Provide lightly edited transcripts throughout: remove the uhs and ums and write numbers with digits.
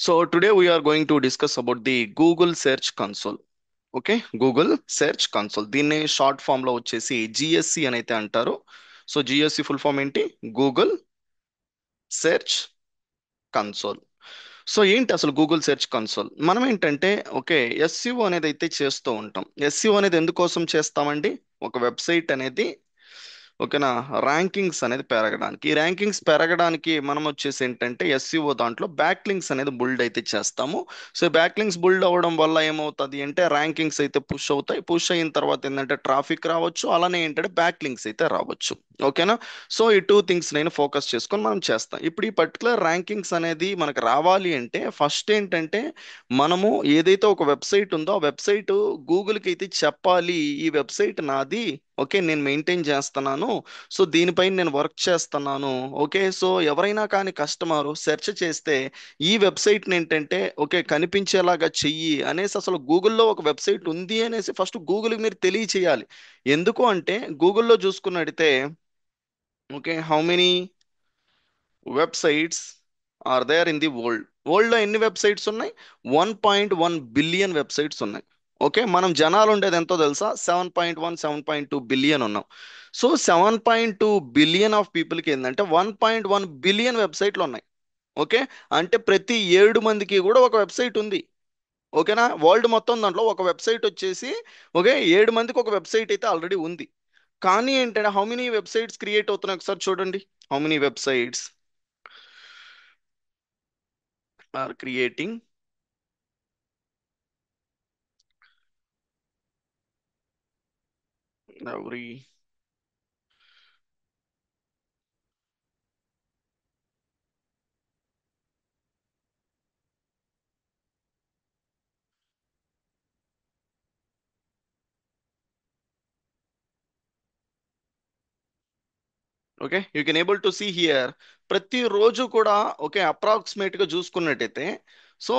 So today we are going to discuss about the Google Search Console. Okay, Google search console దీన్ని short form లో వచ్చేసి GSC అని అయితే అంటారు. So GSC full form ఏంటి? Google search console. So ఏంటి అసలు గూగుల్ సెర్చ్ కన్సోల్? మనం ఏంటంటే ఓకే, ఎస్ఈఓ అనేది అయితే చేస్తూ ఉంటాం. ఎస్ఈఓ అనేది ఎందుకోసం చేస్తామండి? ఒక వెబ్సైట్ అనేది ఓకేనా, ర్యాంకింగ్స్ అనేది పెరగడానికి. ఈ ర్యాంకింగ్స్ పెరగడానికి మనం వచ్చేసి ఏంటంటే ఎస్సీఓ దాంట్లో బ్యాక్ లింక్స్ అనేది బుల్డ్ అయితే చేస్తాము. సో బ్యాక్ లింక్స్ బుల్డ్ అవ్వడం వల్ల ఏమవుతుంది అంటే ర్యాంకింగ్స్ అయితే పుష్ అవుతాయి. పుష్ అయిన తర్వాత ఏంటంటే ట్రాఫిక్ రావచ్చు, అలానే ఏంటంటే బ్యాక్ లింక్స్ అయితే రావచ్చు. ఓకేనా? సో ఈ టూ థింగ్స్ నేను ఫోకస్ చేసుకొని మనం చేస్తాం. ఇప్పుడు ఈ పర్టికులర్ ర్యాంకింగ్స్ అనేది మనకు రావాలి అంటే ఫస్ట్ ఏంటంటే మనము ఏదైతే ఒక వెబ్సైట్ ఉందో ఆ వెబ్సైట్ గూగుల్కి అయితే చెప్పాలి, ఈ వెబ్సైట్ నాది, ఓకే, నేను మెయింటైన్ చేస్తున్నాను, సో దీనిపైన నేను వర్క్ చేస్తున్నాను. ఓకే, సో ఎవరైనా కానీ కస్టమర్ సెర్చ్ చేస్తే ఈ వెబ్సైట్ని ఏంటంటే ఓకే కనిపించేలాగా చెయ్యి అనేసి అసలు గూగుల్లో ఒక వెబ్సైట్ ఉంది అనేసి ఫస్ట్ గూగుల్కి మీరు తెలియచేయాలి. ఎందుకు అంటే గూగుల్లో చూసుకున్నట్టయితే okay, how many websites are there in the world లో ఎన్ని వెబ్సైట్స్ ఉన్నాయి? 1.1 బిలియన్ వెబ్సైట్స్ ఉన్నాయి. ఓకే, మనం జనాలు ఉండేది ఎంతో తెలుసా? 7.1 7.2 బిలియన్ ఉన్నాం. సో 7.2 బిలియన్ ఆఫ్ పీపుల్కి ఏంటంటే 1.1 బిలియన్ వెబ్సైట్లు ఉన్నాయి. ఓకే, అంటే ప్రతి 7 మందికి కూడా ఒక వెబ్సైట్ ఉంది. ఓకేనా? వరల్డ్ మొత్తం దాంట్లో ఒక వెబ్సైట్ వచ్చేసి ఓకే 7 మందికి ఒక వెబ్సైట్ అయితే ఆల్రెడీ ఉంది. కానీ ఏంటంటే హౌ మెనీ వెబ్సైట్స్ క్రియేట్ అవుతున్నాయి ఒకసారి చూడండి. How many websites are creating every. Okay, you can able to see here ప్రతి రోజు కూడా ఓకే అప్రాక్సిమేట్ గా చూసుకున్నట్టయితే సో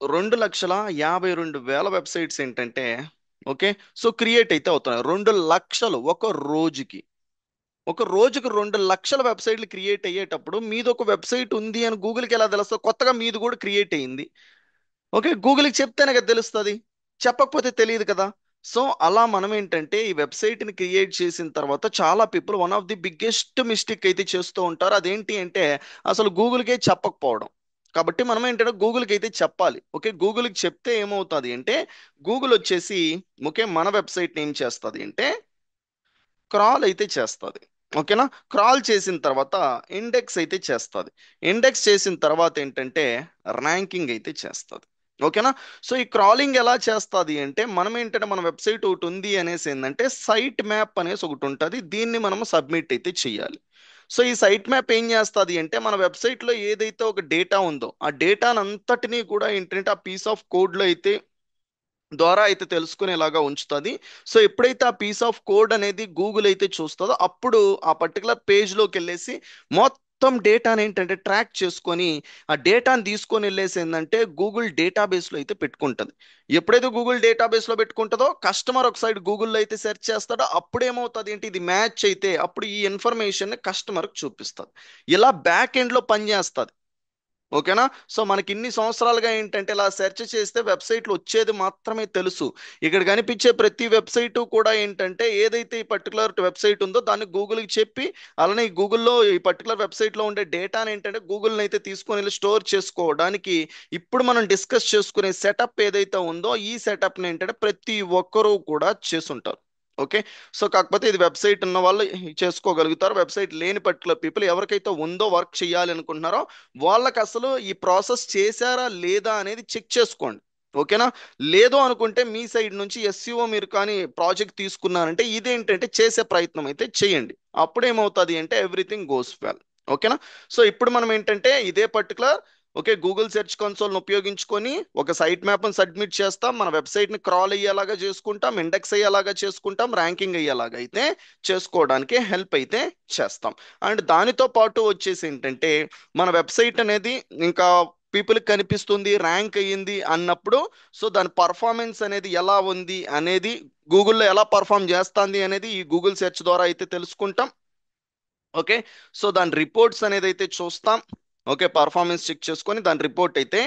2,52,000 వెబ్సైట్స్ ఏంటంటే ఓకే సో క్రియేట్ అయితే అవుతున్నాయి. 2 లక్షలు ఒక రోజుకి. ఒక రోజుకి 2 లక్షల వెబ్సైట్లు క్రియేట్ అయ్యేటప్పుడు మీది ఒక వెబ్సైట్ ఉంది అని గూగుల్కి ఎలా తెలుస్తుంది? కొత్తగా మీది కూడా క్రియేట్ అయ్యింది. ఓకే, గూగుల్కి చెప్తేనే కదా తెలుస్తుంది, చెప్పకపోతే తెలియదు కదా. సో అలా మనం ఏంటంటే ఈ వెబ్సైట్ని క్రియేట్ చేసిన తర్వాత చాలా people one of the biggest mistake అయితే చేస్తూ ఉంటారు. అదేంటి అంటే అసలు గూగుల్కే చెప్పకపోవడం. కాబట్టి మనం ఏంటంటే గూగుల్కి అయితే చెప్పాలి. ఓకే, గూగుల్కి చెప్తే ఏమవుతుంది అంటే గూగుల్ వచ్చేసి ఓకే మన వెబ్సైట్ని ఏం చేస్తుంది అంటే క్రాల్ అయితే చేస్తుంది. ఓకేనా? క్రాల్ చేసిన తర్వాత ఇండెక్స్ అయితే చేస్తుంది. ఇండెక్స్ చేసిన తర్వాత ఏంటంటే ర్యాంకింగ్ అయితే చేస్తుంది. ఓకేనా? సో ఈ క్రాలింగ్ ఎలా చేస్తుంది అంటే మనం ఏంటంటే మన వెబ్సైట్ ఒకటి ఉంది అనేసి ఏంటంటే సైట్ మ్యాప్ అనేసి ఒకటి ఉంటుంది, దీన్ని మనం సబ్మిట్ అయితే చేయాలి. సో ఈ సైట్ మ్యాప్ ఏం చేస్తుంది అంటే మన వెబ్సైట్లో ఏదైతే ఒక డేటా ఉందో ఆ డేటాను అంతటినీ కూడా ఏంటంటే ఆ పీస్ ఆఫ్ కోడ్లో అయితే ద్వారా అయితే తెలుసుకునేలాగా ఉంచుతుంది. సో ఎప్పుడైతే ఆ పీస్ ఆఫ్ కోడ్ అనేది గూగుల్ అయితే చూస్తుందో అప్పుడు ఆ పర్టికులర్ పేజ్లోకి వెళ్ళేసి మొత్తం డేటాని ఏంటంటే ట్రాక్ చేసుకొని ఆ డేటాని తీసుకొని వెళ్ళేసి ఏంటంటే గూగుల్ డేటాబేస్లో అయితే పెట్టుకుంటుంది. ఎప్పుడైతే గూగుల్ డేటాబేస్లో పెట్టుకుంటుందో కస్టమర్ ఒక సైడ్ గూగుల్లో అయితే సెర్చ్ చేస్తాడో అప్పుడు ఏమవుతుంది అంటే ఇది మ్యాచ్ అయితే అప్పుడు ఈ ఇన్ఫర్మేషన్ కస్టమర్కి చూపిస్తుంది. ఇలా బ్యాక్ ఎండ్లో పనిచేస్తుంది. ఓకేనా? సో మనకి ఇన్ని సంవత్సరాలుగా ఏంటంటే ఇలా సెర్చ్ చేస్తే వెబ్సైట్లు వచ్చేది మాత్రమే తెలుసు. ఇక్కడ కనిపించే ప్రతి వెబ్సైటు కూడా ఏంటంటే ఏదైతే ఈ పర్టికులర్ వెబ్సైట్ ఉందో దాన్ని గూగుల్కి చెప్పి అలానే ఈ గూగుల్లో ఈ పర్టికులర్ వెబ్సైట్లో ఉండే డేటాని ఏంటంటే గూగుల్ని అయితే తీసుకొని వెళ్ళి స్టోర్ చేసుకోవడానికి ఇప్పుడు మనం డిస్కస్ చేసుకునే సెటప్ ఏదైతే ఉందో ఈ సెటప్ని ఏంటంటే ప్రతి ఒక్కరూ కూడా చేసుంటారు. ఓకే, సో కాకపోతే ఇది వెబ్సైట్ ఉన్న వాళ్ళు చేసుకోగలుగుతారు. వెబ్సైట్ లేని పర్టికులర్ పీపుల్ ఎవరికైతే ఉందో వర్క్ చేయాలి అనుకుంటున్నారో వాళ్ళకి అసలు ఈ ప్రాసెస్ చేశారా లేదా అనేది చెక్ చేసుకోండి. ఓకేనా? లేదు అనుకుంటే మీ సైడ్ నుంచి ఎస్సీఓ మీరు కానీ ప్రాజెక్ట్ తీసుకున్నారంటే ఇదేంటంటే చేసే ప్రయత్నం అయితే చేయండి. అప్పుడు ఏమవుతుంది అంటే ఎవ్రీథింగ్ గోస్ వెల్. ఓకేనా? సో ఇప్పుడు మనం ఏంటంటే ఇదే పర్టికులర్ ఓకే గూగుల్ సెర్చ్ కన్సోల్ని ఉపయోగించుకొని ఒక సైట్ మ్యాప్ని సబ్మిట్ చేస్తాం, మన వెబ్సైట్ని క్రాల్ అయ్యేలాగా చేసుకుంటాం, ఇండెక్స్ అయ్యేలాగా చేసుకుంటాం, ర్యాంకింగ్ అయ్యేలాగా అయితే చేసుకోవడానికి హెల్ప్ అయితే చేస్తాం. అండ్ దానితో పాటు వచ్చేసి ఏంటంటే మన వెబ్సైట్ అనేది ఇంకా పీపుల్కి కనిపిస్తుంది, ర్యాంక్ అయ్యింది అన్నప్పుడు సో దాని పర్ఫార్మెన్స్ అనేది ఎలా ఉంది అనేది గూగుల్లో ఎలా పర్ఫామ్ చేస్తుంది అనేది ఈ గూగుల్ సెర్చ్ ద్వారా అయితే తెలుసుకుంటాం. ఓకే, సో దాని రిపోర్ట్స్ అనేది అయితే చూస్తాం. ఓకే, పర్ఫార్మెన్స్ చెక్ చేసుకొని దాని రిపోర్ట్ అయితే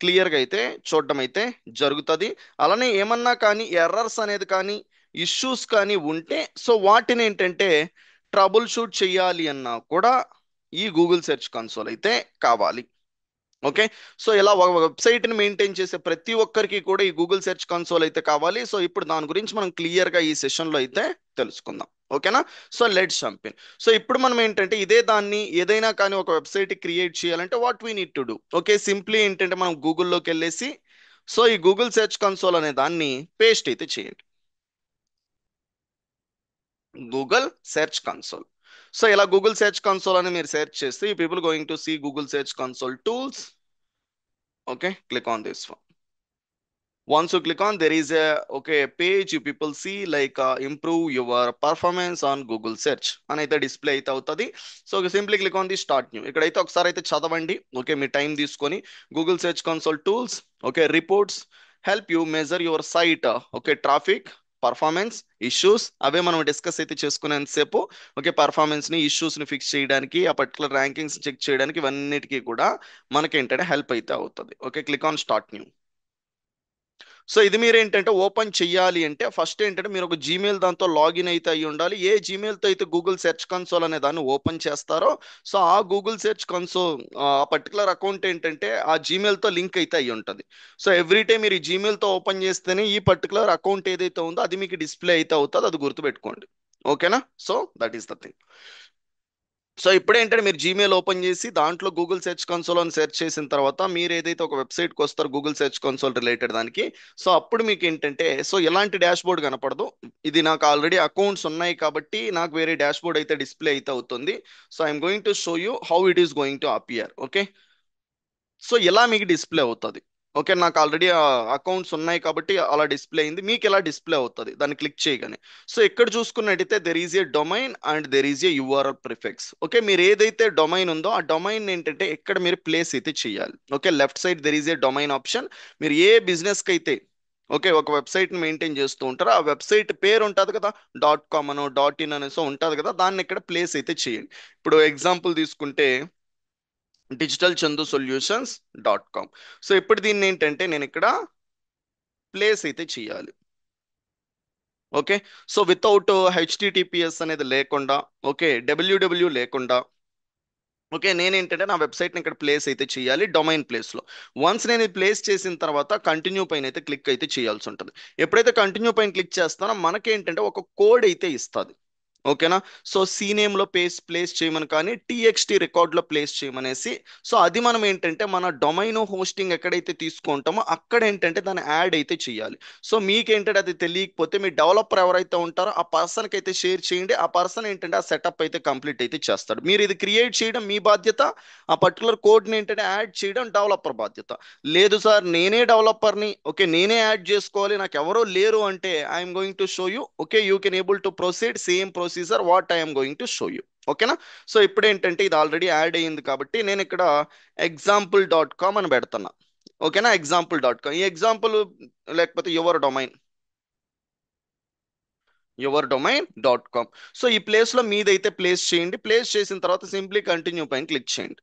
క్లియర్గా అయితే చూడడం అయితే జరుగుతుంది. అలానే ఏమన్నా కానీ ఎర్రర్స్ అనేది కానీ ఇష్యూస్ కానీ ఉంటే సో వాటిని ఏంటంటే ట్రబుల్ షూట్ చేయాలి అన్నా కూడా ఈ గూగుల్ సెర్చ్ కన్సోల్ అయితే కావాలి. ఓకే, సో ఇలా ఒక వెబ్సైట్ని మెయింటైన్ చేసే ప్రతి ఒక్కరికి కూడా ఈ గూగుల్ సెర్చ్ కన్సోల్ అయితే కావాలి. సో ఇప్పుడు దాని గురించి మనం క్లియర్గా ఈ సెషన్లో అయితే తెలుసుకుందాం. ఓకేనా? So let's jump in. So ఇప్పుడు మనం ఏంటంటే ఇదే దాన్ని ఏదైనా కానీ ఒక వెబ్సైట్ క్రియేట్ చేయాలంటే what we need to do. Okay, simply ఏంటంటే మనం గూగుల్లోకి వెళ్ళేసి సో ఈ గూగుల్ సెర్చ్ కన్సోల్ అనే దాన్ని పేస్ట్ అయితే చేయండి. Google search console. సో ఇలా గూగుల్ సెర్చ్ కన్సోల్ అని మీరు సెర్చ్ చేస్తే ఈ people going to see Google search console tools. Okay, click on this one. Once you click on, there is a okay page you people see like improve your performance on Google search అని అయితే display అయితే అవుతుంది. So simply click on the start new. ఇక్కడైతే ఒకసారి అయితే చదవండి. Okay, మీ time తీసుకొని Google search console tools. Okay, reports help you measure your site. Okay, traffic, performance, issues అవే మనం డిస్కస్ అయితే చేసుకునేంతసేపు. ఓకే, పర్ఫార్మెన్స్ ని ఇష్యూస్ ని ఫిక్స్ చేయడానికి ఆ పర్టికులర్ ర్యాంకింగ్స్ చెక్ చేయడానికి ఇవన్నిటికీ కూడా మనకి ఏంటంటే హెల్ప్ అయితే అవుతుంది. Okay, click on start new. So ఇది మీరు ఏంటంటే ఓపెన్ చెయ్యాలి అంటే ఫస్ట్ ఏంటంటే మీరు ఒక జీమెయిల్ దాంతో లాగిన్ అయితే అయ్యి ఉండాలి. ఏ జీమెయిల్తో అయితే గూగుల్ సెర్చ్ కన్సోల్ అనే దాన్ని ఓపెన్ చేస్తారో సో ఆ గూగుల్ సెర్చ్ కన్సోల్ ఆ పర్టికులర్ అకౌంట్ ఏంటంటే ఆ జీమెయిల్తో లింక్ అయితే అయ్యి ఉంటుంది. సో ఎవ్రీ టైం మీరు ఈ జీమెయిల్తో ఓపెన్ చేస్తేనే ఈ పర్టికులర్ అకౌంట్ ఏదైతే ఉందో అది మీకు డిస్ప్లే అయితే అవుతుంది. అది గుర్తుపెట్టుకోండి. ఓకేనా? So that is the thing. So ఇప్పుడు ఏంటంటే మీరు జీమెయిల్ ఓపెన్ చేసి దాంట్లో గూగుల్ సెర్చ్ కన్సోల్ అని సెర్చ్ చేసిన తర్వాత మీరు ఏదైతే ఒక వెబ్సైట్కి వస్తారో గూగుల్ సెర్చ్ కన్సోల్ రిలేటెడ్ దానికి సో అప్పుడు మీకు ఏంటంటే సో ఎలాంటి డాష్ బోర్డ్ కనపడదు. ఇది నాకు ఆల్రెడీ అకౌంట్స్ ఉన్నాయి కాబట్టి నాకు వేరే డాష్ బోర్డ్ అయితే డిస్ప్లే అయితే అవుతుంది. So I'm going to show you how it is going to appear. Okay, so ఇలా మీకు డిస్ప్లే అవుతుంది. ఓకే, నాకు ఆల్రెడీ అకౌంట్స్ ఉన్నాయి కాబట్టి అలా డిస్ప్లే అయింది. మీకు ఎలా డిస్ప్లే అవుతుంది దాన్ని క్లిక్ చేయగానే. సో ఇక్కడ చూసుకున్నట్టయితే there is A domain and there is A URL prefix. Okay, మీరు ఏదైతే డొమైన్ ఉందో ఆ డొమైన్ ఏంటంటే ఎక్కడ మీరు ప్లేస్ అయితే చేయాలి. Okay, left side there is A domain option. మీరు ఏ బిజినెస్కి అయితే ఓకే ఒక వెబ్సైట్ని మెయింటైన్ చేస్తూ ఉంటారో ఆ వెబ్సైట్ పేరు ఉంటుంది కదా, .com అనో .in అనేసో ఉంటుంది కదా, దాన్ని ఇక్కడ ప్లేస్ అయితే చేయండి. ఇప్పుడు ఎగ్జాంపుల్ తీసుకుంటే digitalchandusolutions.com. సో ఇప్పుడు దీన్ని ఏంటంటే నేను ఇక్కడ ప్లేస్ అయితే చేయాలి. ఓకే, సో వితౌట్ హెచ్టిటిపిఎస్ అనేది లేకుండా ఓకే డబ్ల్యూడబ్ల్యూ లేకుండా ఓకే నేనేంటంటే నా వెబ్సైట్ని ఇక్కడ ప్లేస్ అయితే చేయాలి డొమైన్ ప్లేస్లో. వన్స్ నేను ఇది ప్లేస్ చేసిన తర్వాత కంటిన్యూ పైన అయితే క్లిక్ అయితే చేయాల్సి ఉంటుంది. ఎప్పుడైతే కంటిన్యూ పైన క్లిక్ చేస్తానో మనకేంటంటే ఒక కోడ్ అయితే ఇస్తుంది. ఓకేనా? సో సి నేమ్లో ప్లేస్ చేయమని కానీ టీఎక్స్టీ రికార్డ్లో ప్లేస్ చేయమనేసి సో అది మనం ఏంటంటే మన డొమైన్ హోస్టింగ్ ఎక్కడైతే తీసుకుంటామో అక్కడ ఏంటంటే దాన్ని యాడ్ అయితే చేయాలి. సో మీకేంటంటే అది తెలియకపోతే మీ డెవలపర్ ఎవరైతే ఉంటారో ఆ పర్సన్కి అయితే షేర్ చేయండి. ఆ పర్సన్ ఏంటంటే ఆ సెటప్ అయితే కంప్లీట్ అయితే చేస్తాడు. మీరు ఇది క్రియేట్ చేయడం మీ బాధ్యత. ఆ పర్టికులర్ కోడ్ని ఏంటంటే యాడ్ చేయడం డెవలపర్ బాధ్యత. లేదు సార్ నేనే డెవలపర్ని ఓకే నేనే యాడ్ చేసుకోవాలి నాకు ఎవరో లేరు అంటే I'm going to show you. Okay, you can able to proceed same procedure what I'm going to show you. ఓకేనా? సో ఇప్పుడు ఏంటంటే ఇది ఆల్రెడీ యాడ్ అయ్యింది కాబట్టి నేను ఇక్కడ example.com అని పెడుతున్నా. ఓకేనా? example.com. ఈ ఎగ్జాంపుల్ లేకపోతే యువర్ డొమైన్.com. సో ఈ ప్లేస్లో మీదైతే ప్లేస్ చేయండి. ప్లేస్ చేసిన తర్వాత సింప్లీ కంటిన్యూ పైన క్లిక్ చేయండి.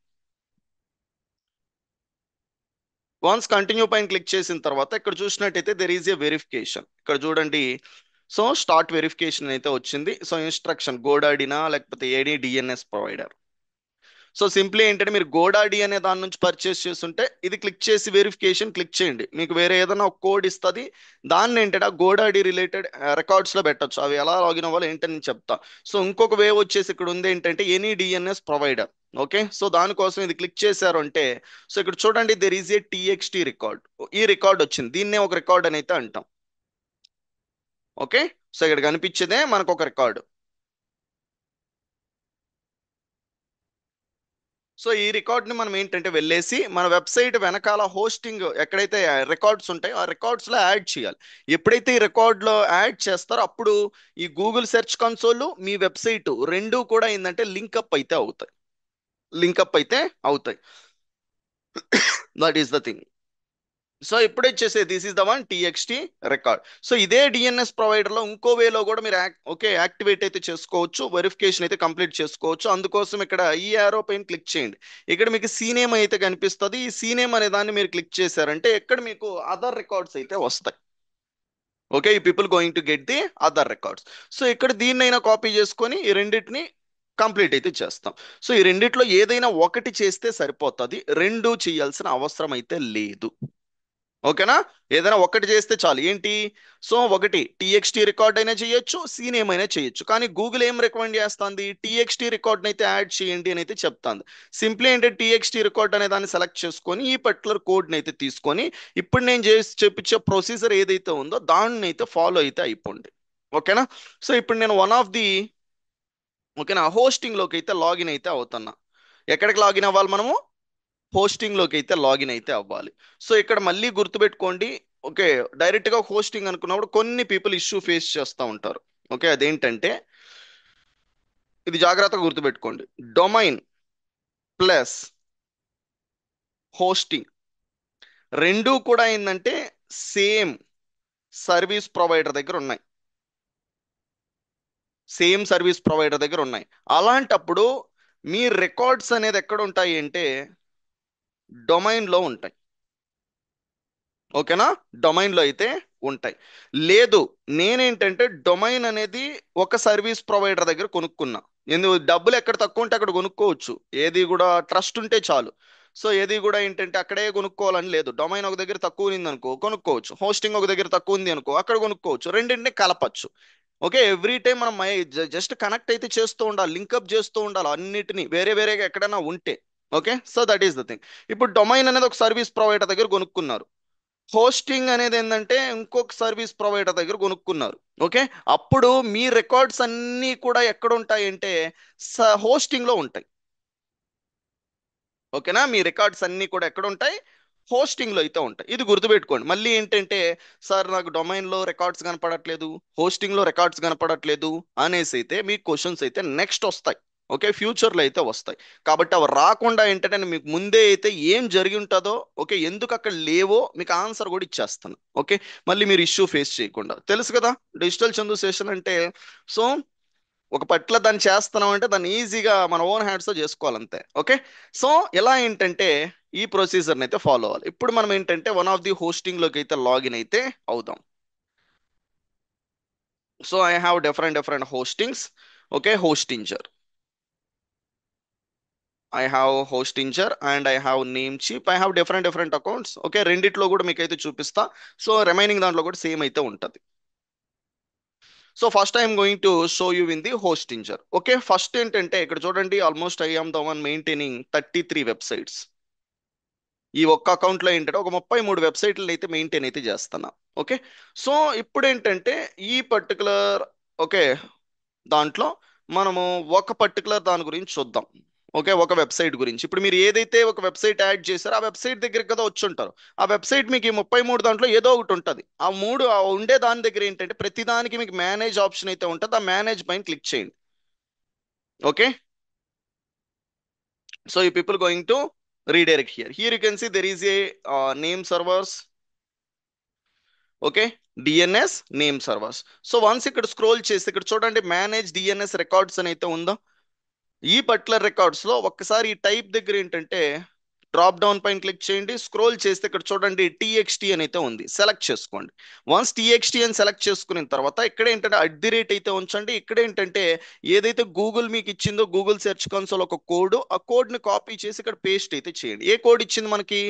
వన్స్ కంటిన్యూ పైన క్లిక్ చేసిన తర్వాత ఇక్కడ చూసినట్టయితే దెర్ ఈజ్ ఏ వెరిఫికేషన్. ఇక్కడ చూడండి. సో స్టార్ట్ వెరిఫికేషన్ అయితే వచ్చింది. సో ఇన్స్ట్రక్షన్ గోడాడినా లేకపోతే ఏడీ డిఎన్ఎస్ ప్రొవైడర్. సో సింప్లీ ఏంటంటే మీరు గోడాడి అనే దాని నుంచి పర్చేస్ చేస్తుంటే ఇది క్లిక్ చేసి వెరిఫికేషన్ క్లిక్ చేయండి. మీకు వేరే ఏదైనా ఒక కోడ్ ఇస్తుంది. దాన్ని ఏంటంటే ఆ గోడాడి రిలేటెడ్ రికార్డ్స్లో పెట్టొచ్చు. అవి ఎలా లాగిన్ అవ్వాలో ఏంటని నేను చెప్తా. సో ఇంకొక వే వచ్చేసి ఇక్కడ ఉంది ఏంటంటే any DNS provider. Okay, so దానికోసం ఇది క్లిక్ చేశారు అంటే సో ఇక్కడ చూడండి there is A TXT record. ఈ రికార్డ్ వచ్చింది. దీన్నే ఒక రికార్డ్ అని అయితే అంటాం. ఓకే, సో ఇక్కడ కనిపించేదే మనకు ఒక రికార్డు. సో ఈ రికార్డ్ని మనం ఏంటంటే వెళ్ళేసి మన వెబ్సైట్ వెనకాల హోస్టింగ్ ఎక్కడైతే రికార్డ్స్ ఉంటాయో ఆ రికార్డ్స్లో యాడ్ చేయాలి. ఎప్పుడైతే ఈ రికార్డ్లో యాడ్ చేస్తారో అప్పుడు ఈ గూగుల్ సెర్చ్ కన్సోల్ మీ వెబ్సైట్ రెండు కూడా ఏంటంటే లింకప్ అయితే అవుతాయి. లింకప్ అయితే అవుతాయి. That is the thing. So ఇప్పుడు వచ్చేసి this is the one TXT record. So ఇదే డిఎన్ఎస్ ప్రొవైడర్ లో ఇంకో వేలో కూడా మీరు ఓకే యాక్టివేట్ అయితే చేసుకోవచ్చు, వెరిఫికేషన్ అయితే కంప్లీట్ చేసుకోవచ్చు. అందుకోసం ఇక్కడ ఈ యారో పైన క్లిక్ చేయండి. ఇక్కడ మీకు సీనేమ్ అయితే కనిపిస్తుంది. ఈ సీనేమ్ అనే దాన్ని మీరు క్లిక్ చేశారంటే ఇక్కడ మీకు అదర్ రికార్డ్స్ అయితే వస్తాయి. ఓకే, ఈ people going to get the other records. So ఇక్కడ దీన్నైనా కాపీ చేసుకొని ఈ రెండింటిని కంప్లీట్ అయితే చేస్తాం. సో ఈ రెండిట్లో ఏదైనా ఒకటి చేస్తే సరిపోతుంది, రెండు చేయాల్సిన అవసరం అయితే లేదు. ఓకేనా? ఏదైనా ఒక్కటి చేస్తే చాలు. ఏంటి? సో ఒకటి టీఎక్స్టీ రికార్డ్ అయినా చేయొచ్చు, సీన్ ఏమైనా చేయొచ్చు. కానీ గూగుల్ ఏం రికమెండ్ చేస్తుంది? టీఎక్స్టీ రికార్డ్ అయితే యాడ్ చేయండి అని అయితే చెప్తాంది. సింప్లీ ఏంటంటే టీఎక్స్టీ రికార్డ్ అనే దాన్ని సెలెక్ట్ చేసుకొని ఈ పర్టికులర్ కోడ్ని అయితే తీసుకొని ఇప్పుడు నేను చేసి చెప్పించే ప్రొసీజర్ ఏదైతే ఉందో దాన్ని అయితే ఫాలో అయితే అయిపోండి. ఓకేనా? సో ఇప్పుడు నేను వన్ ఆఫ్ ది ఓకేనా హోస్టింగ్ లోకి అయితే లాగిన్ అయితే అవుతున్నా. ఎక్కడికి లాగిన్ అవ్వాలి మనము? హోస్టింగ్ లోకి అయితే లాగిన్ అయితే అవ్వాలి. సో ఇక్కడ మళ్ళీ గుర్తుపెట్టుకోండి. ఓకే, డైరెక్ట్ గా హోస్టింగ్ అనుకున్నప్పుడు కొన్ని పీపుల్ ఇష్యూ ఫేస్ చేస్తూ ఉంటారు. ఓకే, అదేంటంటే ఇది జాగ్రత్తగా గుర్తుపెట్టుకోండి. డొమైన్ ప్లస్ హోస్టింగ్ రెండూ కూడా ఏంటంటే సేమ్ సర్వీస్ ప్రొవైడర్ దగ్గర ఉన్నాయి. సేమ్ సర్వీస్ ప్రొవైడర్ దగ్గర ఉన్నాయి. అలాంటప్పుడు మీ రికార్డ్స్ అనేది ఎక్కడ ఉంటాయి అంటే డొమైన్ లో ఉంటాయి. ఓకేనా? డొమైన్ లో అయితే ఉంటాయి. లేదు, నేనేంటంటే డొమైన్ అనేది ఒక సర్వీస్ ప్రొవైడర్ దగ్గర కొనుక్కున్నా. ఎందుకు? డబ్బులు ఎక్కడ తక్కువ ఉంటే అక్కడ కొనుక్కోవచ్చు. ఏది కూడా ట్రస్ట్ ఉంటే చాలు. సో ఏది కూడా ఏంటంటే అక్కడే కొనుక్కోవాలని లేదు. డొమైన్ ఒక దగ్గర తక్కువ ఉంది అనుకో కొనుక్కోవచ్చు, హోస్టింగ్ ఒక దగ్గర తక్కువ ఉంది అనుకో అక్కడ కొనుక్కోవచ్చు, రెండింటిని కలపచ్చు. ఓకే, ఎవ్రీ టైం మనం జస్ట్ కనెక్ట్ అయితే చేస్తూ ఉండాలి, లింకప్ చేస్తూ ఉండాలి అన్నిటిని వేరే వేరేగా ఎక్కడైనా ఉంటే. Okay, so that is the thing. ఇప్పుడు డొమైన్ అనేది ఒక సర్వీస్ ప్రొవైడర్ దగ్గర కొనుక్కున్నారు, హోస్టింగ్ అనేది ఏంటంటే ఇంకొక సర్వీస్ ప్రొవైడర్ దగ్గర కొనుక్కున్నారు. ఓకే, అప్పుడు మీ రికార్డ్స్ అన్నీ కూడా ఎక్కడ ఉంటాయి అంటే హోస్టింగ్ లో ఉంటాయి. ఓకేనా? మీ రికార్డ్స్ అన్నీ కూడా ఎక్కడ ఉంటాయి? హోస్టింగ్ లో అయితే ఉంటాయి. ఇది గుర్తుపెట్టుకోండి. మళ్ళీ ఏంటంటే సార్ నాకు డొమైన్ లో రికార్డ్స్ కనపడట్లేదు, హోస్టింగ్ లో రికార్డ్స్ కనపడట్లేదు అనేసి అయితే మీ క్వశ్చన్స్ అయితే నెక్స్ట్ వస్తాయి. ఓకే, ఫ్యూచర్ లో అయితే వస్తాయి. కాబట్టి అవి రాకుండా ఏంటంటే నేను మీకు ముందే అయితే ఏం జరిగి ఉంటుందో, ఓకే, ఎందుకు అక్కడ లేవో మీకు ఆన్సర్ కూడా ఇచ్చేస్తాను. ఓకే, మళ్ళీ మీరు ఇష్యూ ఫేస్ చేయకుండా. తెలుసు కదా డిజిటల్ చందు సెషన్ అంటే? సో ఒక పట్ల దాన్ని చేస్తున్నాం అంటే దాన్ని ఈజీగా మన ఓన్ హ్యాండ్స్ తో చేసుకోవాలంతే. ఓకే, సో ఎలా ఏంటంటే ఈ ప్రొసీజర్ని అయితే ఫాలో అవ్వాలి. ఇప్పుడు మనం ఏంటంటే వన్ ఆఫ్ ది హోస్టింగ్ లోకి అయితే లాగిన్ అయితే అవుదాం. So I have different different hostings. Okay, Hostinger, I have Hostinger and I have Namecheap, I have different different accounts. Okay, రెండిట్లో కూడా మీకు అయితే చూపిస్తా. సో రిమైనింగ్ దాంట్లో కూడా సేమ్ అయితే ఉంటుంది. So first I'm going to show you in the Hostinger. Okay, first ఏంటంటే ఇక్కడ చూడండి, almost I am the one maintaining 33 websites. ఈ ఒక్క అకౌంట్ లో ఏంటంటే ఒక 33 వెబ్సైట్లు అయితే మెయింటైన్ అయితే చేస్తున్నా. ఓకే, సో ఇప్పుడు ఏంటంటే ఈ పర్టికులర్ ఓకే దాంట్లో మనము ఒక పర్టికులర్ దాని గురించి చూద్దాం. ఓకే, ఒక వెబ్సైట్ గురించి. ఇప్పుడు మీరు ఏదైతే ఒక వెబ్సైట్ యాడ్ చేశారో ఆ వెబ్సైట్ దగ్గరికి కదా వచ్చి ఉంటారు. ఆ వెబ్సైట్ మీకు ఈ 33 దాంట్లో ఏదో ఒకటి ఉంటుంది. ఆ మూడు ఆ ఉండే దాని దగ్గర ఏంటంటే ప్రతి దానికి మీకు మేనేజ్ ఆప్షన్ అయితే ఉంటుంది. ఆ మేనేజ్ పైన క్లిక్ చేయండి. Okay, so you people going to redirect here you can see there is a name servers. Okay, DNS name servers. So once ఇక్కడ స్క్రోల్ చేసి ఇక్కడ చూడండి మేనేజ్ డిఎన్ఎస్ రికార్డ్స్ అని అయితే ఉందా? ఈ పర్టికులర్ రికార్డ్స్ లో ఒక్కసారి ఈ టైప్ దగ్గర ఏంటంటే డ్రాప్ డౌన్ పైన క్లిక్ చేయండి. స్క్రోల్ చేస్తే ఇక్కడ చూడండి టీఎక్స్టీ అని అయితే ఉంది, సెలెక్ట్ చేసుకోండి. వన్స్ టీఎక్స్టీ అని సెలెక్ట్ చేసుకున్న తర్వాత ఇక్కడ ఏంటంటే అట్ ది రేట్ అయితే ఉంచండి. ఇక్కడ ఏంటంటే ఏదైతే గూగుల్ మీకు ఇచ్చిందో గూగుల్ సెర్చ్ కన్సోల్ ఒక కోడ్, ఆ కోడ్ ని కాపీ చేసి ఇక్కడ పేస్ట్ అయితే చేయండి. ఏ కోడ్ ఇచ్చింది మనకి?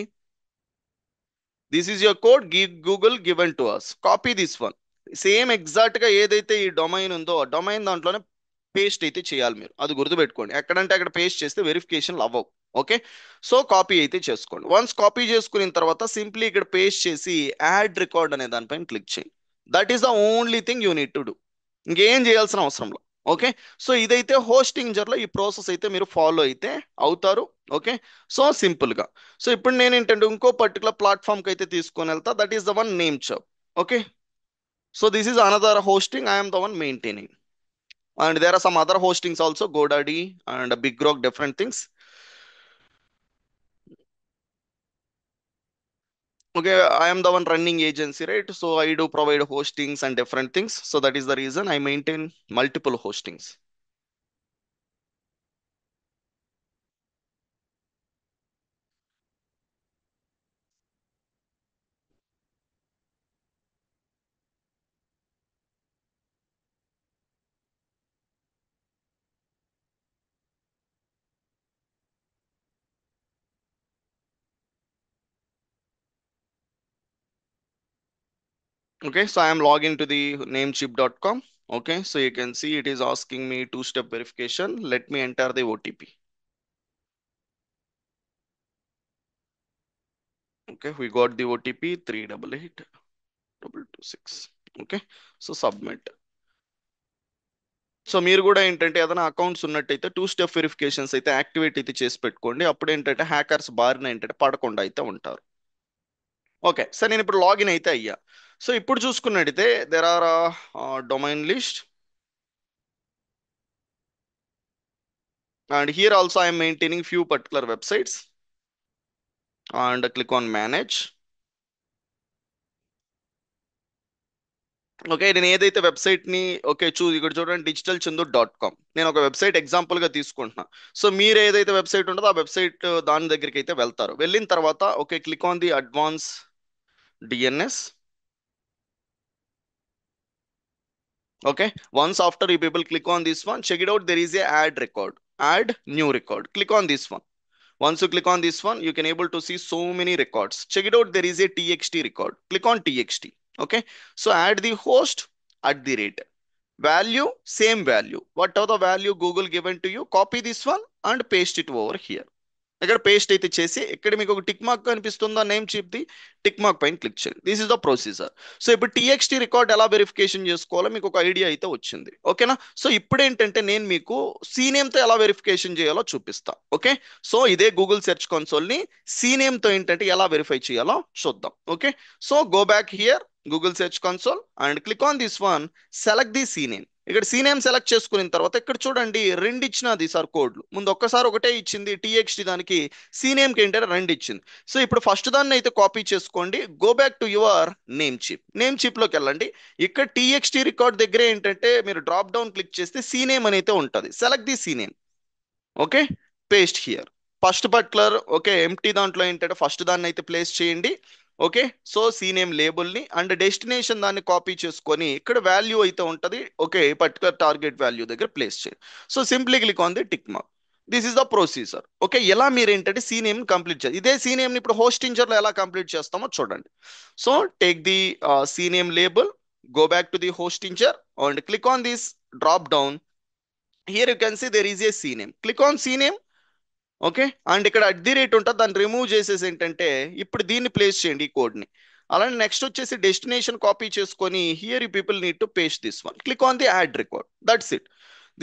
This is your code Google given to us, copy this one. Same exact గా ఏదైతే ఈ డొమైన్ ఉందో ఆ డొమైన్ దాంట్లోనే పేస్ట్ అయితే చేయాలి మీరు. అది గుర్తుపెట్టుకోండి. ఎక్కడంటే అక్కడ పేస్ట్ చేస్తే వెరిఫికేషన్ అవ్వవు. ఓకే, సో కాపీ అయితే చేసుకోండి. వన్స్ కాపీ చేసుకున్న తర్వాత సింప్లీ ఇక్కడ పేస్ట్ చేసి యాడ్ రికార్డ్ అనే దానిపైన క్లిక్ చేయండి. That is the only thing you need to do. ఇంకేం చేయాల్సిన అవసరం లేదు. ఓకే, సో ఇదైతే హోస్టింగ్ జర్లో ఈ ప్రాసెస్ అయితే మీరు ఫాలో అయితే అవుతారు. ఓకే, సో సింపుల్ గా. సో ఇప్పుడు నేను ఏంటంటే ఇంకో పర్టికులర్ ప్లాట్ఫామ్ కి అయితే తీసుకొని వెళ్తా. That is the one Namecheap. Okay, so this is another hosting I'm the one maintaining. And there are some other hostings also, GoDaddy and Big Rock, different things. Okay, I am the one running agency, right? So I do provide hostings and different things. So that is the reason I maintain multiple hostings. Okay, so I am logging to the namecheap.com. Okay, so you can see it is asking me two-step verification. Let me enter the OTP. Okay, we got the OTP 388 226. Okay, so submit. So మీరు కూడా ఏంటంటే ఏదైనా accounts ఉన్నట్టయితే two step verifications అయితే activate అయితే చేసి పెట్టుకోండి. అప్పుడు ఏంటంటే హ్యాకర్స్ బారిన ఏంటంటే పడకుండా అయితే ఉంటారు. ఓకే, సో నేను ఇప్పుడు లాగిన్ అయితే అయ్యా. సో ఇప్పుడు చూసుకున్నట్టయితే there are domain list and here also I'm maintaining few particular websites and click on manage. Okay, నేను ఏదైతే వెబ్సైట్ ని ఓకే ఇక్కడ చూడండి digitalchandu.com. నేను ఒక వెబ్సైట్ ఎగ్జాంపుల్ గా తీసుకుంటున్నా. సో మీరు ఏదైతే వెబ్సైట్ ఉంటుందో ఆ వెబ్సైట్ దాని దగ్గరికి అయితే వెళ్తారు. వెళ్ళిన తర్వాత okay click on the advance DNS. Okay, once after you people click on this one, check it out. There is a add record, add new record. Click on this one. Once you click on this one, you can able to see so many records. Check it out. There is a txt record. Click on txt. Okay, so add the host at the rate value, same value. Whatever the value Google given to you, copy this one and paste it over here. ఇక్కడ paste అయితే చేసి ఇక్కడ మీకు ఒక tick mark కనిపిస్తుందా name చిప్ది, tick mark పైన click చేయండి. This is the procedure. So ఇప్పుడు టీఎక్స్టీ రికార్డ్ ఎలా వెరిఫికేషన్ చేసుకోవాలో మీకు ఒక ఐడియా అయితే వచ్చింది. ఓకేనా? సో ఇప్పుడు ఏంటంటే నేను మీకు సీనేమ్ తో ఎలా వెరిఫికేషన్ చేయాలో చూపిస్తా. ఓకే, సో ఇదే గూగుల్ సెర్చ్ కన్సోల్ ని సీనేమ్ తో ఏంటంటే ఎలా వెరిఫై చేయాలో చూద్దాం. Okay, so go back here Google search console and click on this one, select the CNAME. ఇక్కడ సీనేమ్ సెలెక్ట్ చేసుకున్న తర్వాత ఇక్కడ చూడండి రెండు ఇచ్చినది సార్ కోడ్లు. ముందు ఒక్కసారి ఒకటే ఇచ్చింది టీఎక్స్టీ, దానికి సీనేమ్కి ఏంటంటే రెండు ఇచ్చింది. సో ఇప్పుడు ఫస్ట్ దాన్ని అయితే కాపీ చేసుకోండి. Go back to your Namecheap. Namecheap లోకి వెళ్ళండి. ఇక్కడ టీఎక్స్టీ రికార్డ్ దగ్గర ఏంటంటే మీరు డ్రాప్ డౌన్ క్లిక్ చేస్తే సీనేమ్ అని అయితే ఉంటుంది. Select the CNAME. Okay, paste here first particular. Okay, empty దాంట్లో ఏంటంటే ఫస్ట్ దాన్ని అయితే ప్లేస్ చేయండి. ఓకే, సో సీనేమ్ లేబుల్ ని అండ్ డెస్టినేషన్ దాన్ని కాపీ చేసుకొని ఇక్కడ వాల్యూ అయితే ఉంటది. ఓకే, పర్టికులర్ టార్గెట్ వాల్యూ దగ్గర ప్లేస్ చేయండి. So simply click on the tick mark. This is the procedure. Okay, ఎలా మీరు ఏంటంటే సీనేమ్ కంప్లీట్ చేయాలి. ఇదే సీనేమ్ ని ఇప్పుడు హోస్టింజర్ లో ఎలా కంప్లీట్ చేస్తామో చూడండి. So take the CNAME label, go back to the Hostinger and click on this drop down. Here you can see there is a CNAME. Click on CNAME. Okay, and ఇక్కడ at the rate ఉంటుంది, దాన్ని remove చేసేసి ఏంటంటే ఇప్పుడు దీన్ని place చేయండి ఈ code ని. అలానే నెక్స్ట్ వచ్చేసి డెస్టినేషన్ కాపీ చేసుకొని here you people need to paste this one. Click on the add record. That's it.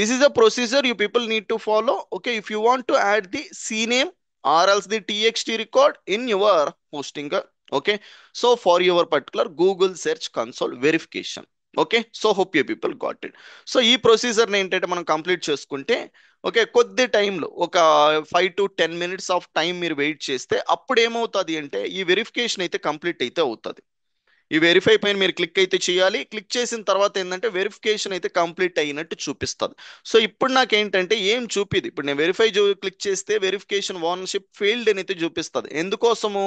This is a procedure you people need to follow. Okay, if you want to add the CNAME or else the TXT record in your hosting. Okay, so for your particular Google search console verification. Okay, so hope you people got it. So ఈ ప్రొసీజర్ని ఏంటంటే మనం complete చేసుకుంటే okay కొద్ది టైంలో ఒక 5 to 10 minutes of time మీరు wait చేస్తే అప్పుడు ఏమవుతుంది అంటే ఈ వెరిఫికేషన్ అయితే కంప్లీట్ అయితే అవుతుంది. ఈ వెరిఫై పైన మీరు క్లిక్ అయితే చేయాలి. క్లిక్ చేసిన తర్వాత ఏంటంటే వెరిఫికేషన్ అయితే కంప్లీట్ అయినట్టు చూపిస్తుంది. సో ఇప్పుడు నాకేంటంటే ఏం చూపిది, ఇప్పుడు నేను వెరిఫై క్లిక్ చేస్తే వెరిఫికేషన్ ఓనర్షిప్ ఫెయిల్డ్ అని అయితే చూపిస్తుంది. ఎందుకోసము,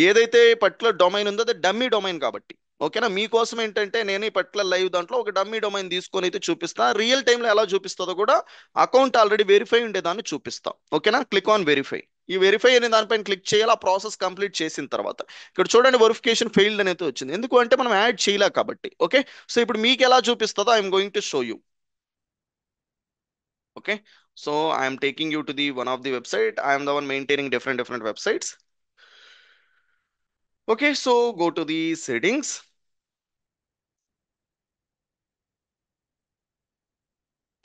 ఏదైతే పర్టికులర్ డొమైన్ ఉందో అది డమ్మీ డొమైన్ కాబట్టి. ఓకేనా, మీకోసం ఏంటంటే నేను ఈ పర్టికులర్ లైవ్ దాంట్లో ఒక డమ్మీ డొమైన్ తీసుకొని అయితే చూపిస్తా. రియల్ టైంలో ఎలా చూపిస్తుందో కూడా అకౌంట్ ఆల్రెడీ వెరిఫై ఉండేదాన్ని చూపిస్తా. ఓకేనా, క్లిక్ ఆన్ వెరిఫై. ఈ వెరిఫై అనే దానిపైన క్లిక్ చేయాలి. ఆ ప్రాసెస్ కంప్లీట్ చేసిన తర్వాత ఇక్కడ చూడండి వెరిఫికేషన్ ఫెయిల్డ్ అనేది వచ్చింది. ఎందుకు అంటే మనం యాడ్ చేయలే కాబట్టి. ఓకే, సో ఇప్పుడు మీకు ఎలా చూపిస్తుందో I'm going to show you. Okay, so I'm taking you to the one of the website. I'm the one maintaining different websites. Okay, so go to the settings.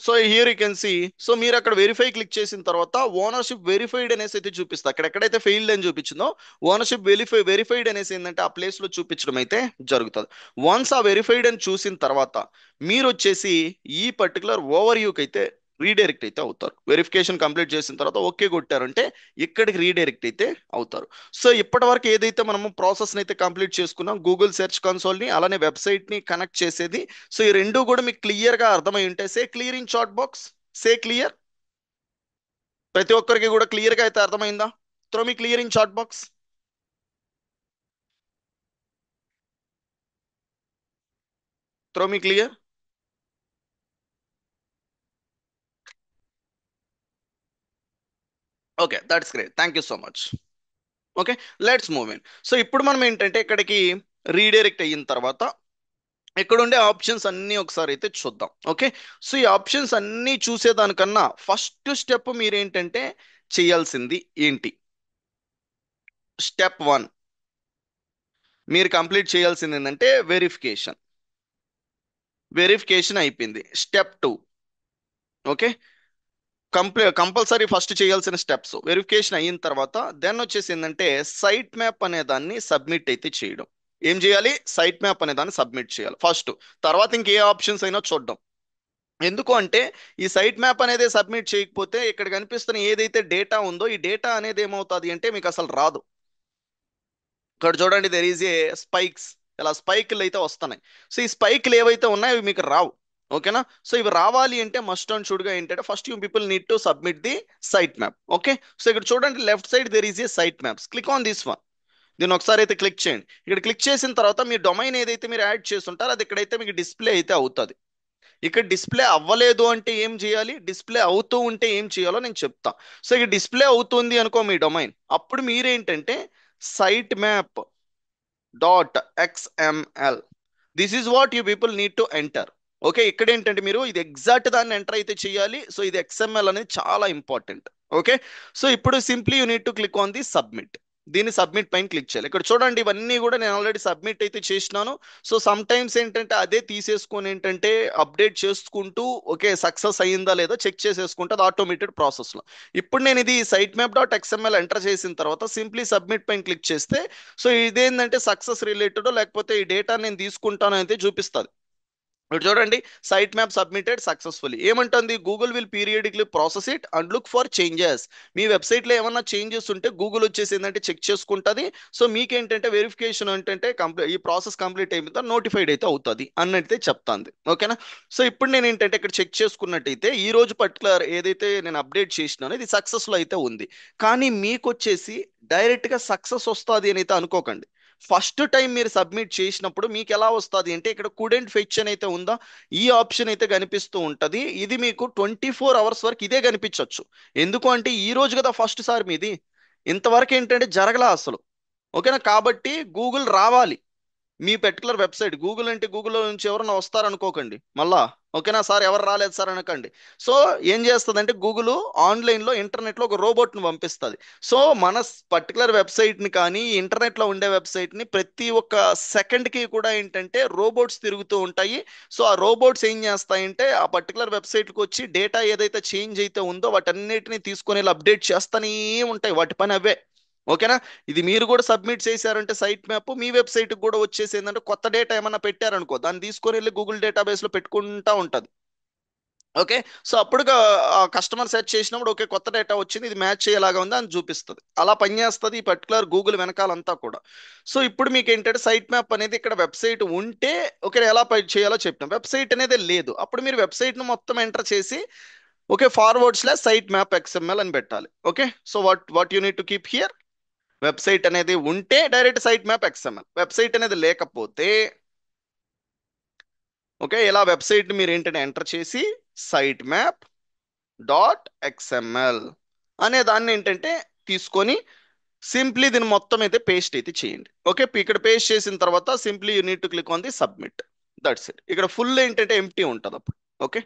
So here you can see. So మీరు అక్కడ verify click చేసిన తర్వాత ownership verified అనేసి అయితే చూపిస్తుంది. అక్కడ ఎక్కడైతే failed అని చూపించిందో ఓనర్షిప్ వెరిఫైడ్ అనేసి ఏంటంటే ఆ ప్లేస్ లో చూపించడం అయితే జరుగుతుంది. వన్స్ ఆ వెరిఫైడ్ అని చూసిన తర్వాత మీరు వచ్చేసి ఈ పర్టికులర్ ఓవర్ వ్యూకి అయితే రీడైరెక్ట్ అయితే అవుతారు. వెరిఫికేషన్ కంప్లీట్ చేసిన తర్వాత ఓకే కొట్టారంటే ఇక్కడికి రీడైరెక్ట్ అయితే అవుతారు. సో ఇప్పటి వరకు ఏదైతే మనము ప్రాసెస్ అయితే కంప్లీట్ చేసుకున్నాం, గూగుల్ సెర్చ్ కన్సోల్ ని అలానే వెబ్సైట్ ని కనెక్ట్ చేసేది. సో ఈ రెండు కూడా మీకు క్లియర్ గా అర్థమై ఉంటాయి. Say clear in chat box, say clear. ప్రతి ఒక్కరికి కూడా క్లియర్ గా అయితే అర్థమైందా? Throw me clear in chat box. Throw me clear. Okay, that's great, thank you so much. Okay, let's move in. So ఇప్పుడు మనం ఏంటంటే ఇక్కడికి రీడైరెక్ట్ అయిన తర్వాత ఇక్కడ ఉండే ఆప్షన్స్ అన్నీ ఒకసారి అయితే చూద్దాం. ఓకే, సో ఈ ఆప్షన్స్ అన్నీ చూసేదానికన్నా ఫస్ట్ స్టెప్ మీరేంటంటే చేయాల్సింది ఏంటి? స్టెప్ వన్ మీరు కంప్లీట్ చేయాల్సింది ఏంటంటే వెరిఫికేషన్. వెరిఫికేషన్ అయిపోయింది. Step two. Okay, compulsory first చేయాల్సిన స్టెప్స్ వెరిఫికేషన్ అయిన తర్వాత దెన్ వచ్చేసి ఏంటంటే సైట్ మ్యాప్ అనే దాన్ని సబ్మిట్ అయితే చేయడం. ఏం చేయాలి? సైట్ మ్యాప్ అనే దాన్ని సబ్మిట్ చేయాలి ఫస్ట్. తర్వాత ఇంకే ఆప్షన్స్ అయినా చూద్దాం. ఎందుకు అంటే ఈ సైట్ మ్యాప్ అనేది సబ్మిట్ చేయకపోతే ఇక్కడ కనిపిస్తున్న ఏదైతే డేటా ఉందో ఈ డేటా అనేది ఏమవుతుంది అంటే మీకు అసలు రాదు. ఇక్కడ చూడండి, దెర్ ఈజ్ ఏ స్పైక్స్. ఇలా స్పైక్లు అయితే వస్తున్నాయి. సో ఈ స్పైక్లు ఏవైతే ఉన్నాయో అవి మీకు రావు. ఓకేనా? సో ఇవి రావాలి అంటే మస్ట్ అండ్ షుడ్ గా ఏంటంటే first you people need to submit the sitemap. Okay, so ఇక్కడ చూడండి left side there is a sitemaps. Click on this one. దీన్ని ఒకసారి అయితే క్లిక్ చేయండి. ఇక్కడ క్లిక్ చేసిన తర్వాత మీ డొమైన్ ఏదైతే మీరు యాడ్ చేస్తుంటారో అది ఇక్కడైతే మీకు డిస్ప్లే అయితే అవుతుంది. ఇక్కడ డిస్ప్లే అవ్వలేదు అంటే ఏం చేయాలి, డిస్ప్లే అవుతూ ఉంటే ఏం చేయాలో నేను చెప్తా. సో ఇక డిస్ప్లే అవుతుంది అనుకో మీ డొమైన్, అప్పుడు మీరేంటంటే site map dot XML, this is what you people need to enter. Okay, ఇక్కడ ఏంటంటే మీరు ఇది ఎగ్జాక్ట్ దాన్ని ఎంటర్ అయితే చేయాలి. సో ఇది ఎక్స్ఎంఎల్ అనేది చాలా ఇంపార్టెంట్. ఓకే, సో ఇప్పుడు simply you need to click on the submit. దీన్ని సబ్మిట్ పైన క్లిక్ చేయాలి. ఇక్కడ చూడండి ఇవన్నీ కూడా నేను ఆల్రెడీ సబ్మిట్ అయితే చేసినాను. సో సమ్ టైమ్స్ ఏంటంటే అదే తీసేసుకొని ఏంటంటే అప్డేట్ చేసుకుంటూ ఓకే సక్సెస్ అయ్యిందా లేదా చెక్ చేసేసుకుంటే అది ఆటోమేటెడ్ ప్రాసెస్లో. ఇప్పుడు నేను ఇది site map dot XML enter చేసిన తర్వాత సింప్లీ సబ్మిట్ పైన క్లిక్ చేస్తే సో ఇదేంటంటే సక్సెస్ రిలేటెడ్ లేకపోతే ఈ డేటా నేను తీసుకుంటాను అయితే చూపిస్తుంది. ఇప్పుడు చూడండి, సైట్ మ్యాప్ సబ్మిటెడ్ సక్సెస్ఫుల్లీ ఏమంటుంది, Google will periodically process it and look for changes. మీ వెబ్సైట్లో ఏమన్నా చేంజెస్ ఉంటే గూగుల్ వచ్చేసి ఏంటంటే చెక్ చేసుకుంటుంది. సో మీకేంటంటే వెరిఫికేషన్ ఏంటంటే ఈ ప్రాసెస్ కంప్లీట్ అయిన తర్వాత నోటిఫైడ్ అయితే అవుతుంది అన్నట్టు చెప్తాంది. ఓకేనా? సో ఇప్పుడు నేను ఏంటంటే ఇక్కడ చెక్ చేసుకున్నట్టయితే ఈ రోజు పర్టికులర్ ఏదైతే నేను అప్డేట్ చేసినానో ఇది సక్సెస్లో అయితే ఉంది. కానీ మీకు వచ్చేసి డైరెక్ట్గా సక్సెస్ వస్తుంది అని అయితే అనుకోకండి. ఫస్ట్ టైం మీరు సబ్మిట్ చేసినప్పుడు మీకు ఎలా వస్తుంది అంటే ఇక్కడ కుడెంట్ ఫెచ్ అని అయితే ఉందా, ఈ ఆప్షన్ అయితే కనిపిస్తూ ఉంటది. ఇది మీకు 24 అవర్స్ వరకు ఇదే కనిపించవచ్చు. ఎందుకు అంటే ఈ రోజు కదా ఫస్ట్ సారి మీది, ఇంతవరకు ఏంటంటే జరగలా అసలు. ఓకేనా? కాబట్టి గూగుల్ రావాలి మీ పర్టికులర్ వెబ్సైట్. గూగుల్ అంటే గూగుల్లో నుంచి ఎవరన్నా వస్తారనుకోకండి మళ్ళా. ఓకేనా సార్, ఎవరు రాలేదు సార్ అనకండి. సో ఏం చేస్తుంది అంటే గూగుల్ ఆన్లైన్లో ఇంటర్నెట్లో ఒక రోబోట్ని పంపిస్తుంది. సో మన పర్టికులర్ వెబ్సైట్ని కానీ ఇంటర్నెట్లో ఉండే వెబ్సైట్ని ప్రతి ఒక్క సెకండ్కి కూడా ఏంటంటే రోబోట్స్ తిరుగుతూ ఉంటాయి. సో ఆ రోబోట్స్ ఏం చేస్తాయంటే ఆ పర్టికులర్ వెబ్సైట్కి వచ్చి డేటా ఏదైతే చేంజ్ అయితే ఉందో వాటన్నిటిని తీసుకొని అప్డేట్ చేస్తూనే ఉంటాయి. వాటి పని అవే. ఓకేనా? ఇది మీరు కూడా సబ్మిట్ చేశారంటే సైట్ మ్యాప్ మీ వెబ్సైట్ కూడా వచ్చేసి ఏంటంటే కొత్త డేటా ఏమన్నా పెట్టారనుకో దాన్ని తీసుకొని వెళ్ళి గూగుల్ డేటాబేస్ లో పెట్టుకుంటా ఉంటది. ఓకే, సో అప్పుడు కస్టమర్ సెర్చ్ చేసినప్పుడు ఓకే కొత్త డేటా వచ్చింది ఇది మ్యాచ్ అయ్యేలాగా ఉంది అని చూపిస్తుంది. అలా పనిచేస్తుంది ఈ పర్టికులర్ గూగుల్ వెనకాలంతా కూడా. సో ఇప్పుడు మీకు ఏంటంటే సైట్ మ్యాప్ అనేది ఇక్కడ వెబ్సైట్ ఉంటే ఓకే ఎలా పని చేయాలో చెప్తాం. వెబ్సైట్ అనేది లేదు, అప్పుడు మీరు వెబ్సైట్ ను మొత్తం ఎంటర్ చేసి okay forward / sitemap XML అని పెట్టాలి. Okay, so what you need to keep here, website అనేది ఉంటే direct sitemap XML, website అనేది లేకపోతే ఓకే ఇలా వెబ్సైట్ మీరు ఏంటంటే ఎంటర్ చేసి సైట్ మ్యాప్ డాట్ ఎక్స్ఎంఎల్ అనే దాన్ని ఏంటంటే తీసుకొని సింప్లీ దీన్ని మొత్తం అయితే పేస్ట్ అయితే చేయండి. ఓకే, ఇక్కడ పేస్ట్ చేసిన తర్వాత simply you need to click on the submit. That's it. ఇక్కడ ఫుల్ ఏంటంటే ఎంటీ ఉంటుంది అప్పుడు. Okay,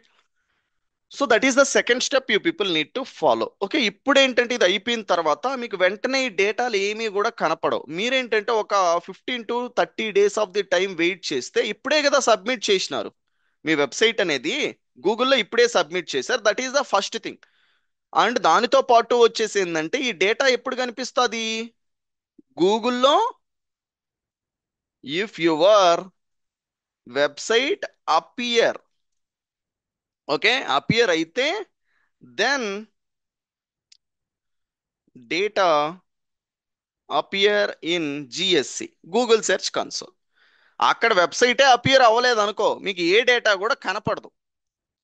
so that is the second step you people need to follow. Okay, ఇప్పుడు ఏంటంటే ఇది అయిపోయిన తర్వాత మీకు వెంటనే ఈ డేటాలు ఏమీ కూడా కనపడవు. మీరేంటంటే ఒక 15 to 30 days of the time wait చేస్తే ఇప్పుడే కదా సబ్మిట్ చేసినారు మీ వెబ్సైట్ అనేది గూగుల్లో ఇప్పుడే సబ్మిట్ చేశారు. That is the first thing. And దానితో పాటు వచ్చేసి ఏంటంటే ఈ డేటా ఎప్పుడు కనిపిస్తుంది గూగుల్లో, if your website appear. Okay, appear అయితే then data appear in GSC, Google search console. అక్కడ వెబ్సైటే అపియర్ అవ్వలేదు అనుకో, మీకు ఏ డేటా కూడా కనపడదు.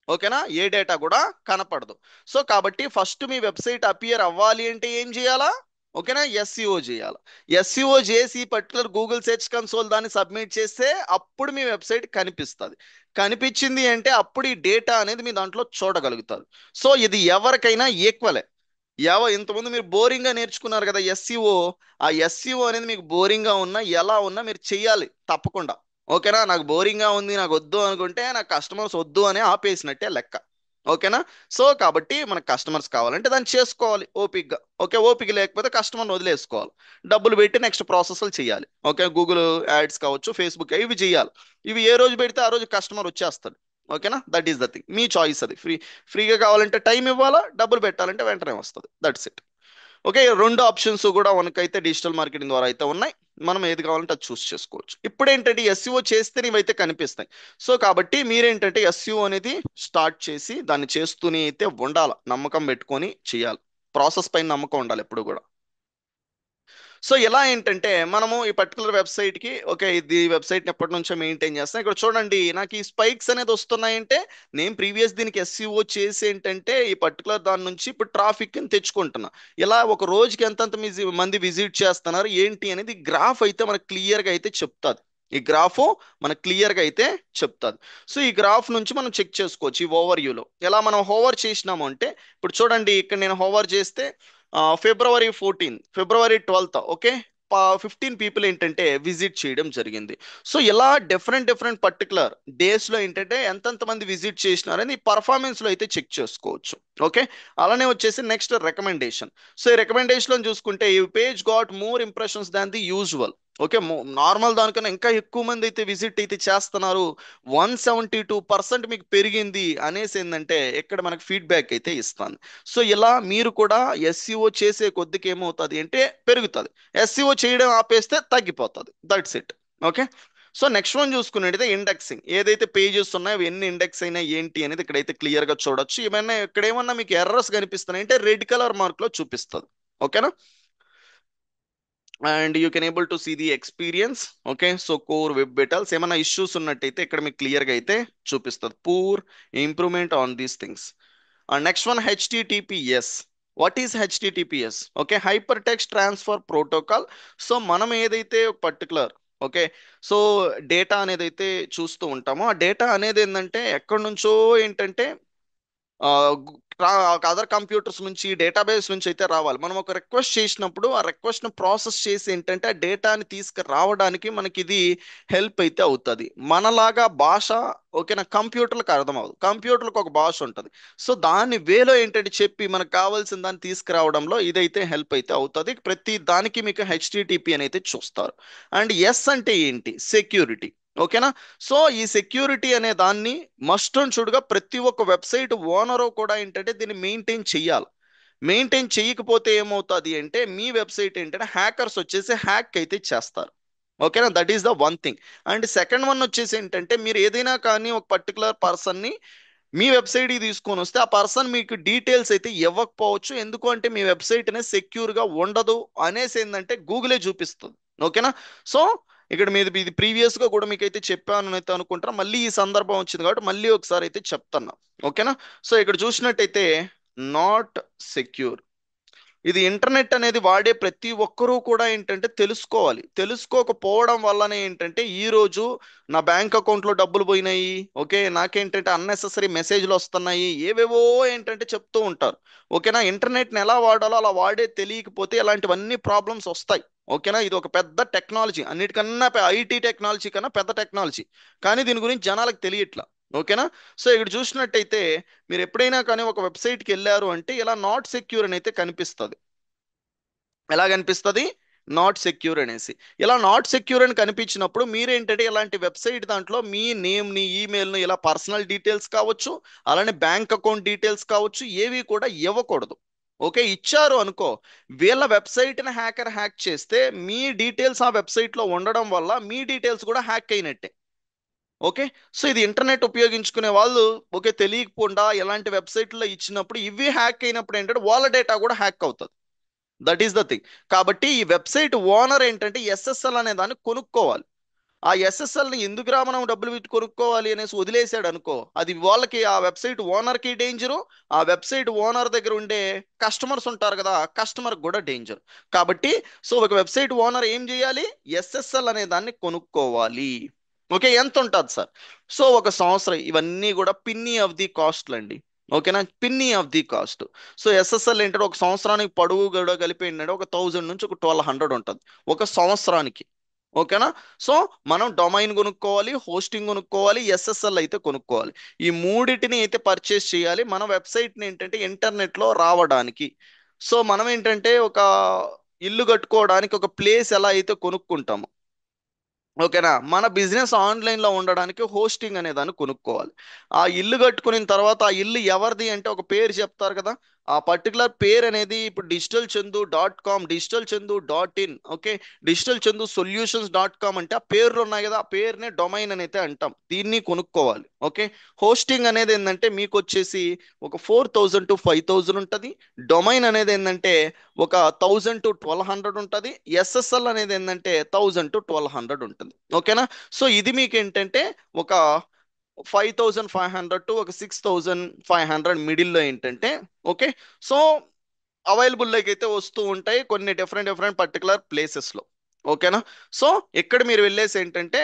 ఓకేనా, ఏ డేటా కూడా కనపడదు. సో కాబట్టి ఫస్ట్ మీ వెబ్సైట్ అపియర్ అవ్వాలి అంటే ఏం చేయాలా? ఓకేనా, ఎస్ఈఓ చేయాలి. ఎస్ఈఓ చేసి పర్టికులర్ గూగుల్ సెర్చ్ కన్సోల్ దాన్ని సబ్మిట్ చేస్తే అప్పుడు మీ వెబ్సైట్ కనిపిస్తుంది. కనిపించింది అంటే అప్పుడు ఈ డేటా అనేది మీ దాంట్లో చూడగలుగుతారు. సో ఇది ఎవరికైనా ఈక్వలే. ఇంతకుముందు మీరు బోరింగ్ గా నేర్చుకున్నారు కదా ఎస్సీఓ, ఆ ఎస్సీఓ అనేది మీకు బోరింగ్ గా ఉన్నా ఎలా ఉన్నా మీరు చెయ్యాలి తప్పకుండా. ఓకేనా, నాకు బోరింగ్ గా ఉంది నాకు వద్దు అనుకుంటే నాకు కస్టమర్స్ వద్దు అని ఆపేసినట్టే లెక్క. ఓకేనా, సో కాబట్టి మనకు కస్టమర్స్ కావాలంటే దాన్ని చేసుకోవాలి ఓపిక్గా. ఓకే, ఓపిక లేకపోతే కస్టమర్ వదిలేసుకోవాలి, డబ్బులు పెట్టి నెక్స్ట్ ప్రాసెస్లు చేయాలి. ఓకే, గూగుల్ యాడ్స్ కావచ్చు, ఫేస్బుక్, ఇవి చేయాలి. ఇవి ఏ రోజు పెడితే ఆ రోజు కస్టమర్ వచ్చేస్తాడు. ఓకేనా, that is the thing, me choice అది. ఫ్రీగా కావాలంటే టైం ఇవ్వాలా, డబ్బులు పెట్టాలంటే వెంటనే వస్తుంది. That's it. ఓకే, రెండు ఆప్షన్స్ కూడా మనకైతే డిజిటల్ మార్కెటింగ్ ద్వారా అయితే ఉన్నాయి. మనం ఏది కావాలంటే అది చూస్ చేసుకోవచ్చు. ఇప్పుడు ఏంటంటే ఎస్ఈఓ చేస్తే ఇవైతే కనిపిస్తాయి. సో కాబట్టి మీరేంటంటే ఎస్ఈఓ అనేది స్టార్ట్ చేసి దాన్ని చేస్తూనే అయితే ఉండాలి, నమ్మకం పెట్టుకొని చేయాలి. ప్రాసెస్ పైన నమ్మకం ఉండాలి ఎప్పుడు కూడా. సో ఎలా ఏంటంటే మనము ఈ పర్టికులర్ వెబ్సైట్ కి, ఓకే ఇది వెబ్సైట్ ఎప్పటి నుంచో మెయింటైన్ చేస్తాను, ఇక్కడ చూడండి నాకు ఈ స్పైక్స్ అనేది వస్తున్నాయంటే నేను ప్రీవియస్ దీనికి ఎస్సీఓ చేసి ఏంటంటే ఈ పర్టికులర్ దాని నుంచి ఇప్పుడు ట్రాఫిక్ ని తెచ్చుకుంటున్నా. ఇలా ఒక రోజుకి ఎంతెంత మంది విజిట్ చేస్తున్నారు ఏంటి అనేది గ్రాఫ్ అయితే మనకు క్లియర్ గా అయితే చెప్తాది. ఈ గ్రాఫ్ మనకు క్లియర్ గా అయితే చెప్తాది. సో ఈ గ్రాఫ్ నుంచి మనం చెక్ చేసుకోవచ్చు. ఈ ఓవర్ వ్యూలో ఎలా మనం హోవర్ చేసినాము అంటే, ఇప్పుడు చూడండి ఇక్కడ నేను హోవర్ చేస్తే ఫిబ్రవరి 12, ఓకే, 15 పీపుల్ ఏంటంటే విజిట్ చేయడం జరిగింది. సో ఇలా డిఫరెంట్ డిఫరెంట్ పర్టికులర్ డేస్ లో ఏంటంటే ఎంతెంత మంది విజిట్ చేసినారని పర్ఫార్మెన్స్ లో అయితే చెక్ చేసుకోవచ్చు. ఓకే, అలానే వచ్చేసి నెక్స్ట్ రికమెండేషన్. సో ఈ రికమెండేషన్ చూసుకుంటే ఈ page got more impressions than the usual. Okay, normal దానికన్నా ఇంకా ఎక్కువ మంది అయితే విజిట్ అయితే చేస్తున్నారు, 172% మీకు పెరిగింది అనేసి ఏంటంటే ఇక్కడ మనకు ఫీడ్బ్యాక్ అయితే ఇస్తాను. సో ఇలా మీరు కూడా ఎస్సీఓ చేసే కొద్దికి ఏమవుతుంది అంటే పెరుగుతుంది, ఎస్సీఓ చేయడం ఆపేస్తే తగ్గిపోతుంది. That's it. Okay, so next one చూసుకున్నట్టయితే ఇండెక్సింగ్. ఏదైతే పేజెస్ ఉన్నాయో అవి ఎన్ని ఇండెక్స్ అయినా ఏంటి అనేది ఇక్కడైతే క్లియర్ గా చూడొచ్చు. ఏమైనా ఇక్కడ ఏమన్నా మీకు ఎర్రర్స్ కనిపిస్తున్నాయి అంటే రెడ్ కలర్ మార్క్ లో చూపిస్తుంది. ఓకేనా, and you can able to see the experience. Okay, so core web vitals ఏమైనా ఇష్యూస్ ఉన్నట్టయితే ఇక్కడ మీకు క్లియర్ గా అయితే చూపిస్తుంది, poor improvement on these things. Next one HTTPS. What is HTTPS? Okay, hyper text transfer protocol. So మనం ఏదైతే particular, okay, so data అనేది అయితే చూస్తూ ఉంటామో ఆ డేటా అనేది ఏంటంటే ఎక్కడి నుంచో ఏంటంటే అదర్ కంప్యూటర్స్ నుంచి డేటాబేస్ నుంచి అయితే రావాలి. మనం ఒక రిక్వెస్ట్ చేసినప్పుడు ఆ రిక్వెస్ట్ ను ప్రాసెస్ చేసి ఏంటంటే ఆ డేటాని తీసుకురావడానికి మనకి ఇది హెల్ప్ అయితే అవుతుంది. మనలాగా భాష, ఓకేనా, కంప్యూటర్లకు అర్థం అవ్వదు, కంప్యూటర్లకు ఒక భాష ఉంటుంది. సో దాని వేలో ఏంటంటే చెప్పి మనకు కావాల్సిన దాన్ని తీసుకురావడంలో ఇదైతే హెల్ప్ అయితే అవుతుంది. ప్రతి దానికి మీకు హెచ్టిటిపి అని అయితే చూస్తారు. అండ్ ఎస్ అంటే ఏంటి? సెక్యూరిటీ. ఓకేనా, సో ఈ సెక్యూరిటీ అనే దాన్ని మస్ట్ అండ్ షుడ్ గా ప్రతి ఒక్క వెబ్సైట్ ఓనరు కూడా ఏంటంటే దీన్ని మెయింటైన్ చెయ్యాలి. మెయింటైన్ చేయకపోతే ఏమవుతుంది అంటే మీ వెబ్సైట్ ఏంటంటే హ్యాకర్స్ వచ్చేసి హ్యాక్ అయితే చేస్తారు. ఓకేనా, that is the one thing. And second one వచ్చేసి ఏంటంటే మీరు ఏదైనా కానీ ఒక పర్టికులర్ పర్సన్ ని మీ వెబ్సైట్ కి తీసుకొని వస్తే ఆ పర్సన్ మీకు డీటెయిల్స్ అయితే ఇవ్వకపోవచ్చు. ఎందుకు అంటే మీ వెబ్సైట్ అనేది సెక్యూర్ గా ఉండదు అనేసి ఏంటంటే గూగులే చూపిస్తుంది. ఓకేనా, సో ఇక్కడ మీద ఇది ప్రీవియస్ గా కూడా మీకు అయితే చెప్పాను అయితే అనుకుంటారా, మళ్ళీ ఈ సందర్భం వచ్చింది కాబట్టి మళ్ళీ ఒకసారి అయితే చెప్తున్నా. ఓకేనా, సో ఇక్కడ చూసినట్టయితే నాట్ సెక్యూర్. ఇది ఇంటర్నెట్ అనేది వాడే ప్రతి ఒక్కరూ కూడా ఏంటంటే తెలుసుకోవాలి. తెలుసుకోకపోవడం వల్లనే ఏంటంటే ఈ రోజు నా బ్యాంక్ అకౌంట్ లో డబ్బులు పోయినాయి, ఓకే, నాకేంటంటే అన్నెసెసరీ మెసేజ్లు వస్తున్నాయి, ఏవేవో ఏంటంటే చెప్తూ ఉంటారు. ఓకేనా, ఇంటర్నెట్ని ఎలా వాడాలో అలా వాడే తెలియకపోతే ఇలాంటివన్నీ ప్రాబ్లమ్స్ వస్తాయి. ఓకేనా, ఇది ఒక పెద్ద టెక్నాలజీ, అన్నిటికన్నా ఐటీ టెక్నాలజీ కన్నా పెద్ద టెక్నాలజీ, కానీ దీని గురించి జనాలకు తెలియట్లా. ఓకేనా, సో ఇక్కడ చూసినట్టయితే మీరు ఎప్పుడైనా కానీ ఒక వెబ్సైట్కి వెళ్ళారు అంటే ఇలా నాట్ సెక్యూర్ అని అయితే కనిపిస్తుంది. ఎలా కనిపిస్తుంది? నాట్ సెక్యూర్ అనేసి. ఇలా నాట్ సెక్యూర్ అని కనిపించినప్పుడు మీరేంటంటే ఇలాంటి వెబ్సైట్ దాంట్లో మీ నేమ్ని, ఈమెయిల్ని, ఇలా పర్సనల్ డీటెయిల్స్ కావచ్చు, అలానే బ్యాంక్ అకౌంట్ డీటెయిల్స్ కావచ్చు, ఏవి కూడా ఇవ్వకూడదు. ఓకే, ఇచ్చారు అనుకో, వీళ్ళ వెబ్సైట్ని హ్యాక్ చేస్తే మీ డీటెయిల్స్ ఆ వెబ్సైట్లో ఉండడం వల్ల మీ డీటెయిల్స్ కూడా హ్యాక్ అయినట్టే. ఓకే. సో ఇది ఇంటర్నెట్ ఉపయోగించుకునే వాళ్ళు ఓకే తెలియకుండా ఎలాంటి వెబ్సైట్లో ఇచ్చినప్పుడు ఇవి హ్యాక్ అయినప్పుడు ఏంటంటే వాళ్ళ డేటా కూడా హ్యాక్ అవుతుంది. That is the thing. కాబట్టి ఈ వెబ్సైట్ ఓనర్ ఏంటంటే ఎస్ఎస్ఎల్ అనే దాన్ని కొనుక్కోవాలి. ఆ ఎస్ఎస్ఎల్ని ఎందుకురా మనం డబ్బులు పెట్టి కొనుక్కోవాలి అనేసి వదిలేసాడు అనుకో, అది వాళ్ళకి ఆ వెబ్సైట్ ఓనర్కి డేంజరు, ఆ వెబ్సైట్ ఓనర్ దగ్గర ఉండే కస్టమర్స్ ఉంటారు కదా, కస్టమర్ కూడా డేంజర్. కాబట్టి సో ఒక వెబ్సైట్ ఓనర్ ఏం చేయాలి, ఎస్ఎస్ఎల్ అనే దాన్ని కొనుక్కోవాలి. ఓకే, ఎంత ఉంటుంది సార్? సో ఒక సంవత్సరం ఇవన్నీ కూడా పిన్నీ ఆఫ్ ది కాస్ట్లు అండి. ఓకేనా, పిన్నీ of the cost. So SSL ఏంటంటే ఒక సంవత్సరానికి పొడవు కూడా కలిపి ఏంటంటే ఒక 1000 నుంచి ఒక 1200 ఉంటుంది ఒక సంవత్సరానికి. ఓకేనా. సో మనం డొమైన్ కొనుక్కోవాలి, హోస్టింగ్ కొనుక్కోవాలి, ఎస్ఎస్ఎల్ అయితే కొనుక్కోవాలి. ఈ మూడిటిని అయితే పర్చేస్ చేయాలి మన వెబ్సైట్ని ఏంటంటే ఇంటర్నెట్లో రావడానికి. సో మనం ఏంటంటే ఒక ఇల్లు కట్టుకోవడానికి ఒక ప్లేస్ ఎలా అయితే కొనుక్కుంటామో, ఓకేనా, మన బిజినెస్ ఆన్లైన్లో ఉండడానికి హోస్టింగ్ అనే దాన్ని కొనుక్కోవాలి. ఆ ఇల్లు కట్టుకున్న తర్వాత ఆ ఇల్లు ఎవరిది అంటే ఒక పేరు చెప్తారు కదా, ఆ పర్టికులర్ పేరు అనేది ఇప్పుడు digitalchandu.com, digitalchandu.in, ఓకే, digitalchandusolutions.com అంటే ఆ పేర్లు ఉన్నాయి కదా, ఆ పేరునే డొమైన్ అని అయితే అంటాం. దీన్ని కొనుక్కోవాలి. ఓకే. హోస్టింగ్ అనేది ఏంటంటే మీకు వచ్చేసి ఒక 4000 to 5000 ఉంటుంది. డొమైన్ అనేది ఏంటంటే ఒక 1000 to 1200 ఉంటుంది. ఎస్ఎస్ఎల్ అనేది ఏంటంటే 1000 to 1200 ఉంటుంది. ఓకేనా. సో ఇది మీకు ఏంటంటే ఒక 5500 టు ఒక 6500 మిడిల్లో ఏంటంటే, ఓకే, సో అవైలబుల్లోకి అయితే వస్తూ ఉంటాయి కొన్ని డిఫరెంట్ డిఫరెంట్ పర్టికులర్ ప్లేసెస్లో. ఓకేనా. సో ఎక్కడ మీరు వెళ్ళేసి ఏంటంటే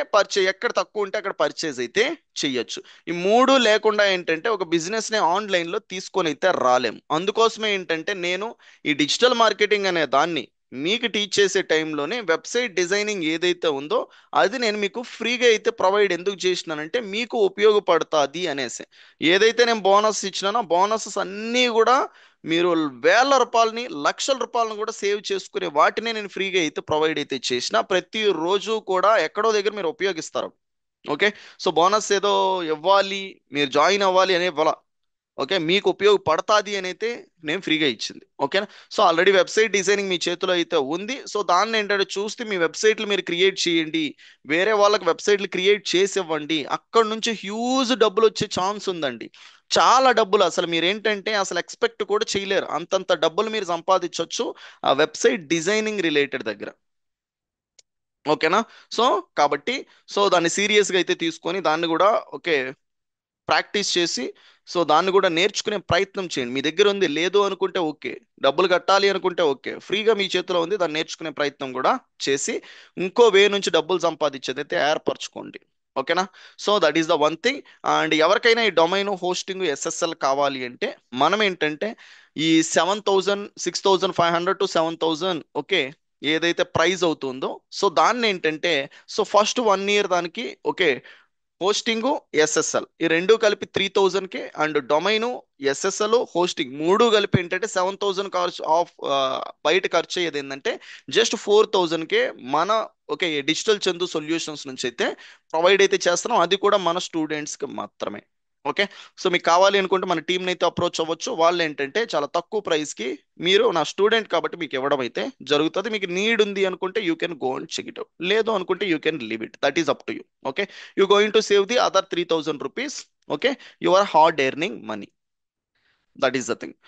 ఎక్కడ తక్కువ ఉంటే అక్కడ పర్చేజ్ అయితే చెయ్యొచ్చు. ఈ మూడు లేకుండా ఏంటంటే ఒక బిజినెస్ని ఆన్లైన్లో తీసుకొని అయితే రాలేము. అందుకోసమే ఏంటంటే నేను ఈ డిజిటల్ మార్కెటింగ్ అనే దాన్ని మీకు టీచ్ చేసే టైంలోనే వెబ్సైట్ డిజైనింగ్ ఏదైతే ఉందో అది నేను మీకు ఫ్రీగా అయితే ప్రొవైడ్ ఎందుకు చేసినానంటే మీకు ఉపయోగపడుతుంది అనేసి. ఏదైతే నేను బోనస్ ఇచ్చినానో బోనసెస్ అన్నీ కూడా మీరు వేల రూపాయలని లక్షల రూపాయలను కూడా సేవ్ చేసుకునే వాటినే నేను ఫ్రీగా అయితే ప్రొవైడ్ అయితే చేసిన ప్రతి రోజు కూడా ఎక్కడో దగ్గర మీరు ఉపయోగిస్తారు. ఓకే. సో బోనస్ ఏదో ఇవ్వాలి, మీరు జాయిన్ అవ్వాలి అనే ఇవ్వాల. ఓకే, మీకు ఉపయోగపడతాది అని అయితే నేను ఫ్రీగా ఇచ్చింది. ఓకేనా. సో ఆల్రెడీ వెబ్సైట్ డిజైనింగ్ మీ చేతిలో అయితే ఉంది. సో దాన్ని ఏంటంటే చూస్తే మీ వెబ్సైట్లు మీరు క్రియేట్ చేయండి, వేరే వాళ్ళకి వెబ్సైట్లు క్రియేట్ చేసి ఇవ్వండి, అక్కడ నుంచి హ్యూజ్ డబ్బులు వచ్చే ఛాన్స్ ఉందండి. చాలా డబ్బులు అసలు మీరు ఏంటంటే అసలు ఎక్స్పెక్ట్ కూడా చేయలేరు, అంతంత డబ్బులు మీరు సంపాదించవచ్చు ఆ వెబ్సైట్ డిజైనింగ్ రిలేటెడ్ దగ్గర. ఓకేనా. సో కాబట్టి సో దాన్ని సీరియస్గా అయితే తీసుకొని దాన్ని కూడా ఓకే ప్రాక్టీస్ చేసి సో దాన్ని కూడా నేర్చుకునే ప్రయత్నం చేయండి. మీ దగ్గర ఉంది లేదు అనుకుంటే ఓకే, డబ్బులు కట్టాలి అనుకుంటే ఓకే, ఫ్రీగా మీ చేతిలో ఉంది, దాన్ని నేర్చుకునే ప్రయత్నం కూడా చేసి ఇంకో వే నుంచి డబ్బులు సంపాదించేది అయితే ఏర్పరచుకోండి. ఓకేనా. So that is the one thing. And ఎవరికైనా ఈ డొమైన్ హోస్టింగ్ ఎస్ఎస్ఎల్ కావాలి అంటే మనం ఏంటంటే ఈ 6500 to 7000 ఓకే ఏదైతే ప్రైస్ అవుతుందో సో దాన్ని ఏంటంటే సో ఫస్ట్ 1 ఇయర్ దానికి ఓకే హోస్టింగ్ ఎస్ఎస్ఎల్ ఈ రెండు కలిపి 3000కే, అండ్ డొమైన్ ఎస్ఎస్ఎల్ హోస్టింగ్ మూడు కలిపి ఏంటంటే 7000 ఖర్చు ఆఫ్ బయట ఖర్చు అయ్యేది ఏంటంటే జస్ట్ 4000కే మన ఓకే డిజిటల్ చందు సొల్యూషన్స్ నుంచి అయితే ప్రొవైడ్ అయితే చేస్తున్నాం, అది కూడా మన స్టూడెంట్స్కి మాత్రమే. ఓకే. సో మీకు కావాలి అనుకుంటే మన టీంని అయితే అప్రోచ్ అవ్వచ్చు. వాళ్ళు ఏంటంటే చాలా తక్కువ ప్రైస్కి మీరు నా స్టూడెంట్ కాబట్టి మీకు ఇవ్వడం అయితే జరుగుతుంది. మీకు నీడ్ ఉంది అనుకుంటే you can go and check it out, లేదు అనుకుంటే you can leave it, that is up to you. Okay. You going to save the other 3000 rupees. Okay, your hard earning money, that is the thing.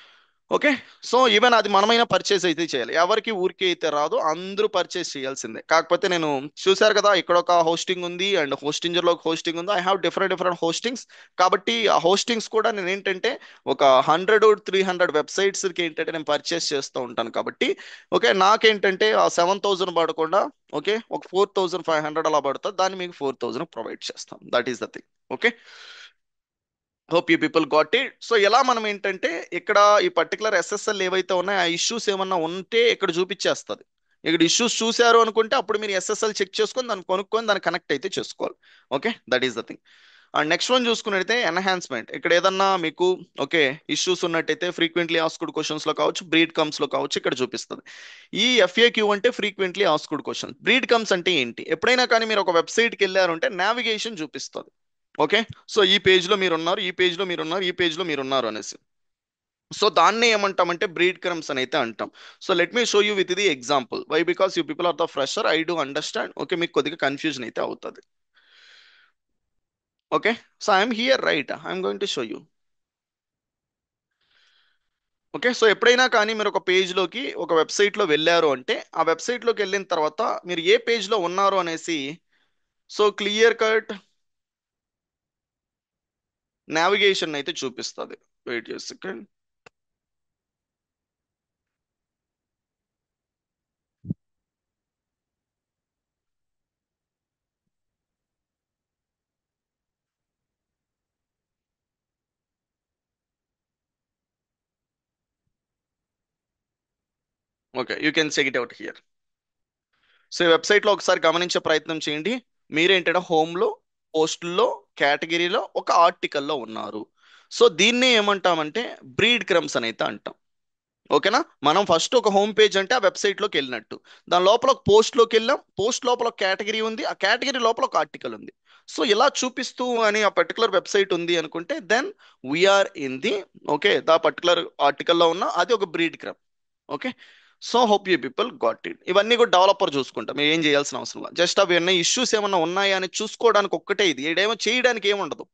Okay. So even అది మనమైనా purchase అయితే చేయాలి, ఎవరికి ఊరికే అయితే రాదు, అందరూ పర్చేస్ చేయాల్సిందే. కాకపోతే నేను చూశారు కదా ఇక్కడ ఒక హోస్టింగ్ ఉంది అండ్ హోస్టింజర్లో ఒక హోస్టింగ్ ఉంది, I have different different hostings. కాబట్టి ఆ హోస్టింగ్స్ కూడా నేను ఏంటంటే ఒక 100 300 వెబ్సైట్స్కి ఏంటంటే నేను పర్చేస్ చేస్తూ ఉంటాను. కాబట్టి ఓకే నాకేంటంటే ఆ 7000 పడకుండా ఓకే ఒక 4500 అలా పడుతుంది, దాన్ని మీకు 4000 ప్రొవైడ్ చేస్తాం. That is the thing. Okay. Hope you people got it. So ఎలా మనం ఏంటంటే ఇక్కడ ఈ పర్టికులర్ ఎస్ఎస్ఎల్ ఏవైతే ఉన్నాయో ఆ ఇష్యూస్ ఏమన్నా ఉంటే ఇక్కడ చూపించేస్తుంది. ఇక్కడ ఇష్యూస్ చూశారు అనుకుంటే అప్పుడు మీరు ఎస్ఎస్ఎల్ చెక్ చేసుకొని దాన్ని కొనుక్కొని దాన్ని కనెక్ట్ అయితే చేసుకోవాలి. Okay, that is the thing. And next one చూసుకున్నట్టయితే ఎన్హాన్స్మెంట్. ఇక్కడ ఏదన్నా మీకు ఓకే ఇష్యూస్ ఉన్నట్టయితే ఫ్రీక్వెంట్లీ ఆస్క్డ్ క్వశ్చన్స్ లో కావచ్చు, బ్రీడ్ కమ్స్ లో కావచ్చు, ఇక్కడ చూపిస్తుంది. ఈ ఎఫ్ఏక్యూ అంటే frequently asked question. Breed comes అంటే ఏంటి, ఎప్పుడైనా కానీ మీరు ఒక వెబ్సైట్కి వెళ్ళారంటే నావిగేషన్ చూపిస్తుంది. ఓకే. సో ఈ పేజ్ లో మీరు ఉన్నారు, ఈ పేజ్ లో మీరు ఉన్నారు, ఈ పేజ్ లో మీరు ఉన్నారు అనేసి. సో దాన్ని ఏమంటామంటే బ్రీడ్ క్రమ్స్ అని అయితే అంటాం. So let me show you with the example. Why because you people are the fresher, I do understand. Okay, మీకు కొద్దిగా కన్ఫ్యూజన్ అయితే అవుతుంది. Okay, so I'm here right, I'm going to show you. Okay, so ఎప్పుడైనా కానీ మీరు ఒక పేజ్లోకి ఒక వెబ్సైట్లో వెళ్ళారు అంటే ఆ వెబ్సైట్లోకి వెళ్ళిన తర్వాత మీరు ఏ పేజ్లో ఉన్నారు అనేసి సో క్లియర్ కట్ నావిగేషన్ అయితే చూపిస్తుంది. వెయిట్ చేసి. Okay, you can check it out here. So ఈ వెబ్సైట్లో ఒకసారి గమనించే ప్రయత్నం చేయండి. మీరేంటంటే హోమ్లో, పోస్టుల్లో, కేటగిరీలో ఒక ఆర్టికల్లో ఉన్నారు. సో దీన్ని ఏమంటామంటే బ్రీడ్ క్రమ్స్ అని అయితే అంటాం. ఓకేనా, మనం ఫస్ట్ ఒక హోమ్ పేజ్ అంటే ఆ వెబ్సైట్లోకి వెళ్ళినట్టు, దాని లోపల ఒక పోస్ట్లోకి వెళ్ళాం, పోస్ట్ లోపల ఒక కేటగిరీ ఉంది, ఆ కేటగిరీ లోపల ఒక ఆర్టికల్ ఉంది. సో ఇలా చూపిస్తూ అని ఆ పర్టికులర్ వెబ్సైట్ ఉంది అనుకుంటే then we are in the okay the particular ఆర్టికల్లో ఉన్న అది ఒక breadcrumb. Okay, so hope you people got it. ఇవన్నీ కూడా డెవలపర్ చూసుకుంటాం, మీరు ఏం చేయాల్సిన అవసరం లేదు. జస్ట్ అవి ఉన్న ఇష్యూస్ ఏమన్నా ఉన్నాయా అని చూసుకోవడానికి ఒక్కటే ఇది, ఏడేమో చేయడానికి ఏముండదు.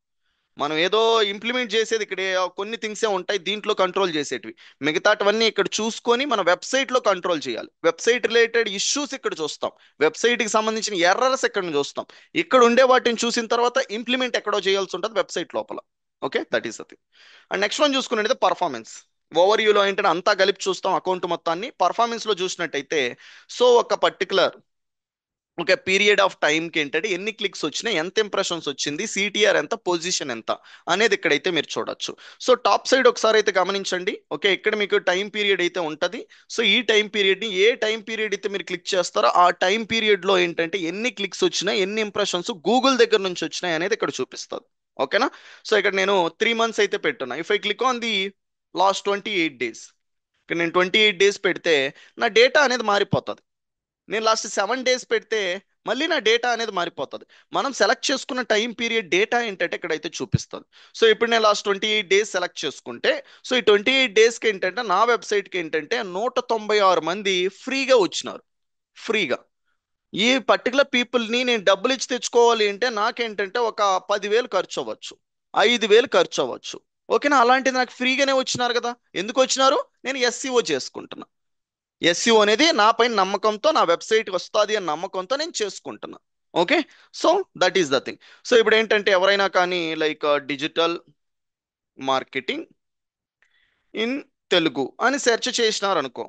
మనం ఏదో ఇంప్లిమెంట్ చేసేది ఇక్కడ కొన్ని థింగ్సే ఉంటాయి దీంట్లో కంట్రోల్ చేసేటివి. మిగతావన్నీ ఇక్కడ చూసుకొని మన వెబ్సైట్ లో కంట్రోల్ చేయాలి. వెబ్సైట్ రిలేటెడ్ ఇష్యూస్ ఇక్కడ చూస్తాం, వెబ్సైట్ కి సంబంధించిన ఎర్రర్స్ ఇక్కడ చూస్తాం. ఇక్కడ ఉండే వాటిని చూసిన తర్వాత ఇంప్లిమెంట్ ఎక్కడో చేయాల్సి ఉంటుంది వెబ్సైట్ లోపల. Okay, that is the thing. And next one చూసుకున్నది పర్ఫార్మెన్స్. ఓవర్ వ్యూలో ఏంటంటే అంతా కలిపి చూస్తాం అకౌంట్ మొత్తాన్ని. పర్ఫార్మెన్స్ లో చూసినట్టయితే సో ఒక పర్టికులర్ ఒక పీరియడ్ ఆఫ్ టైంకి ఏంటంటే ఎన్ని క్లిక్స్ వచ్చినాయి, ఎంత ఇంప్రెషన్స్ వచ్చింది, సిటిఆర్ ఎంత, పొజిషన్ ఎంత అనేది ఇక్కడైతే మీరు చూడొచ్చు. సో టాప్ సైడ్ ఒకసారి అయితే గమనించండి. ఓకే, ఇక్కడ మీకు టైం పీరియడ్ అయితే ఉంటుంది. సో ఈ టైం పీరియడ్ ని ఏ టైం పీరియడ్ అయితే మీరు క్లిక్ చేస్తారో ఆ టైం పీరియడ్ లో ఏంటంటే ఎన్ని క్లిక్స్ వచ్చినాయి, ఎన్ని ఇంప్రెషన్స్ గూగుల్ దగ్గర నుంచి వచ్చినాయి అనేది ఇక్కడ చూపిస్తుంది. ఓకేనా, సో ఇక్కడ నేను 3 మంత్స్ అయితే పెట్టున్నా. If I click on the last 28 days, ఇక్కడ నేను 28 డేస్ పెడితే నా డేటా అనేది మారిపోతుంది. నేను లాస్ట్ 7 డేస్ పెడితే మళ్ళీ నా డేటా అనేది మారిపోతుంది. మనం సెలెక్ట్ చేసుకున్న టైం పీరియడ్ డేటా ఏంటంటే ఇక్కడైతే చూపిస్తుంది. సో ఇప్పుడు నేను లాస్ట్ 28 డేస్ సెలెక్ట్ చేసుకుంటే సో ఈ 28 డేస్కి ఏంటంటే నా వెబ్సైట్కి ఏంటంటే 196 మంది ఫ్రీగా వచ్చినారు. ఫ్రీగా ఈ పర్టికులర్ పీపుల్ని నేను డబ్బులు ఇచ్చి తెచ్చుకోవాలి అంటే నాకేంటంటే ఒక 10,000 ఖర్చు అవ్వచ్చు, 5,000 ఖర్చు అవ్వచ్చు. ఓకేనా, అలాంటిది నాకు ఫ్రీగానే వచ్చినారు కదా. ఎందుకు వచ్చినారు? నేను ఎస్సీఓ చేసుకుంటున్నా. ఎస్ఈఓ అనేది నా పైన నమ్మకంతో, నా వెబ్సైట్ వస్తుంది అని నమ్మకంతో నేను చేసుకుంటున్నా. Okay, so that is the thing. So ఇప్పుడు ఏంటంటే ఎవరైనా కానీ like digital marketing in Telugu అని సెర్చ్ చేసినారు అనుకో.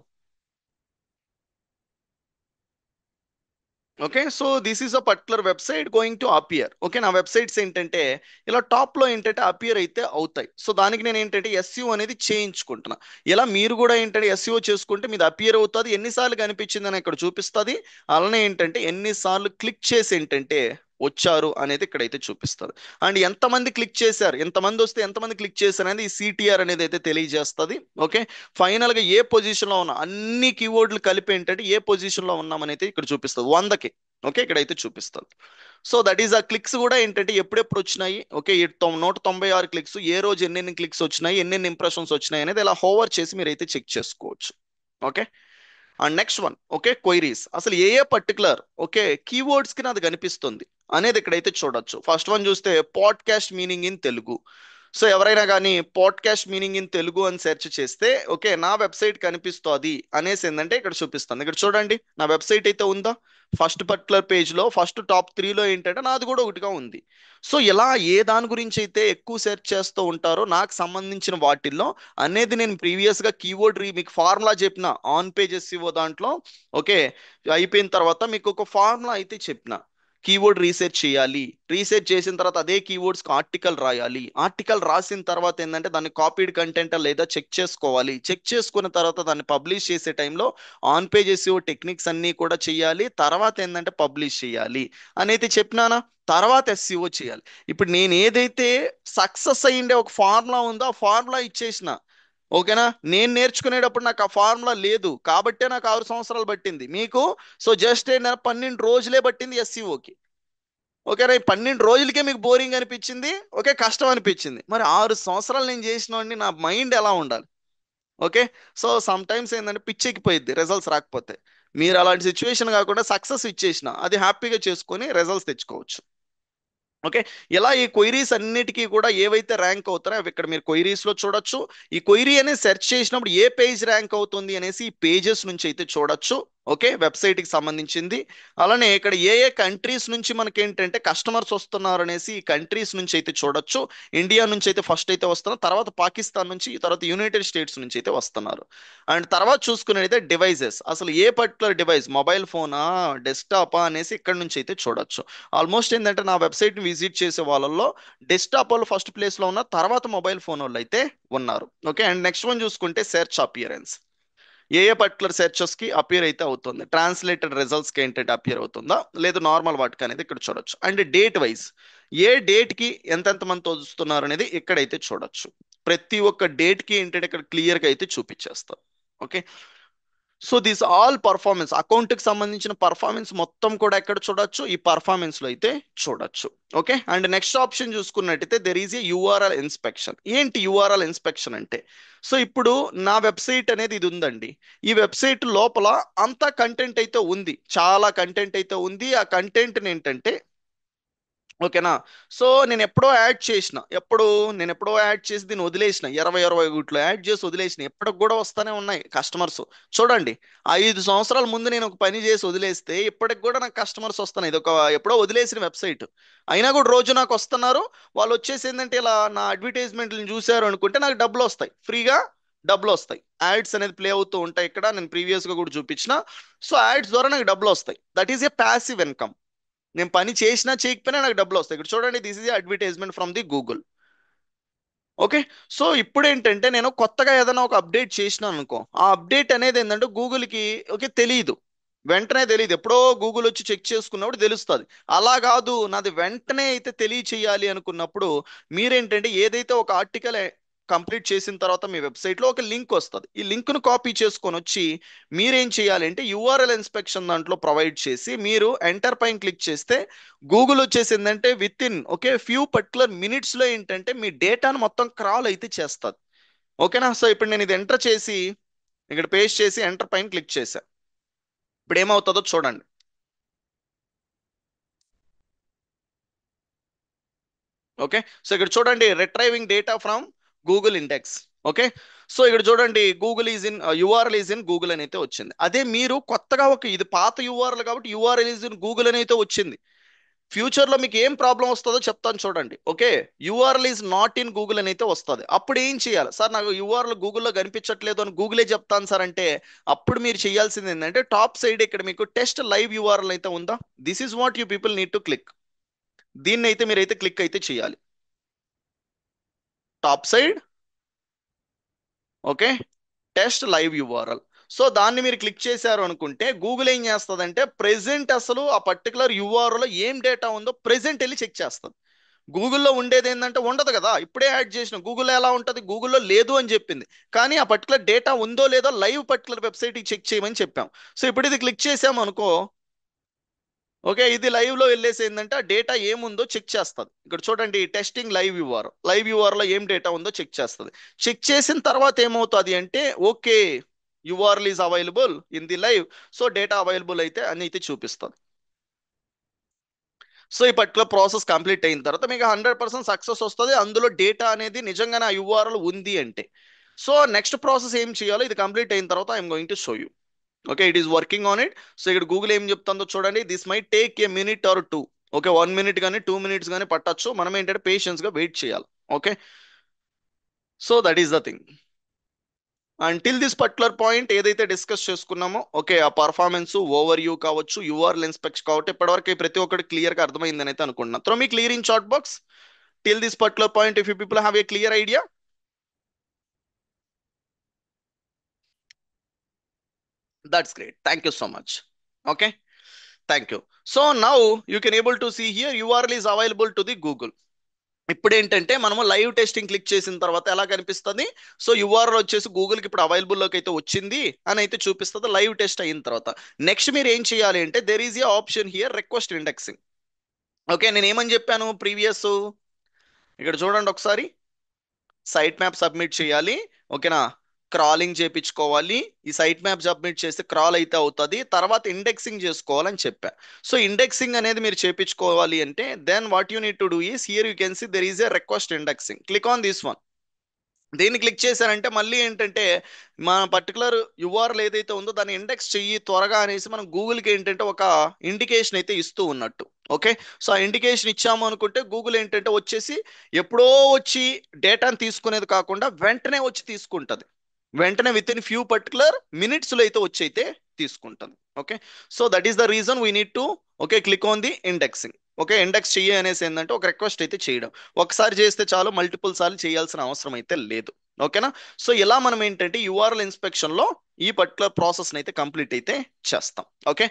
Okay, so this is a particular website going to appear. Okay, నా వెబ్సైట్స్ ఏంటంటే ఇలా టాప్ లో ఏంటంటే అపియర్ అయితే అవుతాయి. సో దానికి నేను ఏంటంటే ఎస్ఈఓ అనేది చేయించుకుంటున్నా. ఇలా మీరు కూడా ఏంటంటే ఎస్ఈఓ చేసుకుంటే మీది అపియర్ అవుతుంది, ఎన్నిసార్లు కనిపించింది అని ఇక్కడ చూపిస్తుంది. అలానే ఏంటంటే ఎన్నిసార్లు క్లిక్ చేసి ఏంటంటే వచ్చారు అనేది ఇక్కడైతే చూపిస్తుంది. అండ్ ఎంతమంది క్లిక్ చేశారు, ఎంతమంది వస్తే ఎంతమంది క్లిక్ చేశారు అనేది ఈ సిటిఆర్ అనేది అయితే తెలియజేస్తుంది. ఓకే, ఫైనల్ గా ఏ పొజిషన్ లో ఉన్నా అన్ని కీవర్డ్లు కలిపి ఏంటంటే ఏ పొజిషన్ లో ఉన్నామని అయితే ఇక్కడ చూపిస్తుంది 100కి. ఓకే, ఇక్కడైతే చూపిస్తుంది. సో దట్ ఈస్ ఆ క్లిక్స్ కూడా ఏంటంటే ఎప్పుడెప్పుడు వచ్చినాయి. ఓకే, 196 క్లిక్స్ ఏ రోజు ఎన్నెన్ని క్లిక్స్ వచ్చినాయి, ఎన్నెన్ని ఇంప్రెషన్స్ వచ్చినాయి అనేది ఇలా హోవర్ చేసి మీరైతే చెక్ చేసుకోవచ్చు. Okay, and next one okay queries. అసలు ఏ ఏ పర్టికులర్ ఓకే కీవర్డ్స్ కి నాది కనిపిస్తుంది అనేది ఇక్కడైతే చూడొచ్చు. ఫస్ట్ వన్ చూస్తే podcast meaning in Telugu. So ఎవరైనా కానీ పాడ్కాస్ట్ మీనింగ్ ఇన్ తెలుగు అని సెర్చ్ చేస్తే ఓకే నా వెబ్సైట్ కనిపిస్తుంది అనేసి ఏంటంటే ఇక్కడ చూపిస్తుంది. ఇక్కడ చూడండి నా వెబ్సైట్ అయితే ఉందా, ఫస్ట్ పర్టికులర్ పేజ్ లో ఫస్ట్ టాప్ 3లో ఏంటంటే నాది కూడా ఒకటిగా ఉంది. సో ఇలా ఏ దాని గురించి అయితే ఎక్కువ సెర్చ్ చేస్తూ ఉంటారో నాకు సంబంధించిన వాటిల్లో అనేది నేను ప్రీవియస్ గా కీవర్డ్ మీకు ఫార్ములా చెప్పిన ఆన్ పేజ్ ఎస్సీఓ దాంట్లో. ఓకే, అయిపోయిన తర్వాత మీకు ఒక ఫార్ములా అయితే చెప్పిన. కీవర్డ్ రీసెర్చ్ చేయాలి, రీసెర్చ్ చేసిన తర్వాత అదే కీవర్డ్స్ ఆర్టికల్ రాయాలి, ఆర్టికల్ రాసిన తర్వాత ఏంటంటే దాన్ని కాపీడ్ కంటెంట్ లేదా చెక్ చేసుకోవాలి, చెక్ చేసుకున్న తర్వాత దాన్ని పబ్లిష్ చేసే టైంలో ఆన్ పేజ్ ఎస్ఈఓ టెక్నిక్స్ అన్ని కూడా చేయాలి, తర్వాత ఏంటంటే పబ్లిష్ చేయాలి అనేది చెప్పినానా. తర్వాత ఎస్సీఓ చేయాలి. ఇప్పుడు నేను ఏదైతే సక్సెస్ అయ్యిండే ఒక ఫార్ములా ఉందో ఆ ఫార్ములా ఇచ్చేసిన. ఓకేనా, నేను నేర్చుకునేటప్పుడు నాకు ఆ ఫార్ములా లేదు కాబట్టే నాకు 6 సంవత్సరాలు పట్టింది. మీకు సో జస్ట్ ఏంటంటే 12 రోజులే పట్టింది ఎస్సీఓకి. ఓకేనా, ఈ 12 రోజులకే మీకు బోరింగ్ అనిపించింది, ఓకే కష్టం అనిపించింది. మరి 6 సంవత్సరాలు నేను చేసిన నా మైండ్ ఎలా ఉండాలి. ఓకే, సో సమ్ టైమ్స్ ఏంటంటే పిచ్చెక్కిపోయిద్ది రిజల్ట్స్ రాకపోతే. మీరు అలాంటి సిచ్యువేషన్ కాకుండా సక్సెస్ ఇచ్చేసిన అది హ్యాపీగా చేసుకొని రిజల్ట్స్ తెచ్చుకోవచ్చు. ఓకే. ఇలా ఈ క్వైరీస్ అన్నిటికీ కూడా ఏవైతే ర్యాంక్ అవుతారో అవి ఇక్కడ మీరు క్వైరీస్ లో చూడొచ్చు. ఈ క్వైరీ అనేది సెర్చ్ చేసినప్పుడు ఏ పేజ్ ర్యాంక్ అవుతుంది అనేసి ఈ పేజెస్ నుంచి అయితే చూడొచ్చు. ఓకే, వెబ్సైట్ కి సంబంధించింది. అలానే ఇక్కడ ఏ ఏ కంట్రీస్ నుంచి మనకి ఏంటంటే కస్టమర్స్ వస్తున్నారు అనేసి ఈ కంట్రీస్ నుంచి అయితే చూడొచ్చు. ఇండియా నుంచి అయితే ఫస్ట్ అయితే వస్తున్నారు, తర్వాత పాకిస్తాన్ నుంచి, తర్వాత యునైటెడ్ స్టేట్స్ నుంచి అయితే వస్తున్నారు. అండ్ తర్వాత చూసుకునేది డివైజెస్, అసలు ఏ పర్టికులర్ డివైస్, మొబైల్ ఫోనా, డెస్క్టాపా అనేసి ఇక్కడ నుంచి అయితే చూడొచ్చు. ఆల్మోస్ట్ ఏంటంటే నా వెబ్సైట్ ని విజిట్ చేసే వాళ్ళల్లో డెస్క్టాప్ వాళ్ళు ఫస్ట్ ప్లేస్ లో ఉన్న తర్వాత మొబైల్ ఫోన్ వాళ్ళు అయితే ఉన్నారు. ఓకే, అండ్ నెక్స్ట్ వన్ చూసుకుంటే సెర్చ్ అపియరెన్స్. ఏ ఏ పర్టికులర్ సెర్చెస్ కి అపియర్ అయితే అవుతుంది, ట్రాన్స్లేటెడ్ రిజల్ట్స్ కి ఏంటంటే అపియర్ అవుతుందా లేదు నార్మల్ వాటికి అనేది ఇక్కడ చూడొచ్చు. And date wise A date కి ఎంతెంత మంది వస్తున్నారు అనేది ఇక్కడైతే చూడొచ్చు. ప్రతి ఒక్క డేట్ కి ఏంటంటే ఇక్కడ క్లియర్ గా అయితే చూపించేస్తారు. Okay, so this all performance, account కి సంబంధించిన పర్ఫార్మెన్స్ మొత్తం కూడా ఎక్కడ చూడొచ్చు, ఈ పర్ఫార్మెన్స్ లో అయితే చూడొచ్చు. ఓకే, అండ్ నెక్స్ట్ ఆప్షన్ చూసుకున్నట్టయితే there is A URL inspection. ఏంటి యూఆర్ఎల్ ఇన్స్పెక్షన్ అంటే, సో ఇప్పుడు నా వెబ్సైట్ అనేది ఇది ఉందండి. ఈ వెబ్సైట్ లోపల అంతా కంటెంట్ అయితే ఉంది, చాలా కంటెంట్ అయితే ఉంది. ఆ కంటెంట్ ఏంటంటే, ఓకేనా, సో నేను ఎప్పుడో యాడ్ చేసి దీన్ని వదిలేసిన, 20 21 యాడ్ చేసి వదిలేసిన, ఎప్పటికి కూడా వస్తానే ఉన్నాయి కస్టమర్స్. చూడండి, 5 సంవత్సరాల ముందు నేను ఒక పని చేసి వదిలేస్తే ఇప్పటికి కూడా నాకు కస్టమర్స్ వస్తున్నాయి. ఇది ఒక ఎప్పుడో వదిలేసిన వెబ్సైట్, అయినా కూడా రోజు నాకు వస్తున్నారు. వాళ్ళు వచ్చేసి ఏంటంటే ఇలా నా అడ్వర్టైజ్మెంట్లను చూశారు అనుకుంటే నాకు డబ్బులు వస్తాయి, ఫ్రీగా డబ్బులు వస్తాయి. యాడ్స్ అనేది ప్లే అవుతూ ఉంటాయి, ఇక్కడ నేను ప్రీవియస్ గా కూడా చూపించిన. సో యాడ్స్ ద్వారా నాకు డబ్బులు వస్తాయి. That is a passive income. నేను పని చేసినా చేయకపోయినా నాకు డబ్బులు వస్తాయి. ఇక్కడ చూడండి, this is advertisement from the Google. Okay, so ఇప్పుడు ఏంటంటే నేను కొత్తగా ఏదైనా ఒక అప్డేట్ చేసినాను అనుకో, ఆ అప్డేట్ అనేది ఏంటంటే గూగుల్కి ఓకే తెలియదు, వెంటనే తెలియదు. ఎప్పుడో గూగుల్ వచ్చి చెక్ చేసుకున్నప్పుడు తెలుస్తుంది. అలా కాదు, నాది వెంటనే అయితే తెలియచేయాలి అనుకున్నప్పుడు మీరేంటంటే ఏదైతే ఒక ఆర్టికల్ కంప్లీట్ చేసిన తర్వాత మీ వెబ్సైట్లో ఒక లింక్ వస్తుంది. ఈ లింక్ను కాపీ చేసుకొని వచ్చి మీరేం చేయాలి అంటే యూఆర్ఎల్ ఇన్స్పెక్షన్ దాంట్లో ప్రొవైడ్ చేసి మీరు ఎంటర్ పైన క్లిక్ చేస్తే గూగుల్ వచ్చేసి ఏంటంటే with in okay few particular minutes లో ఏంటంటే మీ డేటాను మొత్తం క్రాల్ అయితే చేస్తుంది. ఓకేనా, సో ఇప్పుడు నేను ఇది ఎంటర్ చేసి ఇక్కడ పేస్ట్ చేసి ఎంటర్ పైన క్లిక్ చేశా. ఇప్పుడు ఏమవుతుందో చూడండి. ఓకే, సో ఇక్కడ చూడండి, retrieving data from Google index. Okay, so ఇక్కడ చూడండి, Google is in URL is in Google అని అయితే వచ్చింది. అదే మీరు కొత్తగా ఒక ఇది పాత యూఆర్ఎల్ కాబట్టి యూఆర్ఎల్ ఈజ్ ఇన్ గూగుల్ అని అయితే వచ్చింది. ఫ్యూచర్ లో మీకు ఏం ప్రాబ్లం వస్తుందో చెప్తాను చూడండి. Okay, URL is not in Google అని అయితే వస్తుంది. అప్పుడు ఏం చేయాలి సార్, నాకు యూఆర్ఎల్ గూగుల్లో కనిపించట్లేదు అని గూగులే చెప్తాను సార్ అంటే, అప్పుడు మీరు చేయాల్సింది ఏంటంటే టాప్ సైడ్ ఇక్కడ మీకు టెస్ట్ లైవ్ యూఆర్ఎల్ అయితే ఉందా, this is what you people need to click. దీన్ని అయితే మీరైతే క్లిక్ అయితే చేయాలి top side. Okay, test live URL. So దాన్ని మీరు క్లిక్ చేశారు అనుకుంటే గూగుల్ ఏం చేస్తుందంటే ప్రెసెంట్ అసలు ఆ పర్టికులర్ యూఆర్ఎల్ లో ఏం డేటా ఉందో ప్రెసెంట్ వెళ్ళి చెక్ చేస్తుంది. గూగుల్లో ఉండేది ఏంటంటే ఉండదు కదా, ఇప్పుడే యాడ్ చేసిన గూగుల్లో ఎలా ఉంటుంది, గూగుల్లో లేదు అని చెప్పింది. కానీ ఆ పర్టికులర్ డేటా ఉందో లేదో లైవ్ పర్టికులర్ వెబ్సైట్కి చెక్ చేయమని చెప్పాం. సో ఇప్పుడు ఇది క్లిక్ చేసాం అనుకో, ఓకే, ఇది లైవ్ లో వెళ్ళేసి ఏంటంటే ఆ డేటా ఏముందో చెక్ చేస్తుంది. ఇక్కడ చూడండి, టెస్టింగ్ లైవ్ యూఆర్ లో ఏం డేటా ఉందో చెక్ చేస్తుంది. చెక్ చేసిన తర్వాత ఏమవుతుంది అంటే okay URL is available in the live, so data available అయితే అని అయితే చూపిస్తుంది. సో ఈ పర్టికులర్ ప్రాసెస్ కంప్లీట్ అయిన తర్వాత మీకు 100% సక్సెస్ వస్తుంది, అందులో డేటా అనేది నిజంగానే ఆ యూఆర్ఎల్ ఉంది అంటే. సో నెక్స్ట్ ప్రాసెస్ ఏం చేయాలో ఇది కంప్లీట్ అయిన తర్వాత I'm going to show you. Okay, it is working on it. So ఇక్కడ గూగుల్ ఏం చెప్తుందో చూడండి, this my take a minute or two. Okay, 1 minute కానీ 2 మినిట్స్ కానీ పట్టచ్చు, మనం ఏంటంటే పేషెన్స్ గా వెయిట్ చేయాలి. Okay, so that is the thing. Until this particular point ఏదైతే డిస్కస్ చేసుకున్నామో, ఓకే, ఆ పర్ఫార్మెన్స్ ఓవర్ వ్యూ కావచ్చు, యూఆర్ఎల్ ఇన్స్పెక్ట్ కావచ్చు, ఇప్పటివరకు ప్రతి ఒక్కటి క్లియర్ గా అర్థమైందని అయితే అనుకుంటున్నాను. Throw me clear in chat box till this particular point if you people have a clear idea. That's great, thank you so much. Okay, thank you. So now you can able to see here URL is available to the Google. ఇప్పుడు ఏంటంటే మనము live testing click చేసిన తర్వాత ఎలా కనిపిస్తుంది, so URL వచ్చేసి గూగుల్కి ఇప్పుడు available లోకి అయితే వచ్చింది అని అయితే చూపిస్తుంది లైవ్ టెస్ట్ అయిన తర్వాత. నెక్స్ట్ మీరు ఏం చేయాలి అంటే there is A option here request indexing. Okay, నేను ఏమని చెప్పాను ప్రీవియస్, ఇక్కడ చూడండి ఒకసారి, సైట్ మ్యాప్ సబ్మిట్ చేయాలి. ఓకేనా, క్రాలింగ్ చేపించుకోవాలి. ఈ సైట్ మ్యాప్ సబ్మిట్ చేస్తే క్రాల్ అయితే అవుతుంది. తర్వాత ఇండెక్సింగ్ చేసుకోవాలని చెప్పా. సో ఇండెక్సింగ్ అనేది మీరు చేపించుకోవాలి అంటే then what you need to do is here you can see there is a request indexing. Click on this one. దీన్ని క్లిక్ చేశారంటే మళ్ళీ ఏంటంటే మన పర్టికులర్ యూఆర్ఎల్ ఏదైతే ఉందో దాన్ని ఇండెక్స్ చెయ్యి త్వరగా అనేసి మనం గూగుల్కి ఏంటంటే ఒక ఇండికేషన్ అయితే ఇస్తూ ఉన్నట్టు. ఓకే. సో ఆ ఇండికేషన్ ఇచ్చాము అనుకుంటే గూగుల్ ఏంటంటే వచ్చేసి ఎప్పుడో వచ్చి డేటాను తీసుకునేది కాకుండా వెంటనే వచ్చి తీసుకుంటది. వెంటనే విత్ ఇన్ ఫ్యూ పర్టికులర్ మినిట్స్లో అయితే వచ్చి అయితే తీసుకుంటుంది. Okay. So that is the reason we need to okay click on the indexing. Okay. Index చెయ్యి అనేసి ఏంటంటే ఒక రిక్వెస్ట్ అయితే చేయడం. ఒకసారి చేస్తే చాలు, మల్టిపుల్ సార్లు చేయాల్సిన అవసరం అయితే లేదు. ఓకేనా. సో ఇలా మనం ఏంటంటే యూఆర్ఎల్ ఇన్స్పెక్షన్ లో ఈ పర్టికులర్ ప్రాసెస్ అయితే కంప్లీట్ అయితే చేస్తాం. ఓకే.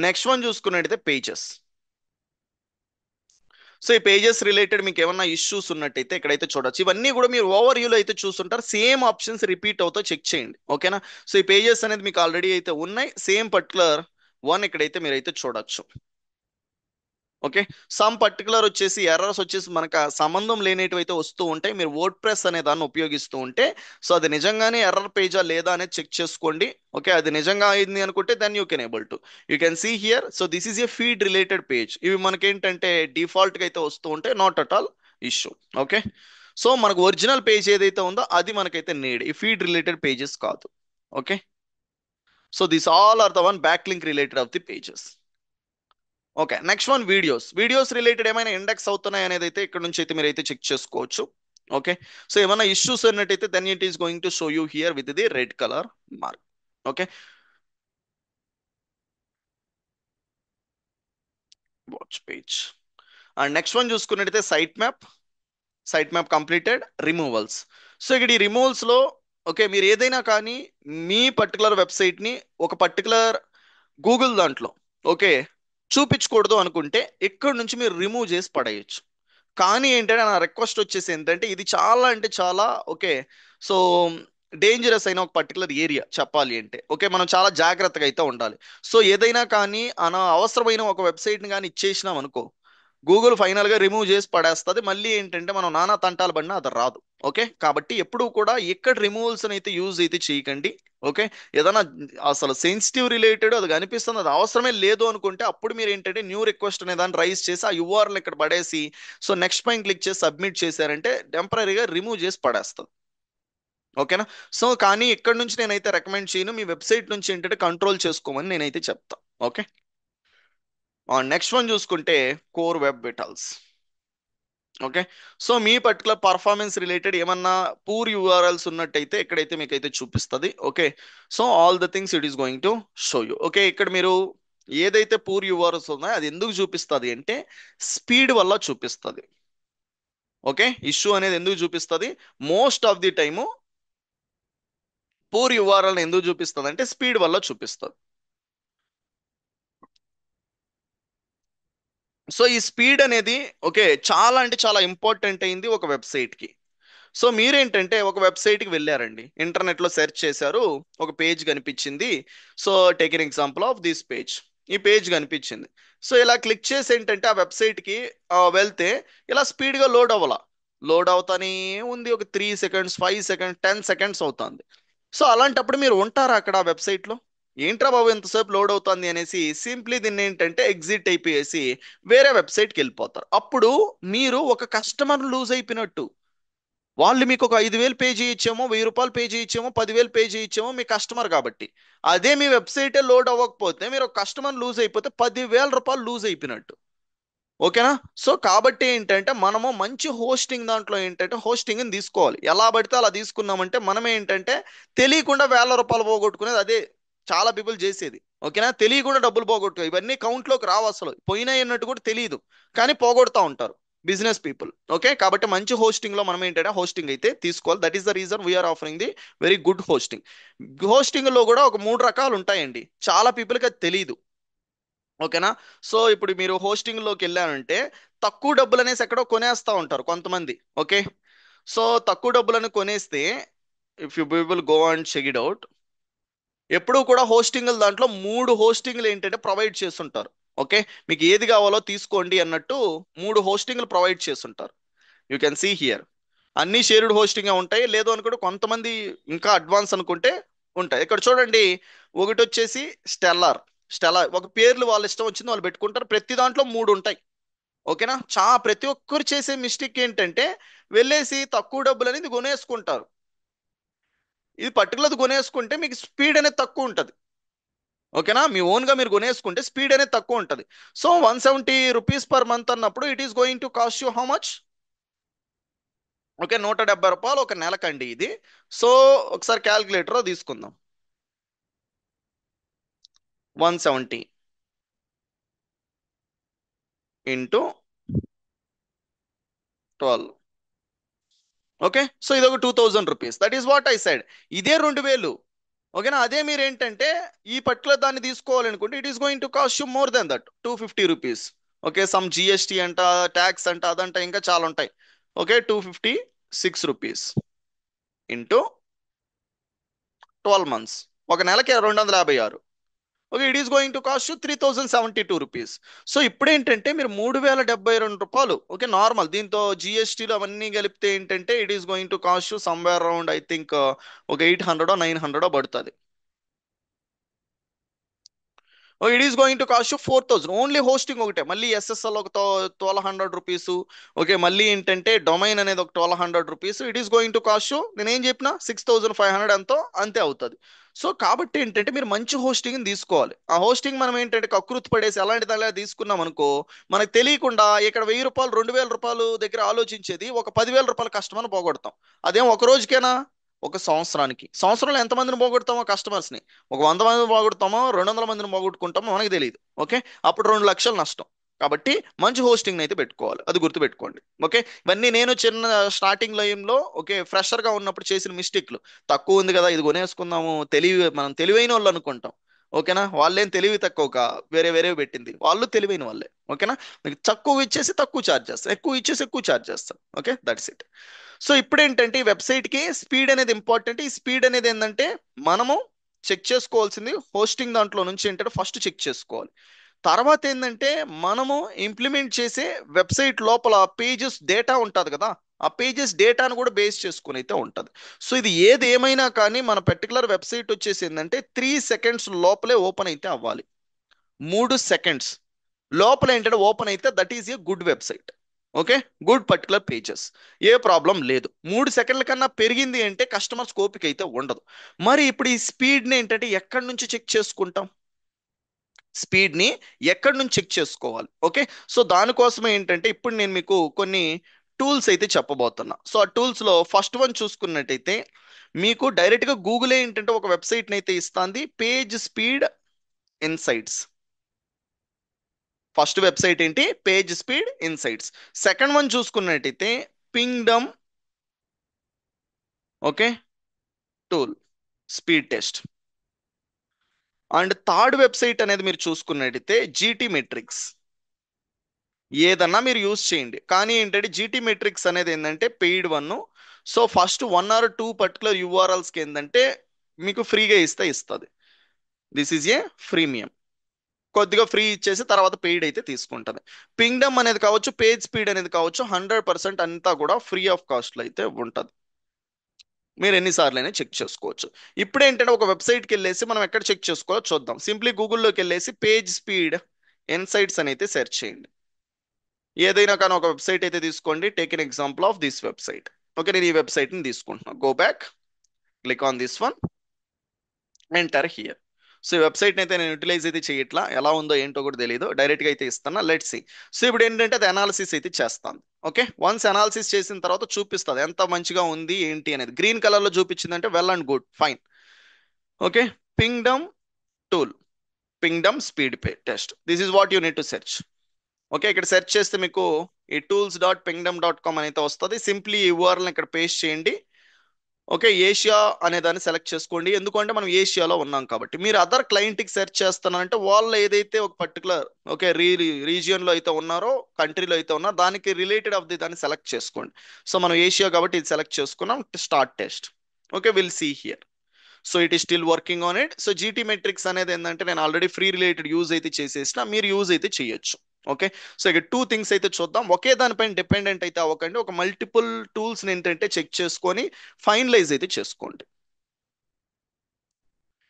నెక్స్ట్ వన్ చూసుకున్నట్టయితే పేజెస్. సో ఈ పేజెస్ రిలేటెడ్ మీకు ఏమన్నా ఇష్యూస్ ఉన్నట్టయితే ఇక్కడైతే చూడొచ్చు. ఇవన్నీ కూడా మీరు ఓవర్ వ్యూలో అయితే చూస్తుంటారు. సేమ్ ఆప్షన్స్ రిపీట్ అవుతా చెక్ చేయండి. ఓకేనా. సో ఈ పేజెస్ అనేది మీకు ఆల్రెడీ అయితే ఉన్నాయి. సేమ్ పర్టికులర్ వన్ ఇక్కడైతే మీరైతే చూడొచ్చు. ఓకే. సమ్ పర్టికులర్ వచ్చేసి ఎర్రర్స్ వచ్చేసి మనకు ఆ సంబంధం లేనిటివి అయితే వస్తూ ఉంటాయి. మీరు వర్డ్ ప్రెస్ అనే దాన్ని ఉపయోగిస్తూ ఉంటే సో అది నిజంగానే ఎర్రర్ పేజా లేదా అనేది చెక్ చేసుకోండి. ఓకే. అది నిజంగా అయింది అనుకుంటే then you can able to you can see here. So this is a feed related page. ఇవి మనకేంటంటే డిఫాల్ట్ గా అయితే వస్తూ ఉంటాయి. Not at all issue. Okay. So మనకు ఒరిజినల్ పేజ్ ఏదైతే ఉందో అది మనకైతే నీడ్. ఈ ఫీడ్ రిలేటెడ్ పేజెస్ కాదు. Okay. So this all are the one back link related of the pages. Okay. Next one videos. Videos related ఏమైనా index అవుతున్నాయి అనేది అయితే ఇక్కడ నుంచి అయితే మీరు అయితే చెక్ చేసుకోవచ్చు. ఓకే. సో ఏమైనా ఇష్యూస్ అన్నట్టయితే then it is going to show you here with the red colour mark. Okay. Watch page. And next one చూసుకున్నట్టయితే site map. Site map completed. Removals. So ఇక్కడ ఈ రిమూవల్స్ లో okay మీరు ఏదైనా కానీ మీ particular website ని ఒక పర్టికులర్ గూగుల్ దాంట్లో ఓకే చూపించకూడదు అనుకుంటే ఇక్కడ నుంచి మీరు రిమూవ్ చేసి పడేయచ్చు. కానీ ఏంటంటే నా రిక్వెస్ట్ వచ్చేసి ఏంటంటే ఇది చాలా అంటే చాలా ఓకే. సో డేంజరస్ అయిన ఒక పర్టికులర్ ఏరియా చెప్పాలి అంటే ఓకే మనం చాలా జాగ్రత్తగా అయితే ఉండాలి. సో ఏదైనా కానీ అవసరమైన ఒక వెబ్సైట్ని కానీ ఇచ్చేసినాం అనుకో గూగుల్ ఫైనల్ గా రిమూవ్ చేసి పడేస్తుంది. మళ్ళీ ఏంటంటే మనం నానా తంటాలు పడినా అది రాదు. ఓకే. కాబట్టి ఎప్పుడు కూడా ఎక్కడ రిమూవల్స్ అయితే యూజ్ అయితే చేయకండి. ఓకే. ఏదైనా అసలు సెన్సిటివ్ రిలేటెడ్ అది కనిపిస్తుంది అది అవసరమే లేదు అనుకుంటే అప్పుడు మీరు ఏంటంటే న్యూ రిక్వెస్ట్ అనే దాన్ని రైజ్ చేసి ఆ యూఆర్ఎల్ ఇక్కడ పడేసి సో నెక్స్ట్ పైన క్లిక్ చేసి సబ్మిట్ చేశారంటే టెంపరీగా రిమూవ్ చేసి పడేస్తుంది. ఓకేనా. సో కానీ ఇక్కడ నుంచి నేనైతే రికమెండ్ చేయను. మీ వెబ్సైట్ నుంచి ఏంటంటే కంట్రోల్ చేసుకోమని నేనైతే చెప్తా. ఓకే. నెక్స్ట్ వన్ చూసుకుంటే కోర్ వెబ్ విటల్స్. ఓకే. సో మీ పర్టికులర్ పర్ఫార్మెన్స్ రిలేటెడ్ ఏమన్నా పూర్ యూఆర్ఎల్స్ ఉన్నట్టయితే ఎక్కడైతే మీకు అయితే చూపిస్తుంది. Okay. So all the things it is going to show you. Okay. ఇక్కడ మీరు ఏదైతే పూర్ యూఆర్ఎల్స్ ఉన్నాయో అది ఎందుకు చూపిస్తుంది అంటే స్పీడ్ వల్ల చూపిస్తుంది. ఓకే. ఇష్యూ అనేది ఎందుకు చూపిస్తుంది most of the time poor URL ఎందుకు చూపిస్తుంది అంటే స్పీడ్ వల్ల చూపిస్తుంది. సో ఈ స్పీడ్ అనేది ఓకే చాలా అంటే చాలా ఇంపార్టెంట్ అయింది ఒక వెబ్సైట్ కి. సో మీరేంటంటే ఒక వెబ్సైట్కి వెళ్ళారండి, ఇంటర్నెట్లో సెర్చ్ చేశారు, ఒక పేజ్ కనిపించింది. So take an example of this page. ఈ పేజ్ కనిపించింది. సో ఇలా క్లిక్ చేసి ఏంటంటే ఆ వెబ్సైట్కి వెళ్తే ఇలా స్పీడ్గా లోడ్ అవ్వాల. లోడ్ అవుతానే ఉంది. ఒక 3 సెకండ్స్ 5 సెకండ్స్ 10 సెకండ్స్ అవుతుంది. సో అలాంటప్పుడు మీరు ఉంటారా అక్కడ ఆ వెబ్సైట్లో? ఏంట్రా బాబు ఎంతసేపు లోడ్ అవుతుంది అనేసి సింప్లీ దీన్ని ఏంటంటే ఎగ్జిట్ అయిపోయేసి వేరే వెబ్సైట్కి వెళ్ళిపోతారు. అప్పుడు మీరు ఒక కస్టమర్ లూజ్ అయిపోయినట్టు. వాళ్ళు మీకు ఒక 5,000 పే చేయొచ్చేమో, 1,000 రూపాయలు పే చేయొచ్చేమో, 10,000 పే చేయొచ్చేమో మీ కస్టమర్ కాబట్టి. అదే మీ వెబ్సైటే లోడ్ అవ్వకపోతే మీరు ఒక కస్టమర్ లూజ్ అయిపోతే 10,000 రూపాయలు లూజ్ అయిపోయినట్టు. ఓకేనా. సో కాబట్టి ఏంటంటే మనము మంచి హోస్టింగ్ దాంట్లో ఏంటంటే హోస్టింగ్ తీసుకోవాలి. ఎలా పడితే అలా తీసుకున్నామంటే మనమే ఏంటంటే తెలియకుండా వేల రూపాయలు పోగొట్టుకునేది అదే చాలా పీపుల్ చేసేది. ఓకేనా. తెలియకుండా డబ్బులు పోగొట్టు ఇవన్నీ కౌంట్లోకి రావు, అసలు పోయినాయి అన్నట్టు కూడా తెలియదు కానీ పోగొడతా ఉంటారు బిజినెస్ పీపుల్. ఓకే. కాబట్టి మంచి హోస్టింగ్ లో మనం ఏంటంటే హోస్టింగ్ అయితే తీసుకోవాలి. That is the reason we're offering the very good hosting. Hosting లో కూడా ఒక 3 రకాలు ఉంటాయండి, చాలా పీపుల్కి అది తెలియదు. ఓకేనా. సో ఇప్పుడు మీరు హోస్టింగ్ లోకి వెళ్ళారంటే తక్కువ డబ్బులు అనేసి ఎక్కడో కొనేస్తా ఉంటారు కొంతమంది. ఓకే. సో తక్కువ డబ్బులను కొనేస్తే if you people go and check it out ఎప్పుడూ కూడా హోస్టింగ్ దాంట్లో 3 హోస్టింగ్లు ఏంటంటే ప్రొవైడ్ చేస్తుంటారు. ఓకే. మీకు ఏది కావాలో తీసుకోండి అన్నట్టు 3 హోస్టింగ్లు ప్రొవైడ్ చేస్తుంటారు. You can see here. అన్ని షేర్డ్ హోస్టింగ్ ఉంటాయి, లేదు అనుకుంటే కొంతమంది ఇంకా అడ్వాన్స్ అనుకుంటే ఉంటాయి. ఇక్కడ చూడండి, ఒకటి వచ్చేసి స్టెల్లార్. స్టెల్లార్ ఒక పేర్లు వాళ్ళ ఇష్టం వచ్చింది వాళ్ళు పెట్టుకుంటారు, ప్రతి దాంట్లో మూడు ఉంటాయి. ఓకేనా, ప్రతి ఒక్కరు చేసే మిస్టేక్ ఏంటంటే వెళ్ళేసి తక్కువ డబ్బులు అనేది కొనేసుకుంటారు. ఇది పర్టికులర్ కొనేసుకుంటే మీకు స్పీడ్ అనేది తక్కువ ఉంటుంది. ఓకేనా, మీ ఓన్ గా మీరు కొనేసుకుంటే స్పీడ్ అనేది తక్కువ ఉంటుంది. సో 170 రూపీస్ పర్ మంత్ అన్నప్పుడు it is going to cost you how much? Okay, 170 రూపాయలు ఒక నెలకండి ఇది. సో ఒకసారి క్యాల్కులేటర్ తీసుకుందాం. 170 ఇంటూ 12. ఓకే, సో ఇది ఒక 2000 rupees, that is what I side. ఇదే 2000. ఓకేనా, అదే మీరు ఏంటంటే ఈ పర్టికులర్ దాన్ని తీసుకోవాలనుకుంటే it is going to cost you more than that, 250 rupees. Okay, some GST అంట, ట్యాక్స్ అంట, అదంట, ఇంకా చాలా ఉంటాయి. ఓకే, 256 రూపీస్ ఇంటూ 12 మంత్స్, ఒక నెలకి 256. Okay, it is going to cost you 3072 rupees. So ఇప్పుడు ఏంటంటే మీరు 3072 రూపాయలు, ఓకే నార్మల్, దీంతో జిఎస్టీలు అవన్నీ కలిపితే ఏంటంటే it is going to cost you somewhere around I think ఒక 800 900 పడుతుంది. It is going to cost you 4000 only hosting ఒకటే. మళ్ళీ ఎస్ఎస్ఎల్ ఒక 1200 రూపీస్. ఓకే, మళ్ళీ ఏంటంటే డొమైన్ అనేది ఒక 1200 rupees. It is going to cost you, నేను ఏం చెప్పినా 6500 ఎంతో అంతే అవుతుంది. సో కాబట్టి ఏంటంటే మీరు మంచి హోస్టింగ్ తీసుకోవాలి. ఆ హోస్టింగ్ మనం ఏంటంటే కకృతి పడేసి అలాంటిది అలా తీసుకున్నాం అనుకో, మనకు తెలియకుండా ఇక్కడ 1000 రూపాయలు 2000 రూపాయలు దగ్గర ఆలోచించేది ఒక 10,000 రూపాయల కస్టమర్ని పోగొడతాం. అదేం ఒక రోజుకేనా, ఒక సంవత్సరానికి. సంవత్సరంలో ఎంతమందిని పోగొడతామో కస్టమర్స్ని, ఒక 100 మందిని పోగొడతామో 200 మందిని పోగొట్టుకుంటామో మనకి తెలియదు. ఓకే, అప్పుడు 2 లక్షలు నష్టం. కాబట్టి మంచి హోస్టింగ్ అయితే పెట్టుకోవాలి, అది గుర్తుపెట్టుకోండి. ఓకే, ఇవన్నీ నేను చిన్న స్టార్టింగ్ లైన్లో ఓకే ఫ్రెషర్ గా ఉన్నప్పుడు చేసిన మిస్టేక్లు. తక్కువ ఉంది కదా ఇది కొనేసుకుందాము, మనం తెలివైన వాళ్ళు అనుకుంటాం. ఓకేనా, వాళ్ళేం తెలివి తక్కువ, వేరే వేరే పెట్టింది, వాళ్ళు తెలివైన వాళ్ళే. ఓకేనా, మీకు తక్కువ ఇచ్చేసి తక్కువ ఛార్జ్ చేస్తారు, ఎక్కువ ఇచ్చేసి ఎక్కువ ఛార్జ్ చేస్తారు. Okay, that's it. సో ఇప్పుడు ఏంటంటే ఈ వెబ్సైట్కి స్పీడ్ అనేది ఇంపార్టెంట్. ఈ స్పీడ్ అనేది ఏంటంటే మనము చెక్ చేసుకోవాల్సింది హోస్టింగ్ దాంట్లో నుంచి ఏంటంటే ఫస్ట్ చెక్ చేసుకోవాలి. తర్వాత ఏంటంటే మనము ఇంప్లిమెంట్ చేసే వెబ్సైట్ లోపల పేజెస్ డేటా ఉంటుంది కదా, ఆ పేజెస్ డేటాను కూడా బేస్ చేసుకుని అయితే ఉంటుంది. సో ఇది ఏది ఏమైనా కానీ మన పర్టికులర్ వెబ్సైట్ వచ్చేసి ఏంటంటే 3 సెకండ్స్ లోపలే ఓపెన్ అయితే అవ్వాలి. 3 సెకండ్స్ లోపల ఏంటంటే ఓపెన్ అయితే that is a good website. Okay, good particular pages, A problem లేదు. 3 సెకండ్ల కన్నా పెరిగింది అంటే కస్టమర్ స్కోపిక్ అయితే ఉండదు. మరి ఇప్పుడు ఈ స్పీడ్ని ఏంటంటే ఎక్కడి నుంచి చెక్ చేసుకుంటాం? స్పీడ్ని ఎక్కడి నుంచి చెక్ చేసుకోవాలి? ఓకే, సో దానికోసమే ఏంటంటే ఇప్పుడు నేను మీకు కొన్ని టూల్స్ అయితే చెప్పబోతున్నా. సో ఆ టూల్స్లో ఫస్ట్ వన్ చూసుకున్నట్టయితే మీకు డైరెక్ట్గా గూగులే ఏంటంటే ఒక వెబ్సైట్ని అయితే ఇస్తుంది, page speed insights. First website ఏంటి? Page speed insights. Second one చూసుకున్నట్టయితే Pingdom, okay tool, speed test. And third website అనేది మీరు చూసుకున్నట్టయితే జీటీ మెట్రిక్స్. ఏదన్నా మీరు యూజ్ చేయండి, కానీ ఏంటంటే జీటీ మెట్రిక్స్ అనేది ఏంటంటే paid one. So first 1 or 2 particular యూఆర్ఎల్స్కి ఏంటంటే మీకు ఫ్రీగా ఇస్తుంది. This is a freemium. కొద్దిగా ఫ్రీ ఇచ్చేసి తర్వాత పెయిడ్ అయితే తీసుకుంటుంది. పింగ్డమ్ అనేది కావచ్చు, పేజ్ స్పీడ్ అనేది కావచ్చు, 100% అంతా కూడా ఫ్రీ ఆఫ్ కాస్ట్లో అయితే ఉంటుంది. మీరు ఎన్నిసార్లు అయినా చెక్ చేసుకోవచ్చు. ఇప్పుడు ఏంటంటే ఒక వెబ్సైట్కి వెళ్ళేసి మనం ఎక్కడ చెక్ చేసుకోవాలో చూద్దాం. సింప్లీ గూగుల్లోకి వెళ్ళేసి పేజ్ స్పీడ్ ఇన్సైట్స్ అని అయితే సెర్చ్ చేయండి. ఏదైనా కానీ ఒక వెబ్సైట్ అయితే తీసుకోండి. Take an example of this website. Okay, నేను ఈ వెబ్సైట్ని తీసుకుంటున్నాను. Go back, click on this one, enter here. So ఈ వెబ్సైట్ అయితే నేను యూటిలైజ్ అయితే చేయట్లా, ఎలా ఉందో ఏంటో కూడా తెలియదు, డైరెక్ట్ గా అయితే ఇస్తున్నా. Let's see. సో ఇప్పుడు ఏంటంటే అది అనాలిసిస్ అయితే చేస్తాను. ఓకే, వన్స్ అనాలిసిస్ చేసిన తర్వాత చూపిస్తుంది ఎంత మంచిగా ఉంది ఏంటి అనేది. గ్రీన్ కలర్ లో చూపించిందంటే well and good, fine. Okay, Pingdom tool, Pingdom speed pay test, this is what you need to search. Okay, ఇక్కడ సెర్చ్ చేస్తే మీకు ఈ tools.pingdom.com అయితే వస్తుంది. సింప్లీ ఈ URL ఇక్కడ పేస్ట్ చేయండి. ఓకే, ఏషియా అనే దాన్ని సెలెక్ట్ చేసుకోండి, ఎందుకంటే మనం ఏషియాలో ఉన్నాం కాబట్టి. మీరు అదర్ క్లయింట్కి సెర్చ్ చేస్తున్నారంటే వాళ్ళు ఏదైతే ఒక పర్టికులర్ ఓకే రీజియన్లో అయితే ఉన్నారో, కంట్రీలో అయితే ఉన్నారో దానికి రిలేటెడ్ ఆఫ్ ది దాన్ని సెలెక్ట్ చేసుకోండి. సో మనం ఏషియా కాబట్టి ఇది సెలెక్ట్ చేసుకున్నాం. Start test. Okay, will see here. So it is still working on it. So GTmetrix అనేది ఏంటంటే నేను ఆల్రెడీ ఫ్రీ రిలేటెడ్ యూజ్ అయితే చేసేసిన, మీరు యూజ్ అయితే చేయొచ్చు. ఓకే. సో ఇక టూ థింగ్స్ అయితే చూద్దాం. ఒకే దానిపైన డిపెండెంట్ అయితే అవ్వకండి, ఒక మల్టిపుల్ టూల్స్ ఏంటంటే చెక్ చేసుకొని ఫైనలైజ్ అయితే చేసుకోండి.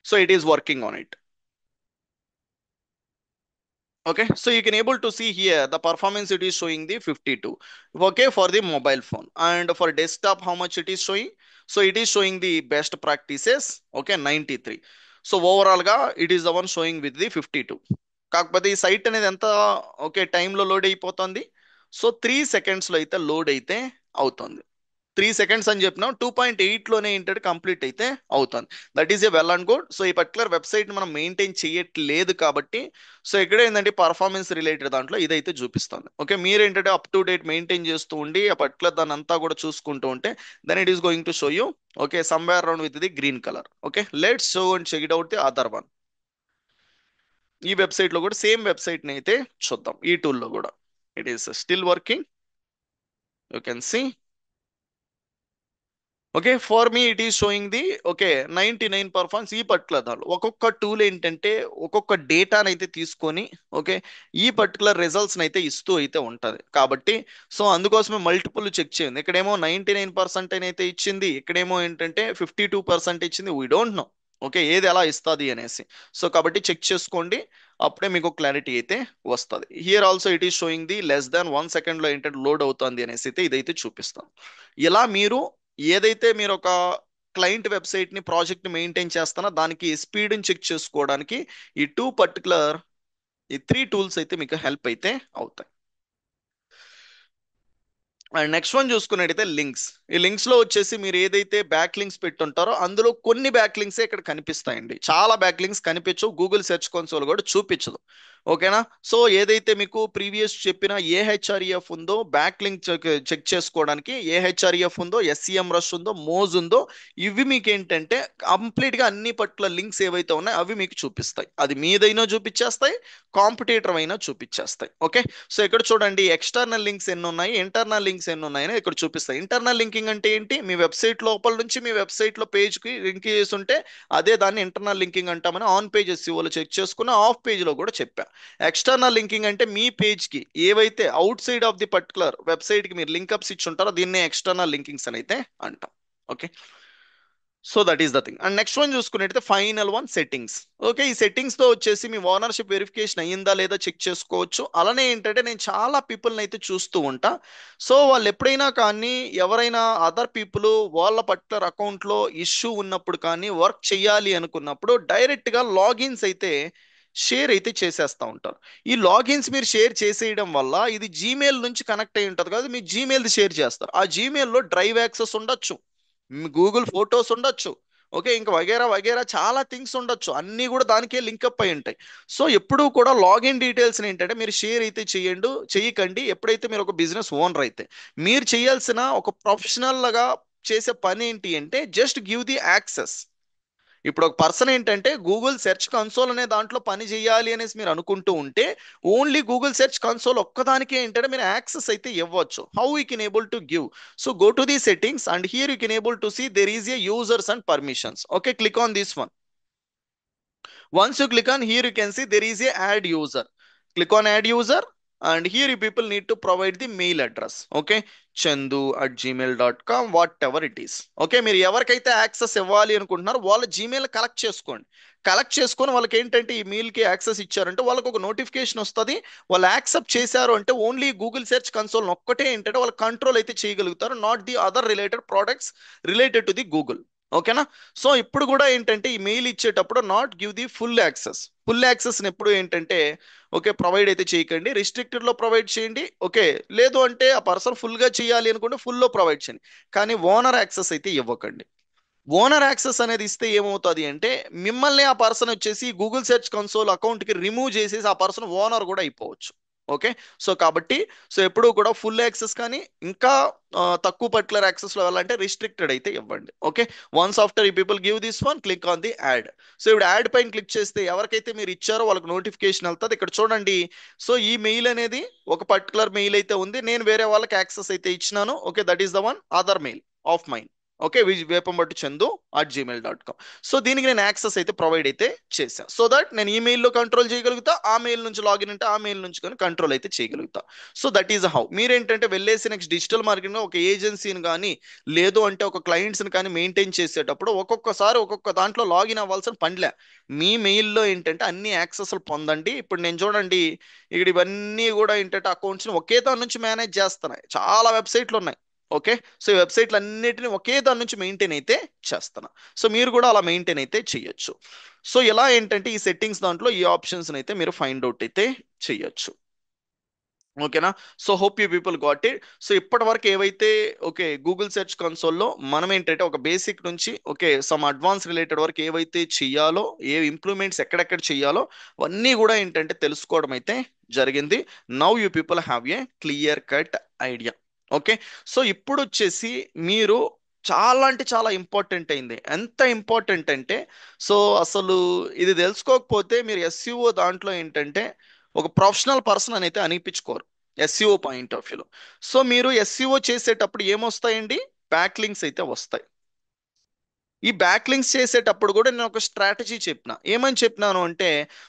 So it is working on it. Okay, so you can able to see here the performance it is showing the 52. Okay, for the mobile phone, and for desktop how much it is showing. So it is showing the best practices, okay, 93. So overall ga it is the one showing with the 52. కాకపోతే ఈ site అనేది ఎంత okay టైంలో load అయిపోతుంది. So 3 సెకండ్స్లో అయితే load అయితే అవుతుంది. 3 సెకండ్స్ అని చెప్పినాం, 2.8లోనే ఏంటంటే కంప్లీట్ అయితే అవుతుంది. That is a well and good. So ఈ పర్టికులర్ వెబ్సైట్ మనం మెయింటైన్ చేయట్లేదు కాబట్టి సో ఇక్కడ ఏంటంటే పర్ఫార్మెన్స్ రిలేటెడ్ దాంట్లో ఇదైతే చూపిస్తుంది. ఓకే, మీరు ఏంటంటే అప్ టు డేట్ మెయింటైన్ చేస్తూ ఉండి ఆ పర్టికులర్ దాన్ని అంతా కూడా చూసుకుంటూ ఉంటే then it is going to show you okay somewhere around with the green colour. Okay, let's show and check it out the other one. ఈ వెబ్సైట్ లో కూడా సేమ్ వెబ్సైట్ ని అయితే చూద్దాం. ఈ టూల్లో కూడా it is still working, you can see. Okay, for me it is showing the okay 99 performance. ఈ పర్టికులర్ దాంట్లో ఒక్కొక్క టూల్ ఏంటంటే ఒక్కొక్క డేటాని అయితే తీసుకొని ఓకే ఈ పర్టికులర్ రిజల్ట్స్ అయితే ఇస్తూ అయితే ఉంటది కాబట్టి సో అందుకోసమే మల్టిపుల్ చెక్ చేయండి. ఇక్కడేమో 99% అయితే ఇచ్చింది, ఇక్కడేమో ఏంటంటే 52% ఇచ్చింది. వీ డోంట్ నో ఓకే ఏది ఎలా ఇస్తుంది అనేసి. సో కాబట్టి చెక్ చేసుకోండి, అప్పుడే మీకు క్లారిటీ అయితే వస్తుంది. Here also it is showing the less than 1 second లో ఏంటంటే లోడ్ అవుతుంది అనేసి అయితే ఇదైతే చూపిస్తాం. ఇలా మీరు ఏదైతే మీరు ఒక క్లయింట్ వెబ్సైట్ ని ప్రాజెక్ట్ ని మెయింటైన్ చేస్తానో దానికి స్పీడ్ని చెక్ చేసుకోవడానికి ఈ టూ పర్టికులర్ ఈ 3 టూల్స్ అయితే మీకు హెల్ప్ అయితే అవుతాయి. అండ్ నెక్స్ట్ వన్ చూసుకున్నట్టయితే లింక్స్. ఈ లింక్స్ లో వచ్చేసి మీరు ఏదైతే బ్యాక్ లింక్స్ పెట్టుంటారో అందులో కొన్ని బ్యాక్ లింక్స్ ఇక్కడ కనిపిస్తాయండి, చాలా బ్యాక్ లింక్స్ కనిపించవు, గూగుల్ సెర్చ్ కన్సోల్ కూడా చూపించదు. ఓకేనా, సో ఏదైతే మీకు ప్రీవియస్ చెప్పిన ఏహెచ్ఆర్ఈఎఫ్ ఉందో బ్యాక్ లింక్ చెక్ చేసుకోవడానికి, ఏహెచ్ఆర్ఈఎఫ్ ఉందో, ఎస్సిఎం రష్ ఉందో, మోజ్ ఉందో, ఇవి మీకు ఏంటంటే కంప్లీట్ గా అన్ని పట్ల లింక్స్ ఏవైతే ఉన్నాయో అవి మీకు చూపిస్తాయి. అది మీదైనా చూపించేస్తాయి, కాంపిటేటర్ అయినా చూపించేస్తాయి. ఓకే, సో ఇక్కడ చూడండి ఎక్స్టర్నల్ లింక్స్ ఎన్ని ఉన్నాయి, ఇంటర్నల్ లింక్స్ ఎన్ని ఉన్నాయని ఇక్కడ చూపిస్తాయి. ఇంటర్నల్ లింకింగ్ అంటే ఏంటి, మీ వెబ్సైట్ లోపల నుంచి మీ వెబ్సైట్ లో పేజ్ కి లింక్ చేసి ఉంటే అదే దాన్ని ఇంటర్నల్ లింకింగ్ అంటామని ఆన్ పేజ్ ఎస్సీఓలో చెక్ చేసుకున్న, ఆఫ్ పేజ్ లో కూడా చెప్పా. ఎక్స్టర్నల్ లింకింగ్ అంటే మీ పేజ్ కి ఏవైతే out side of the particular website కి మీరు లింక్అప్స్ ఇచ్చి ఉంటారో దీన్నే ఎక్స్టర్నల్ లింకింగ్స్ అని అయితే అంటాం. Okay, so that is the thing. And next one చూసుకున్నట్టయితే ఫైనల్ వన్ సెట్టింగ్స్. ఓకే, ఈ సెట్టింగ్స్ తో వచ్చేసి మీ ఓనర్షిప్ వెరిఫికేషన్ అయ్యిందా లేదా చెక్ చేసుకోవచ్చు. అలానే ఏంటంటే నేను చాలా పీపుల్ని అయితే చూస్తూ ఉంటా. సో వాళ్ళు ఎప్పుడైనా కానీ ఎవరైనా అదర్ పీపుల్ వాళ్ళ పర్టికులర్ అకౌంట్ లో ఇష్యూ ఉన్నప్పుడు కానీ వర్క్ చేయాలి అనుకున్నప్పుడు డైరెక్ట్ గా లాగిన్స్ అయితే షేర్ అయితే చేసేస్తూ ఉంటారు. ఈ లాగిన్స్ మీరు షేర్ చేసేయడం వల్ల ఇది జీమెయిల్ నుంచి కనెక్ట్ అయి ఉంటుంది కదా, మీ జీమెయిల్ షేర్ చేస్తారు. ఆ జీమెయిల్లో డ్రైవ్ యాక్సెస్ ఉండొచ్చు, గూగుల్ ఫొటోస్ ఉండొచ్చు, ఓకే ఇంకా వగేరా వగేరా చాలా థింగ్స్ ఉండొచ్చు, అన్నీ కూడా దానికే లింక్అప్ అయి ఉంటాయి. సో ఎప్పుడూ కూడా లాగిన్ డీటెయిల్స్ ఏంటంటే మీరు షేర్ అయితే చేయకండి. ఎప్పుడైతే మీరు ఒక బిజినెస్ ఓనర్ అయితే మీరు చేయాల్సిన ఒక ప్రొఫెషనల్ గా చేసే పని ఏంటి అంటే జస్ట్ గివ్ ది యాక్సెస్. ఇప్పుడు ఒక పర్సన్ ఏంటంటే గూగుల్ సెర్చ్ కన్సోల్ అనే దాంట్లో పని చేయాలి అనేసి మీరు అనుకుంటూ ఉంటే ఓన్లీ గూగుల్ సెర్చ్ కన్సోల్ ఒక్కదానికే ఏంటంటే మీరు యాక్సెస్ అయితే ఇవ్వచ్చు. How you can able to give, so go to the settings and here you can able to see there is a users and permissions. Okay, click on this one. Once you click on here, you can see there is a add user. Click on add user, and here you people need to provide the mail address. Okay, chandu@gmail.com, whatever it is. Okay, మీరు ఎవరికైతే access ఇవ్వాలి అనుకుంటున్నారో వాళ్ళ Gmail collect చేసుకోండి. Collect చేసుకొని వాళ్ళకి ఏంటంటే ఈ మెయిల్కి యాక్సెస్ ఇచ్చారంటే వాళ్ళకి ఒక నోటిఫికేషన్ వస్తుంది. వాళ్ళు యాక్సెప్ట్ చేశారు అంటే ఓన్లీ గూగుల్ సెర్చ్ కన్సోల్ ఒక్కటే ఏంటంటే వాళ్ళు కంట్రోల్ అయితే చేయగలుగుతారు, not the other related products related to the Google. ఓకేనా, సో ఇప్పుడు కూడా ఏంటంటే ఈ మెయిల్ ఇచ్చేటప్పుడు not give the full access. Full access ఎప్పుడు ఏంటంటే ఓకే ప్రొవైడ్ అయితే చేయకండి, రిస్ట్రిక్టెడ్ లో ప్రొవైడ్ చేయండి. ఓకే, లేదు అంటే ఆ పర్సన్ ఫుల్ గా చేయాలి అనుకుంటే ఫుల్ లో ప్రొవైడ్ చేయండి, కానీ ఓనర్ యాక్సెస్ అయితే ఇవ్వకండి. ఓనర్ యాక్సెస్ అనేది ఇస్తే ఏమవుతుంది అంటే మిమ్మల్ని ఆ పర్సన్ వచ్చేసి గూగుల్ సెర్చ్ కన్సోల్ అకౌంట్ కి రిమూవ్ చేసేసి ఆ పర్సన్ ఓనర్ కూడా అయిపోవచ్చు. ఓకే, సో కాబట్టి సో ఎప్పుడు కూడా ఫుల్ యాక్సెస్ కానీ ఇంకా తక్కువ పర్టికులర్ యాక్సెస్ లో వెళ్ళాలంటే రిస్ట్రిక్టెడ్ అయితే ఇవ్వండి. ఓకే, వన్స్ ఆఫ్టర్ ఈ people give this one click on the add. So ఇప్పుడు యాడ్ పైన క్లిక్ చేస్తే ఎవరికైతే మీరు ఇచ్చారో వాళ్ళకి నోటిఫికేషన్ వెళ్తుంది. ఇక్కడ చూడండి, సో ఈ మెయిల్ అనేది ఒక పర్టికులర్ మెయిల్ అయితే ఉంది, నేను వేరే వాళ్ళకి యాక్సెస్ అయితే ఇచ్చినాను. Okay, that is the one other mail of mine. Okay, Vepambattu Chandu @gmail.com. So దీనికి నేను యాక్సెస్ అయితే ప్రొవైడ్ అయితే చేశాను, సో దట్ నేను ఈమెయిల్లో కంట్రోల్ చేయగలుగుతా, ఆ మెయిల్ నుంచి లాగిన్ అంటే ఆ మెయిల్ నుంచి కానీ కంట్రోల్ అయితే చేయగలుగుతా. సో దట్ ఈస్ హౌ మీరేంటంటే వెళ్ళేసి నెక్స్ట్ డిజిటల్ మార్కెటింగ్ ఒక ఏజెన్సీని కానీ లేదు అంటే ఒక క్లయింట్స్ని కానీ మెయింటైన్ చేసేటప్పుడు ఒక్కొక్కసారి ఒక్కొక్క దాంట్లో లాగిన్ అవ్వాల్సిన పనిలే. మీ మెయిల్లో ఏంటంటే అన్ని యాక్సెస్లు పొందండి. ఇప్పుడు నేను చూడండి, ఇక్కడ ఇవన్నీ కూడా ఏంటంటే అకౌంట్స్ని ఒకే దాని నుంచి మేనేజ్ చేస్తున్నాయి, చాలా వెబ్సైట్లు ఉన్నాయి. ఓకే, సో ఈ వెబ్సైట్లు అన్నిటిని ఒకే దాని నుంచి మెయింటైన్ అయితే చేస్తున్నా. సో మీరు కూడా అలా మెయింటైన్ అయితే చేయొచ్చు. సో ఎలా ఏంటంటే ఈ సెట్టింగ్స్ దాంట్లో ఈ ఆప్షన్స్ అయితే మీరు ఫైండ్ అవుట్ అయితే చేయొచ్చు. ఓకేనా? So hope you people got it. So ఇప్పటి వరకు ఏవైతే ఓకే గూగుల్ సెర్చ్ కన్సోల్లో మనం ఏంటంటే ఒక బేసిక్ నుంచి ఓకే సమ్ అడ్వాన్స్ రిలేటెడ్ వరకు ఏవైతే చెయ్యాలో, ఏ ఇంప్రూవ్మెంట్స్ ఎక్కడెక్కడ చెయ్యాలో అవన్నీ కూడా ఏంటంటే తెలుసుకోవడం అయితే జరిగింది. Now you people have a clear cut idea. Okay, so ఇప్పుడు వచ్చేసి మీరు చాలా అంటే చాలా ఇంపార్టెంట్ అయింది. ఎంత ఇంపార్టెంట్ అంటే సో అసలు ఇది తెలుసుకోకపోతే మీరు ఎస్ఈఓ దాంట్లో ఏంటంటే ఒక ప్రొఫెషనల్ పర్సన్ అని అయితే అనిపించుకోరు ఎస్ఈఓ పాయింట్ ఆఫ్ వ్యూలో. సో మీరు ఎస్ఈఓ చేసేటప్పుడు ఏమొస్తాయండి? బ్యాక్ లింక్స్ అయితే వస్తాయి. ఈ బ్యాక్ లింక్స్ చేసేటప్పుడు కూడా నేను ఒక స్ట్రాటజీ చెప్పిన. ఏమని చెప్పినాను అంటే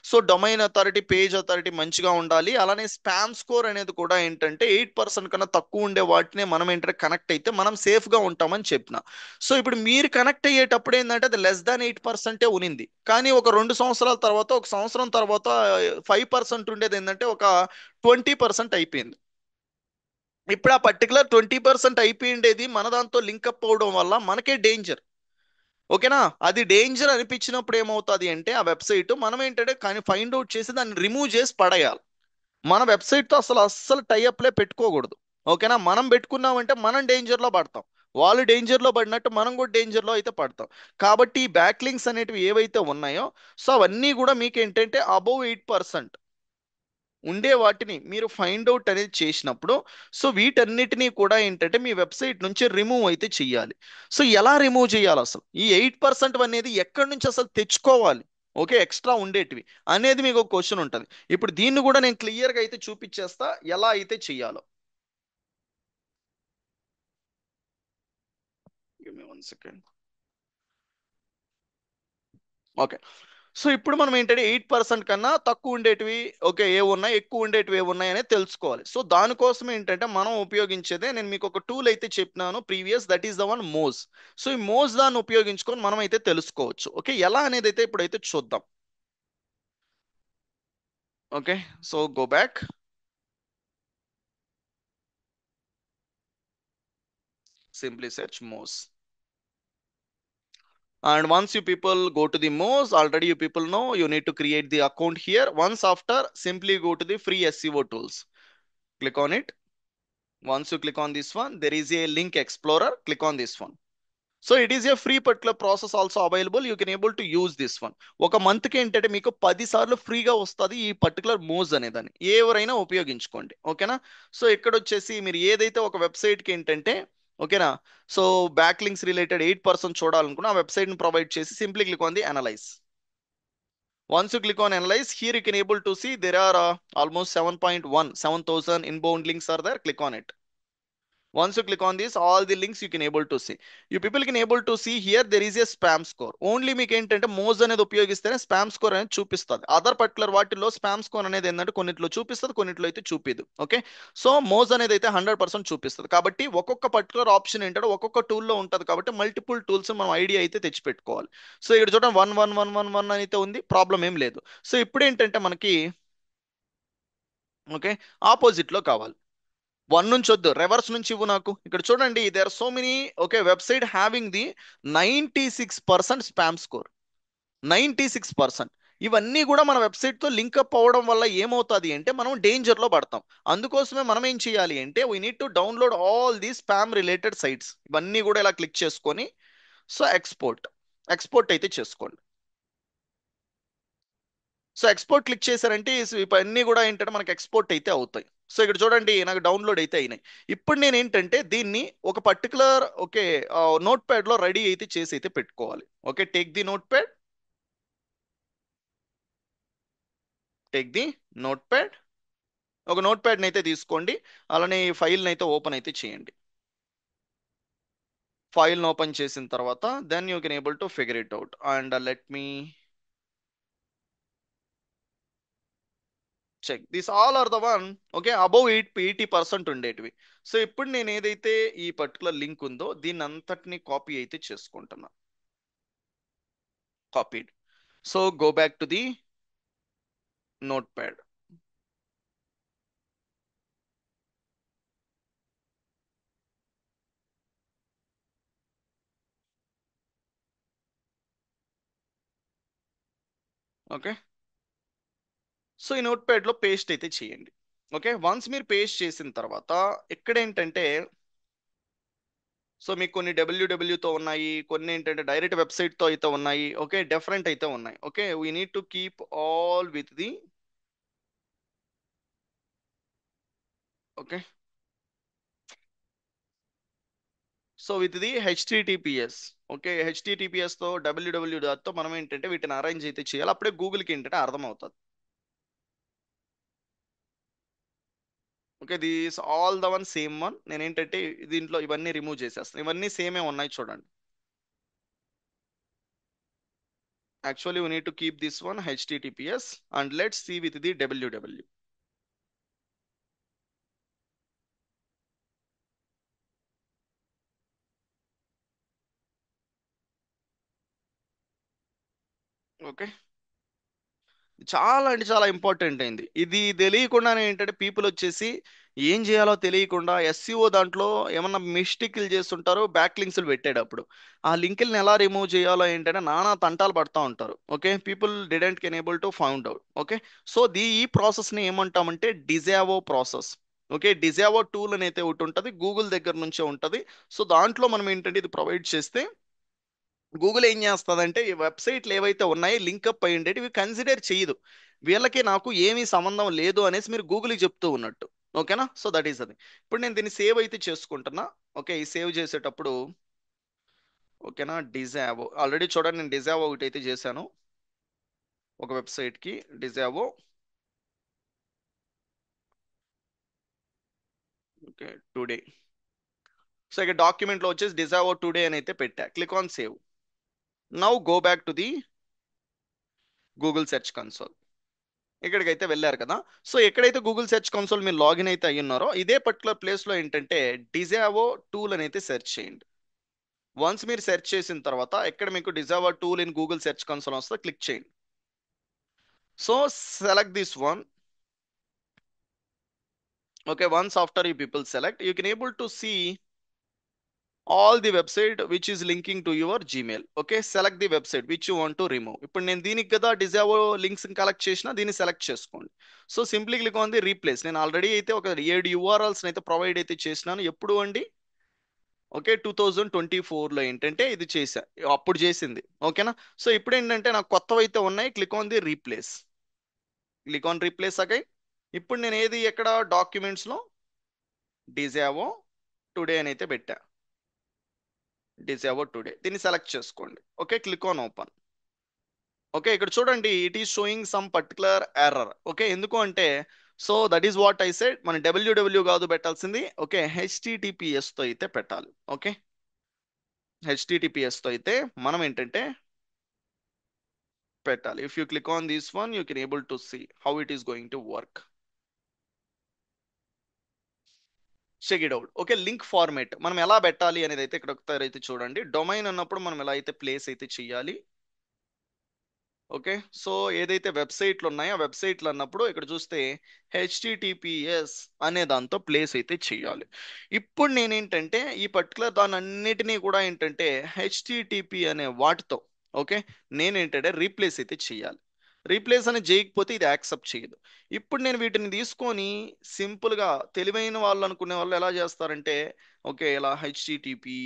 so domain authority, page authority మంచిగా ఉండాలి, అలానే స్పామ్ స్కోర్ అనేది కూడా ఏంటంటే 8% కన్నా తక్కువ ఉండే వాటినే మనం ఏంటంటే కనెక్ట్ అయితే మనం సేఫ్గా ఉంటామని చెప్పిన. సో ఇప్పుడు మీరు కనెక్ట్ అయ్యేటప్పుడు ఏంటంటే అది less than 8% ఉనింది, కానీ ఒక 2 సంవత్సరాల తర్వాత, ఒక సంవత్సరం తర్వాత 5% ఉండేది ఏంటంటే ఒక 20% అయిపోయింది. ఇప్పుడు ఆ పర్టికులర్ 20% అయిపోయిండేది మన దాంతో లింకప్ అవడం వల్ల మనకే డేంజర్. ఓకేనా? అది డేంజర్ అనిపించినప్పుడు ఏమవుతుంది అంటే ఆ వెబ్సైట్ మనం ఏంటంటే కానీ ఫైండ్ అవుట్ చేసి దాన్ని రిమూవ్ చేసి పడేయాలి. మన వెబ్సైట్తో అస్సలు టైఅప్లే పెట్టుకోకూడదు. ఓకేనా? మనం పెట్టుకున్నామంటే మనం డేంజర్లో పడతాం, వాళ్ళు డేంజర్లో పడినట్టు మనం కూడా డేంజర్లో అయితే పడతాం. కాబట్టి ఈ బ్యాక్ లింక్స్ అనేటివి ఏవైతే ఉన్నాయో సో అవన్నీ కూడా మీకు ఏంటంటే అబౌవ్ 8% ఉండే వాటిని మీరు ఫైండ్ అవుట్ అనేది చేసినప్పుడు సో వీటన్నిటినీ కూడా ఏంటంటే మీ వెబ్సైట్ నుంచి రిమూవ్ అయితే చెయ్యాలి. సో ఎలా రిమూవ్ చేయాలి, అసలు ఈ 8% అనేది ఎక్కడి నుంచి అసలు తెచ్చుకోవాలి, ఓకే ఎక్స్ట్రా ఉండేటివి అనేది మీకు ఒక క్వశ్చన్ ఉంటుంది. ఇప్పుడు దీన్ని కూడా నేను క్లియర్గా అయితే చూపించేస్తా ఎలా అయితే చెయ్యాలో. Give me 1 second. Okay, so ఇప్పుడు మనం ఏంటంటే 8% కన్నా తక్కువ ఉండేటివి ఓకే ఏ ఉన్నాయి, ఎక్కువ ఉండేటివి ఏ ఉన్నాయి అనేది తెలుసుకోవాలి. సో దానికోసం ఏంటంటే మనం ఉపయోగించేదే నేను మీకు ఒక టూల్ అయితే చెప్పినాను previous, that is the one Moz. So ఈ మోజ్ దాన్ని ఉపయోగించుకొని మనం అయితే తెలుసుకోవచ్చు. ఓకే, ఎలా అనేది అయితే ఇప్పుడైతే చూద్దాం. Okay, so go back, simply search Moz. And once you people go to the Moz, already you people know you need to create the account here. Once after, simply go to the free SEO tools. Click on it. Once you click on this one, there is a link explorer. Click on this one. So it is a free particular process also available. You can able to use this one. ఒక month కి ఏంటంటే మీకు 10 సార్లు ఫ్రీగా వస్తుంది ఈ particular మోజ్ అనేదాన్ని ఎవరైనా ఉపయోగించుకోండి. ఓకేనా? సో ఇక్కడ వచ్చేసి మీరు ఏదైతే ఒక వెబ్సైట్ కి ఏంటంటే ఓకేనా సో బ్యాక్ లింక్స్ రిలేటెడ్ 8% చూడాలనుకున్న ఆ వెబ్సైట్ ని ప్రొవైడ్ చేసి simply click on the analyse. Once you click on analyze, here you can able to see there are almost 7,000 inbound links are there. Click on it. Once you click on this, all the links you can able to see. You people can able to see here there is a spam score. Only మీకు ఏంటంటే మోజ్ అనేది ఉపయోగిస్తేనే spam score అనేది చూపిస్తుంది. Other particular వాటిల్లో spam score అనేది ఏంటంటే కొన్నిట్లో చూపిస్తుంది, కొన్నిట్లో అయితే చూపిదు. ఓకే, సో మోజ్ అనేది అయితే 100% చూపిస్తుంది. కాబట్టి ఒక్కొక్క పర్టికులర్ ఆప్షన్ ఏంటంటే ఒక్కొక్క టూల్లో ఉంటుంది, కాబట్టి మల్టిపుల్ టూల్స్ మనం ఐడియా అయితే తెచ్చిపెట్టుకోవాలి. సో ఇక్కడ చూడండి 1111 అయితే ఉంది, ప్రాబ్లం ఏం లేదు. సో ఇప్పుడు ఏంటంటే మనకి ఓకే ఆపోజిట్ లో కావాలి. వన్ నుంచి వద్దు, రివర్స్ నుంచి ఇవ్వు నాకు. ఇక్కడ చూడండి they are so many okay website having the 96% spam score. 96%. ఇవన్నీ కూడా మన వెబ్సైట్ తో లింక్అప్ అవ్వడం వల్ల ఏమవుతుంది అంటే మనం డేంజర్ లో పడతాం. అందుకోసమే మనం ఏం చేయాలి అంటే we need to download all the spam related sites. ఇవన్నీ కూడా ఇలా క్లిక్ చేసుకొని సో ఎక్స్పోర్ట్ అయితే చేసుకోండి. సో ఎక్స్పోర్ట్ క్లిక్ చేశారంటే ఇవన్నీ కూడా ఏంటంటే మనకి ఎక్స్పోర్ట్ అయితే అవుతాయి. సో ఇక్కడ చూడండి నాకు డౌన్లోడ్ అయితే అయినాయి. ఇప్పుడు నేను ఏంటంటే దీన్ని ఒక పర్టికులర్ ఓకే నోట్ ప్యాడ్ లో రెడీ అయితే చేసి అయితే పెట్టుకోవాలి. Okay, take the note pad. ఒక నోట్ ప్యాడ్ని అయితే తీసుకోండి, అలానే ఈ ఫైల్ని అయితే ఓపెన్ అయితే చేయండి. ఫైల్ ఓపెన్ చేసిన తర్వాత then you can able to figure it out and let me check this all are the one. Okay, above 80% ఉండేటివి. సో ఇప్పుడు నేను ఏదైతే ఈ పర్టికులర్ లింక్ ఉందో దీన్ని అంతటిని కాపీ అయితే చేసుకుంటున్నా. Copied. So go back to the note pad. Okay, so ఈ నోట్ ప్యాడ్ లో పేస్ట్ అయితే చేయండి. ఓకే, వన్స్ మీరు పేస్ట్ చేసిన తర్వాత ఇక్కడ ఏంటంటే సో మీకు కొన్ని డబ్ల్యూడబ్ల్యూతో ఉన్నాయి, కొన్ని ఏంటంటే డైరెక్ట్ వెబ్సైట్ తో అయితే ఉన్నాయి. ఓకే, డిఫరెంట్ అయితే ఉన్నాయి. Okay, we need to keep all with the. Okay, so with the HTTPS. Okay, HTTPS తో డబ్ల్యూడబ్ల్యూ తో మనం ఏంటంటే వీటిని అరేంజ్ అయితే చేయాలి. అప్పుడే గూగుల్కి ఏంటంటే అర్థమవుతుంది. Okay, this all the one same one. నేను ఏంటంటే దీంట్లో ఇవన్నీ రిమూవ్ చేసేస్తాను. ఇవన్నీ సేమే ఉన్నాయి చూడండి. Actually we need to keep this one HTTPS and let's see with the WW. Okay, చాలా అంటే చాలా ఇంపార్టెంట్ అయింది. ఇది తెలియకుండానే ఏంటంటే పీపుల్ వచ్చేసి ఏం చేయాలో తెలియకుండా ఎస్సీఓ దాంట్లో ఏమన్నా మిస్టేక్లు చేస్తుంటారు బ్యాక్ లింక్స్ పెట్టేటప్పుడు. ఆ లింకుల్ని ఎలా రిమూవ్ చేయాలో ఏంటంటే నానా తంటాలు పడతా ఉంటారు. Okay, people didn't can able to found out. Okay, so ఈ ప్రాసెస్ని ఏమంటామంటే డిజావో ప్రాసెస్. ఓకే, డిజావో టూల్ అని అయితే ఒకటి ఉంటుంది, గూగుల్ దగ్గర నుంచే ఉంటుంది. సో దాంట్లో మనం ఏంటంటే ఇది ప్రొవైడ్ చేస్తే గూగుల్ ఏం చేస్తుందంటే ఈ వెబ్సైట్లు ఏవైతే ఉన్నాయో లింకప్ అయి ఉండేవి ఇవి కన్సిడర్ చేయదు. వీళ్ళకి నాకు ఏమీ సంబంధం లేదు అనేసి మీరు గూగుల్కి చెప్తూ ఉన్నట్టు. ఓకేనా, సో దట్ ఈస్ అది. ఇప్పుడు నేను దీన్ని సేవ్ అయితే చేసుకుంటున్నా. ఓకే, ఈ సేవ్ చేసేటప్పుడు ఓకేనా డిజావో ఆల్రెడీ చూడండి, నేను డిజావో ఒకటి అయితే చేశాను ఒక వెబ్సైట్కి. డిజావో. Okay, today. సో ఇక డాక్యుమెంట్లో వచ్చేసి డిజావో టుడే అని అయితే పెట్టా. Click on save. Now go back to the Google search console. ఇక్కడికైతే వెళ్ళారు కదా. సో ఎక్కడైతే గూగుల్ సెర్చ్ కన్సోల్ మీరు లాగిన్ అయితే అయ్యున్నారో ఇదే పర్టికులర్ ప్లేస్ లో ఏంటంటే డిజావో టూల్ అని అయితే సెర్చ్ చేయండి. వన్స్ మీరు సెర్చ్ చేసిన తర్వాత ఎక్కడ మీకు disavow tool in Google search console వస్తే క్లిక్ చేయండి. So select this one. Okay, once after you people select you can able to see all the website which is linking to your Gmail. Okay, select the website which you want to remove. ఇప్పుడు నేను దీనికి కదా డిజావో links collect చేసిన దీన్ని select చేసుకోండి. So simply click on the replace. నేను already అయితే ఒక 7 యూఆర్ఎల్స్ అయితే ప్రొవైడ్ అయితే చేసినాను. ఎప్పుడు అండి? ఓకే, 2024లో ఏంటంటే ఇది చేశా, అప్పుడు చేసింది. ఓకేనా, సో ఇప్పుడు ఏంటంటే నాకు కొత్తవి అయితే ఉన్నాయి. Click on the replace. Click on replace again. ఇప్పుడు నేను ఏది ఎక్కడ డాక్యుమెంట్స్ లో డిజావో టుడే అని అయితే పెట్టా. డిజావో టుడే దీన్ని సెలెక్ట్ చేసుకోండి. Okay, click on open. Okay, ఇక్కడ చూడండి it is sowing some particular error. Okay, ఎందుకు అంటే so that is what I said, మన డబ్ల్యూడబ్ల్యూ కాదు పెట్టాల్సింది. ఓకే, హెచ్టిటిపిఎస్ తో అయితే పెట్టాలి. ఓకే, హెచ్టిటిపిఎస్ తో అయితే మనం ఏంటంటే పెట్టాలి. If you click on this one you can able to see how it is going to work. Check it out. Okay, link format మనం ఎలా పెట్టాలి అనేది అయితే ఇక్కడ ఒకసారి అయితే చూడండి. డొమైన్ అన్నప్పుడు మనం ఎలా అయితే ప్లేస్ అయితే చేయాలి. ఓకే, సో ఏదైతే వెబ్సైట్లు ఉన్నాయో ఆ వెబ్సైట్లు అన్నప్పుడు ఇక్కడ చూస్తే హెచ్టిటిపిఎస్ అనే దాంతో ప్లేస్ అయితే చేయాలి. ఇప్పుడు నేనేంటంటే ఈ పర్టికులర్ దాని అన్నిటినీ కూడా ఏంటంటే హెచ్టిటిపి అనే వాటితో ఓకే నేనేంటంటే రీప్లేస్ అయితే చేయాలి. రీప్లేస్ అని చేయకపోతే ఇది యాక్సెప్ట్ చేయదు. ఇప్పుడు నేను వీటిని తీసుకొని సింపుల్గా తెలివైన వాళ్ళు అనుకునే వాళ్ళు ఎలా చేస్తారంటే ఓకే ఇలా హెచ్టిటిపి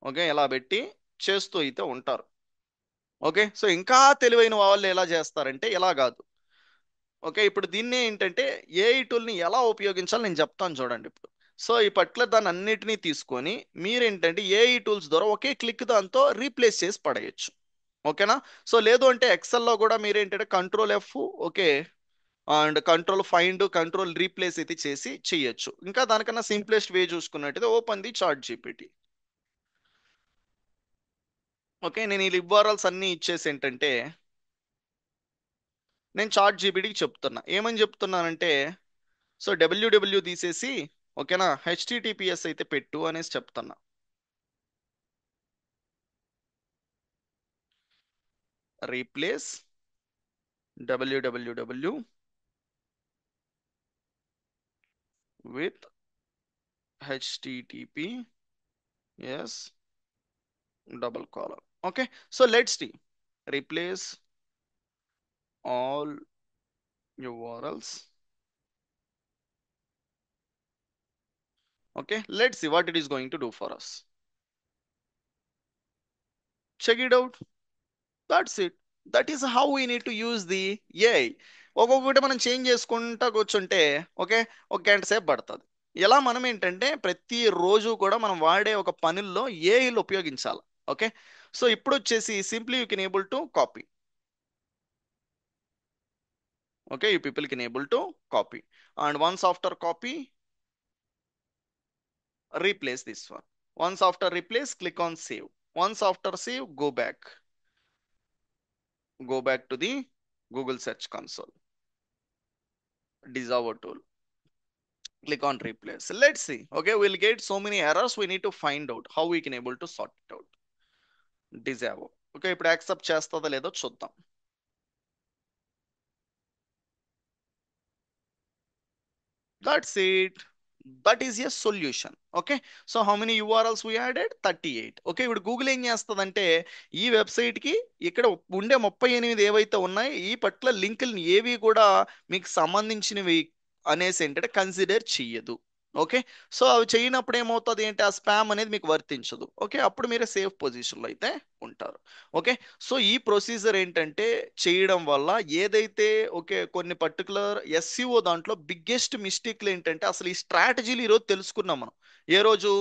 ఓకే ఇలా పెట్టి చేస్తూ అయితే ఉంటారు. ఓకే, సో ఇంకా తెలివైన వాళ్ళు ఎలా చేస్తారంటే ఇలా కాదు. ఓకే, ఇప్పుడు దీన్నే ఏంటంటే ఏఐ టూల్ని ఎలా ఉపయోగించాలో నేను చెప్తాను చూడండి ఇప్పుడు. సో ఈ పర్టికులర్ దాన్ని అన్నిటినీ తీసుకొని మీరేంటంటే ఏఐ టూల్స్ ద్వారా ఒకే క్లిక్ దాంతో రీప్లేస్ చేసి పడేయచ్చు. ఓకేనా, సో లేదు అంటే ఎక్సెల్లో కూడా మీరేంటంటే control F okay and control find control replace అయితే చేసి చేయొచ్చు. ఇంకా దానికన్నా సింప్లెస్ట్ వే చూసుకున్నట్టయితే open the ChatGPT. Okay, నేను ఈ లిబ్ అన్ని ఇచ్చేసి ఏంటంటే నేను చాట్ జీపీటీకి చెప్తున్నా, ఏమని చెప్తున్నానంటే సో డబ్ల్యూడబ్ల్యూ తీసేసి ఓకేనా హెచ్టిటిపిఎస్ అయితే పెట్టు అనేసి చెప్తున్నా. Replace WWW with HTTPS double column. Okay, so let's see replace all URLs. Okay, let's see what it is going to do for us. Check it out. That's it. That is how we need to use the AI. ఒక్కొక్కటి మనం change చేసుకుంటా కూర్చుంటే okay ఒక గంట సేపు పడుతుంది. ఎలా మనం ఏంటంటే ప్రతి రోజు కూడా మనం వాడే ఒక పనుల్లో ఏఐలు ఉపయోగించాలి. ఓకే, సో ఇప్పుడు వచ్చేసి simply you can able to copy. Okay, you people can able to copy and once after copy replace this one. Once after replace, click on save. Once after save, go back to the Google Search Console, Disavow tool. Click on replace. Let's see. Okay, we'll get so many errors. We need to find out how we can able to sort it out. Disavow. Okay, ఇప్పుడు accept చేస్తుందో లేదో చూద్దాం. That's it. That is a solution. Okay, so how many URLs we added? 38. Okay, ఇప్పుడు Google ఏం చేస్తుందంటే ఈ website కి ఇక్కడ ఉండే 38 ఏవైతే ఉన్నాయో ఈ పట్ల లింకుల్ని ఏవి కూడా మీకు సంబంధించినవి అనేసి ఏంటంటే కన్సిడర్ చెయ్యదు. ఓకే, సో అవి చేయనప్పుడు ఏమవుతుంది అంటే ఆ స్పామ్ అనేది మీకు వర్తించదు. ఓకే, అప్పుడు మీరు సేఫ్ పొజిషన్లో అయితే ఉంటారు. ఓకే, సో ఈ ప్రొసీజర్ ఏంటంటే చేయడం వల్ల ఏదైతే ఓకే కొన్ని పర్టికులర్ ఎస్సీఓ దాంట్లో బిగ్గెస్ట్ మిస్టేక్లు ఏంటంటే అసలు ఈ స్ట్రాటజీలు ఈరోజు తెలుసుకున్నాం మనం. ఏ రోజు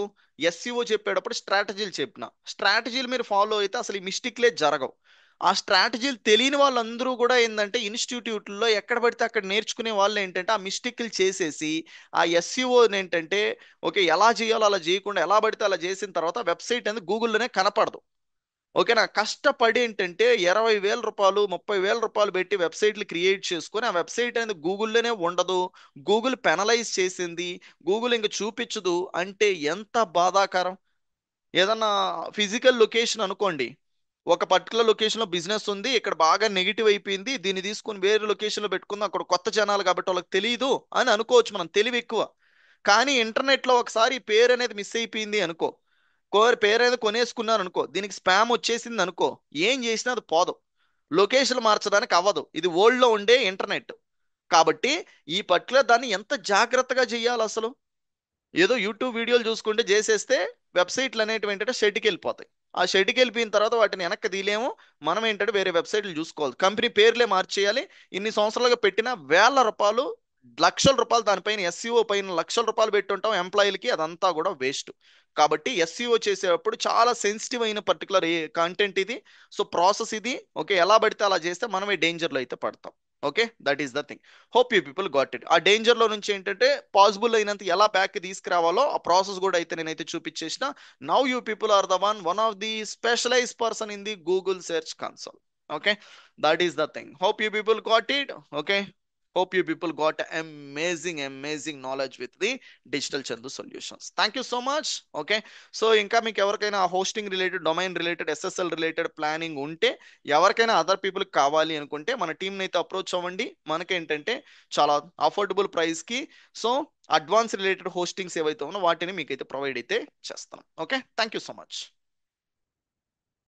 ఎస్సీఓ చెప్పేటప్పుడు స్ట్రాటజీలు చెప్పిన స్ట్రాటజీలు మీరు ఫాలో అయితే అసలు ఈ మిస్టేక్లే జరగవు. ఆ స్ట్రాటజీలు తెలియని వాళ్ళందరూ కూడా ఏంటంటే ఇన్స్టిట్యూట్లో ఎక్కడ పడితే అక్కడ నేర్చుకునే వాళ్ళు ఏంటంటే ఆ మిస్టేక్లు చేసేసి ఆ ఎస్సీఓ ఏంటంటే ఓకే ఎలా చేయాలో అలా చేయకుండా ఎలా పడితే అలా చేసిన తర్వాత వెబ్సైట్ అనేది గూగుల్లోనే కనపడదు. ఓకేనా, కష్టపడి ఏంటంటే 20,000 రూపాయలు 30,000 రూపాయలు పెట్టి వెబ్సైట్లు క్రియేట్ చేసుకొని ఆ వెబ్సైట్ అనేది గూగుల్లోనే ఉండదు, గూగుల్ పెనలైజ్ చేసింది, గూగుల్ ఇంక చూపించదు అంటే ఎంత బాధాకరం. ఏదన్నా ఫిజికల్ లొకేషన్ అనుకోండి, ఒక పర్టికులర్ లొకేషన్ లో బిజినెస్ ఉంది, ఇక్కడ బాగా నెగిటివ్ అయిపోయింది, దీన్ని తీసుకొని వేరే లొకేషన్ లో పెట్టుకుందాం, అక్కడ కొత్త జనాలు కాబట్టి వాళ్ళకి తెలియదు అని అనుకోవచ్చు, మనం తెలివి ఎక్కువ. కానీ ఇంటర్నెట్ లో ఒకసారి ఈ పేరు అనేది మిస్ అయిపోయింది అనుకో, పేరు అనేది కొనేసుకున్నారు అనుకో, దీనికి స్పామ్ వచ్చేసింది అనుకో, ఏం చేసినా అది పోదు, లొకేషన్ మార్చడానికి అవ్వదు. ఇది వరల్డ్ లో ఉండే ఇంటర్నెట్ కాబట్టి ఈ పర్టికులర్ దాన్ని ఎంత జాగ్రత్తగా చేయాలి అసలు. ఏదో యూట్యూబ్ వీడియోలు చూసుకుంటే చేసేస్తే వెబ్సైట్లు అనేటివి ఏంటంటే షెడ్కి వెళ్ళిపోతాయి. ఆ షెడ్కి వెళ్ళిపోయిన తర్వాత వాటిని వెనక్కి తీయలేము. మనం ఏంటంటే వేరే వెబ్సైట్లు చూసుకోవాలి, కంపెనీ పేర్లే మార్చేయాలి. ఇన్ని సంవత్సరాలుగా పెట్టిన వేల రూపాయలు లక్షల రూపాయలు దానిపైన ఎస్సీఓ పైన లక్షల రూపాయలు పెట్టుంటాం ఎంప్లాయీలకి, అదంతా కూడా వేస్ట్. కాబట్టి ఎస్సీఓ చేసేటప్పుడు చాలా సెన్సిటివ్ అయిన పర్టికులర్ కంటెంట్ ఇది. సో ప్రాసెస్ ఇది. ఓకే, ఎలా పడితే అలా చేస్తే మనమే డేంజర్లో అయితే పడతాం. Okay, that is the thing. Hope you people got it. ఆ డేంజర్ లో నుంచి ఏంటంటే పాసిబుల్ అయినంత ఎలా బ్యాక్ తీసుకురావాలో ఆ ప్రాసెస్ కూడా అయితే నేనైతే చూపించేసిన. Now you people are the one of the specialize person in the Google search console. Okay, that is the thing. Hope you people got it. Okay, hope you people got amazing knowledge with the digital Chandu solutions. Thank you so much. Okay, so ఇంకా మీకు ఎవరికైనా hosting related domain related SSL related planning ఉంటే, ఎవరికైనా other people కావాలి అనుకుంటే మన టీంని అయితే అప్రోచ్ అవ్వండి. మనకేంటంటే చాలా అఫోర్డబుల్ ప్రైస్ కి సో అడ్వాన్స్ రిలేటెడ్ హోస్టింగ్స్ ఏవైతే ఉన్నో వాటిని మీకైతే ప్రొవైడ్ అయితే చేస్తాం. Okay, thank you so much.